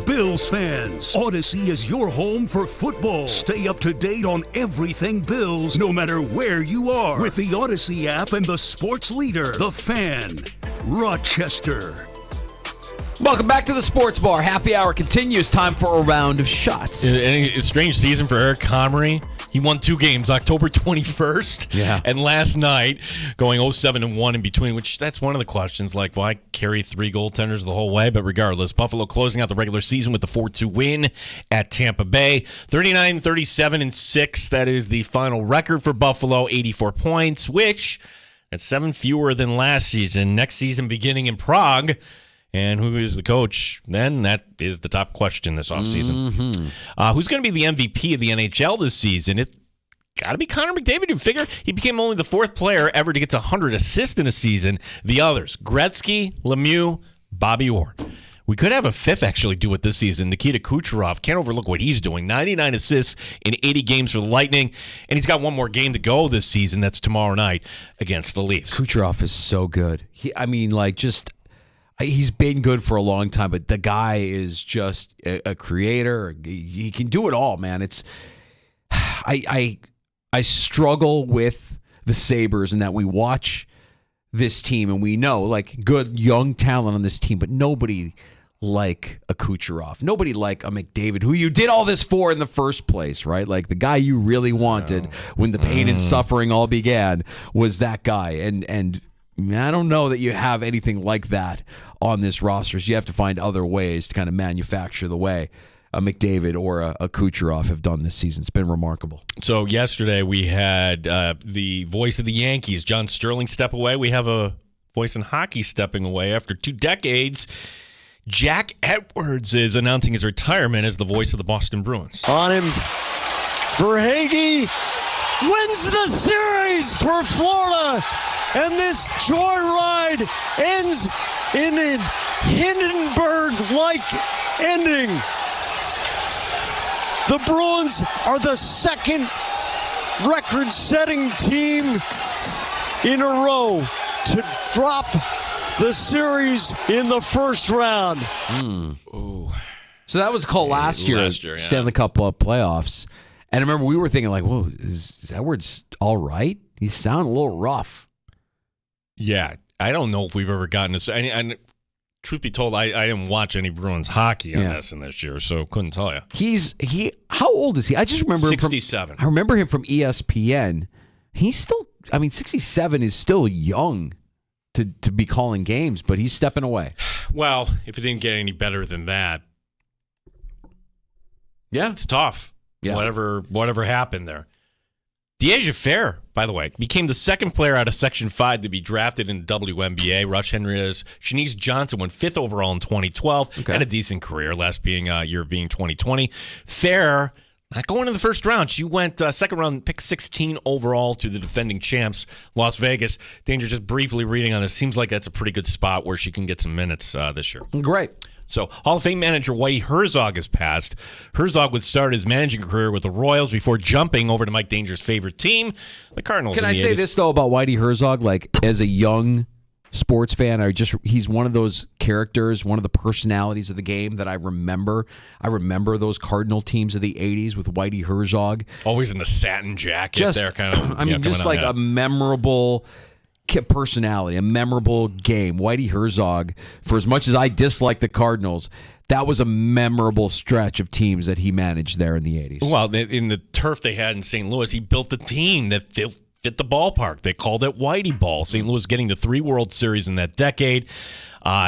Bills fans, Odyssey is your home for football. Stay up to date on everything Bills, no matter where you are, with the Odyssey app and the sports leader, The Fan, Rochester. Welcome back to the Sports Bar. Happy hour continues. Time for a round of shots. It's a strange season for Eric Comrie. He won 2 games, October 21st. Yeah. And last night, going 0-7-1 in between, which that's one of the questions, like, why carry 3 goaltenders the whole way? But regardless, Buffalo closing out the regular season with the 4-2 win at Tampa Bay. 39-37-6. That is the final record for Buffalo, 84 points, which that's 7 fewer than last season. Next season beginning in Prague. And who is the coach then? That is the top question this offseason. Mm-hmm. Who's going to be the MVP of the NHL this season? It got to be Connor McDavid. You figure he became only the 4th player ever to get to 100 assists in a season. The others, Gretzky, Lemieux, Bobby Orr. We could have a 5th actually do it this season. Nikita Kucherov. Can't overlook what he's doing. 99 assists in 80 games for the Lightning. And he's got one more game to go this season. That's tomorrow night against the Leafs. Kucherov is so good. He's been good for a long time, but the guy is just a creator. He can do it all, man. I struggle with the Sabres in that we watch this team and we know, like, good young talent on this team, but nobody like a Kucherov, nobody like a McDavid, who you did all this for in the first place, right? Like, the guy you really wanted when the pain and suffering all began was that guy, and I don't know that you have anything like that on this roster, so you have to find other ways to kind of manufacture the way a McDavid or a Kucherov have done this season. It's been remarkable. So yesterday we had the voice of the Yankees, John Sterling, step away. We have a voice in hockey stepping away after 2 decades. Jack Edwards is announcing his retirement as the voice of the Boston Bruins. On him, Verhaeghe wins the series for Florida, and this joyride ends in a Hindenburg-like ending. The Bruins are the 2nd record-setting team in a row to drop the series in the first round. So that was called last year, yeah. Stanley Cup playoffs. And I remember we were thinking, like, whoa, is Edwards all right? He sounded a little rough. Yeah, I don't know if we've ever gotten this. And truth be told, I didn't watch any Bruins hockey on this year, so couldn't tell you. How old is he? I just remember 67. I remember him from ESPN. He's still, 67 is still young to be calling games, but he's stepping away. Well, if it didn't get any better than that, yeah, it's tough. Yeah. Whatever happened there. Deja Fair, by the way, became the 2nd player out of Section 5 to be drafted in the WNBA. Rush Henriez. Shanice Johnson went 5th overall in 2012. Had a decent career, last year being 2020. Fair, not going in the first round. She went 2nd round, pick 16 overall to the defending champs, Las Vegas. Danger, just briefly reading on this, seems like that's a pretty good spot where she can get some minutes this year. Great. So, Hall of Fame manager Whitey Herzog has passed. Herzog would start his managing career with the Royals before jumping over to Mike Danger's favorite team, the Cardinals. Can I say this, though, about Whitey Herzog? Like, as a young sports fan, he's one of those characters, one of the personalities of the game that I remember. I remember those Cardinal teams of the 80s with Whitey Herzog. Always in the satin jacket there, kind of. Just like a memorable personality, a memorable game. Whitey Herzog, for as much as I dislike the Cardinals, that was a memorable stretch of teams that he managed there in the 80s. Well, in the turf they had in St. Louis, he built a team that fit the ballpark. They called it Whitey Ball. St. Louis getting the 3 World Series in that decade.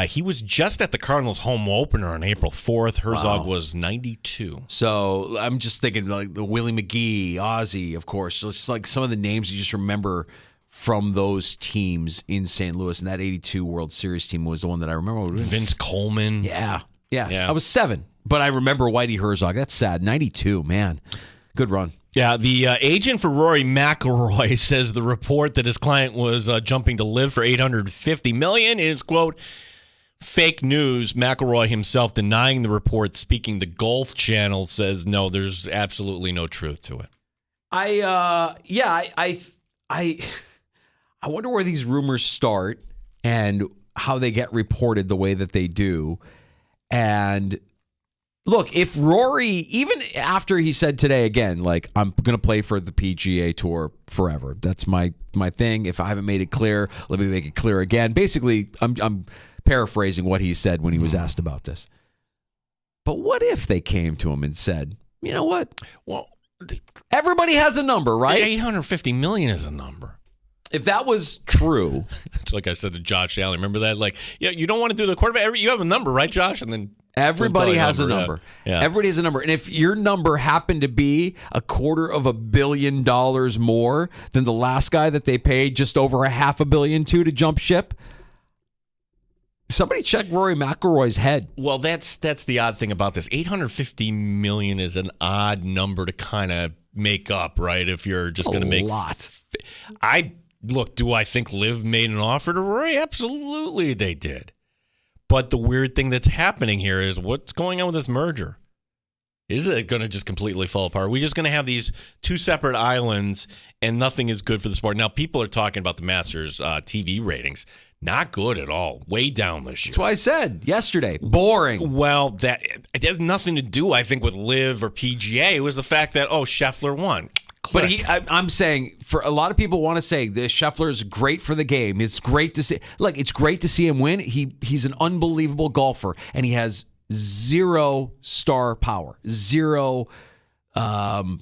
He was just at the Cardinals home opener on April 4th. Herzog was 92. So I'm just thinking like the Willie McGee, Ozzie, of course. Just like some of the names you just remember from those teams in St. Louis. And that 82 World Series team was the one that I remember. Vince Coleman. Yeah. Yes. I was 7, but I remember Whitey Herzog. That's sad. 92, man. Good run. Yeah, the agent for Rory McIlroy says the report that his client was jumping to live for $850 million is, quote, fake news. McIlroy himself denying the report, speaking the Golf Channel, says no, there's absolutely no truth to it. I wonder where these rumors start and how they get reported the way that they do. And Look, if Rory, even after he said today again, like, I'm going to play for the PGA Tour forever. That's my thing. If I haven't made it clear, let me make it clear again. Basically, I'm paraphrasing what he said when he was asked about this. But what if they came to him and said, you know what? Well, everybody has a number, right? $850 million is a number. If that was true. It's like I said to Josh Allen. Remember that? Like, yeah, you don't want to do the quarterback. You have a number, right, Josh? And then everybody has a number. Yeah. Everybody has a number. And if your number happened to be $250 million more than the last guy that they paid just over $500 million to jump ship, somebody check Rory McIlroy's head. Well, that's the odd thing about this. $850 million is an odd number to kind of make up, right? If you're just going to make a lot. Look, do I think Liv made an offer to Rory? Absolutely, they did. But the weird thing that's happening here is what's going on with this merger? Is it going to just completely fall apart? Are we just going to have these two separate islands and nothing is good for the sport? Now, people are talking about the Masters TV ratings. Not good at all. Way down this year. That's what I said yesterday. Boring. Well, that it has nothing to do, I think, with Liv or PGA. It was the fact that, Scheffler won. But I'm saying, for a lot of people want to say this Scheffler is great for the game. It's great to see. Look, it's great to see him win. He's an unbelievable golfer, and he has zero star power, zero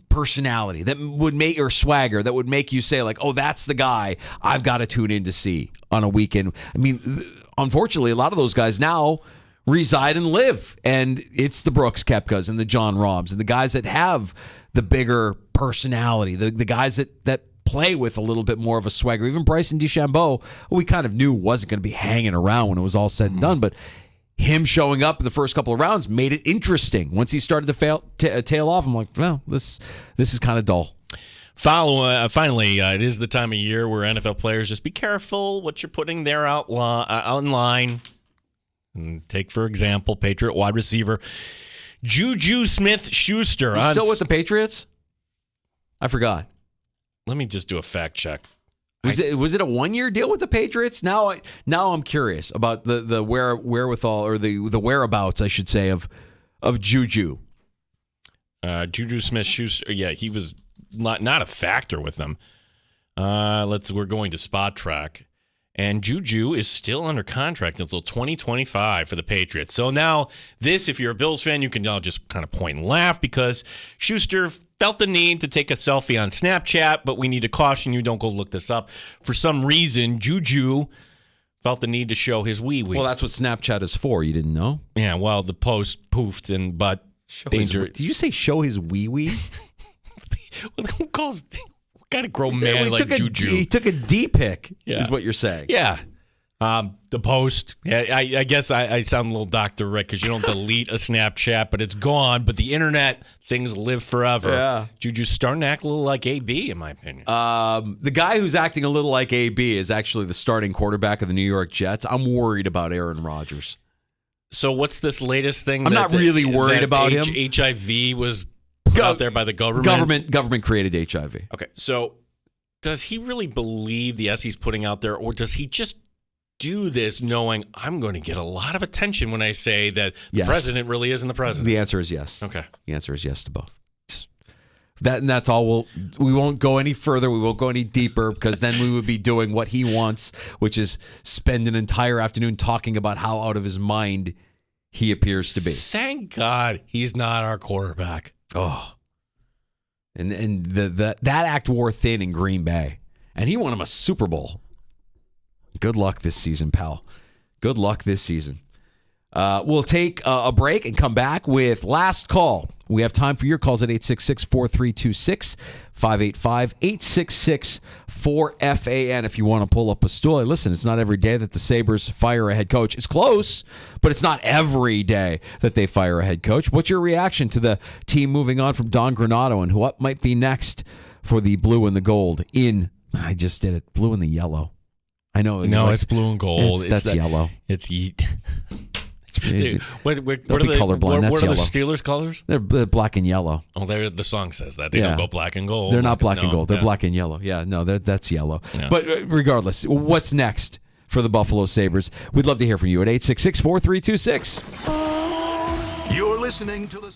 personality that would make, or swagger that would make you say, like, oh, that's the guy I've got to tune in to see on a weekend. I mean, unfortunately, a lot of those guys now reside and live, and it's the Brooks Koepkas and the John Rahms and the guys that have the bigger personality, the guys that play with a little bit more of a swagger. Even Bryson DeChambeau, who we kind of knew wasn't going to be hanging around when it was all said and done, but him showing up in the first couple of rounds made it interesting. Once he started to tail off, I'm like, well, this is kind of dull. Finally, it is the time of year where NFL players just be careful what you're putting there out in line. And take, for example, Patriot wide receiver Juju Smith-Schuster. He's still with the Patriots? I forgot. Let me just do a fact check. Was it a 1-year deal with the Patriots? Now I'm curious about the wherewithal, or the whereabouts, I should say, of Juju. Juju Smith-Schuster. Yeah, he was not a factor with them. We're going to Spot Track. And Juju is still under contract until 2025 for the Patriots. So now this, if you're a Bills fan, you can now just kind of point and laugh because Schuster felt the need to take a selfie on Snapchat, but we need to caution you, don't go look this up. For some reason, Juju felt the need to show his wee-wee. Well, that's what Snapchat is for. You didn't know? Yeah, well, the post poofed, but danger. Did you say show his wee-wee? Who calls... What kind of grown man like Juju? He took a D pic, is what you're saying. Yeah. The post. Yeah, I guess I sound a little Dr. Rick because you don't delete a Snapchat, but it's gone. But the internet, things live forever. Yeah. Juju's starting to act a little like AB, in my opinion. The guy who's acting a little like AB is actually the starting quarterback of the New York Jets. I'm worried about Aaron Rodgers. So what's this latest thing? I'm not really worried about him. HIV was put out there by the government. Government created HIV. Okay, so does he really believe the S he's putting out there, or does he just do this knowing I'm going to get a lot of attention when I say that the president really isn't the president? The answer is yes. Okay. The answer is yes to both. And that's all. We won't go any further. We won't go any deeper because then we would be doing what he wants, which is spend an entire afternoon talking about how out of his mind he appears to be. Thank God he's not our quarterback. Oh, and that act wore thin in Green Bay, and he won him a Super Bowl. Good luck this season, pal. Good luck this season. We'll take a break and come back with last call. We have time for your calls at 866-4326, 585-866-4FAN if you want to pull up a stool. Listen, it's not every day that the Sabres fire a head coach. It's close, but it's not every day that they fire a head coach. What's your reaction to the team moving on from Don Granato, and what might be next for the blue and the gold I just did it, blue and the yellow. I know. No, it's blue and gold. That's yellow. It's Dude, what are colorblind. That's what are yellow. the Steelers' colors? They're black and yellow. Oh, the song says that. They don't go black and gold. They're not black and gold. They're black and yellow. Yeah, no, that's yellow. Yeah. But regardless, what's next for the Buffalo Sabres? We'd love to hear from you at 866-4326. You're listening to the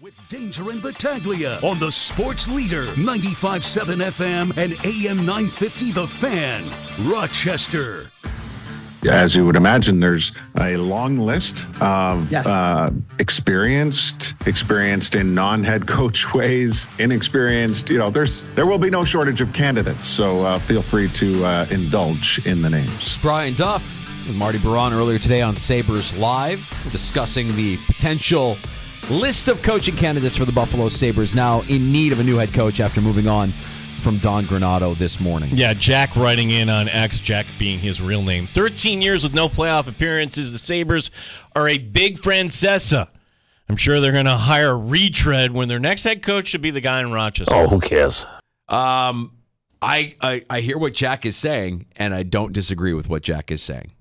With Danger and Battaglia on the Sports Leader, 95.7 FM and AM 950 The Fan, Rochester. As you would imagine, there's a long list of experienced in non-head coach ways, inexperienced. There will be no shortage of candidates. So feel free to indulge in the names. Brian Duff with Marty Baron earlier today on Sabres Live, discussing the potential list of coaching candidates for the Buffalo Sabres, now in need of a new head coach after moving on from Don Granato this morning. Yeah, Jack writing in on X, Jack being his real name. 13 years with no playoff appearances. The Sabres are a big Francesa. I'm sure they're going to hire a retread when their next head coach should be the guy in Rochester. Oh, who cares? I hear what Jack is saying, and I don't disagree with what Jack is saying.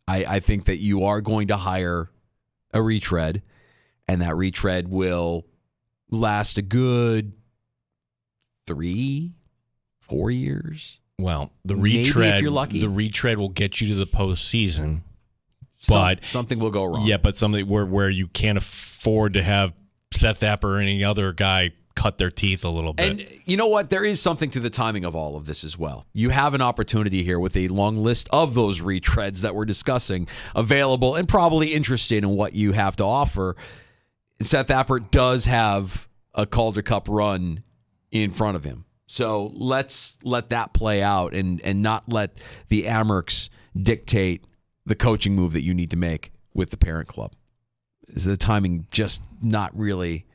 I think that you are going to hire a retread, and that retread will last a good 3-4 years. Well, Maybe if you're lucky. The retread will get you to the postseason, But something will go wrong. Yeah, but something where you can't afford to have Seth Apper or any other guy cut their teeth a little bit. And you know what? There is something to the timing of all of this as well. You have an opportunity here with a long list of those retreads that we're discussing available and probably interested in what you have to offer. Seth Apper does have a Calder Cup run in front of him. So let's let that play out and not let the Amerks dictate the coaching move that you need to make with the parent club. Is the timing just not really...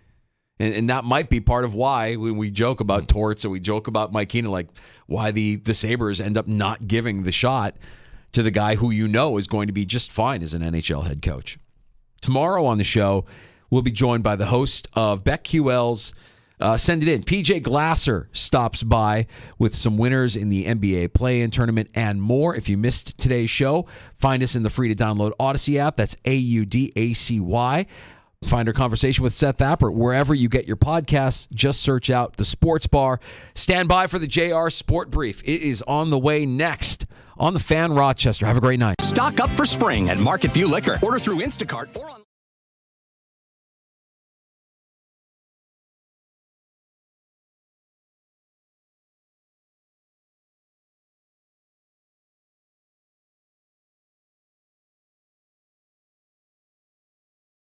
And that might be part of why when we joke about Torts and we joke about Mike Keenan, like why the Sabres end up not giving the shot to the guy who you know is going to be just fine as an NHL head coach. Tomorrow on the show, we'll be joined by the host of BetQL's Send It In. PJ Glasser stops by with some winners in the NBA play-in tournament and more. If you missed today's show, find us in the free-to-download Odyssey app. That's AUDACY. Find our conversation with Seth Apper wherever you get your podcasts. Just search out The Sports Bar. Stand by for the JR Sport Brief. It is on the way next on The Fan Rochester. Have a great night. Stock up for spring at Market View Liquor. Order through Instacart or on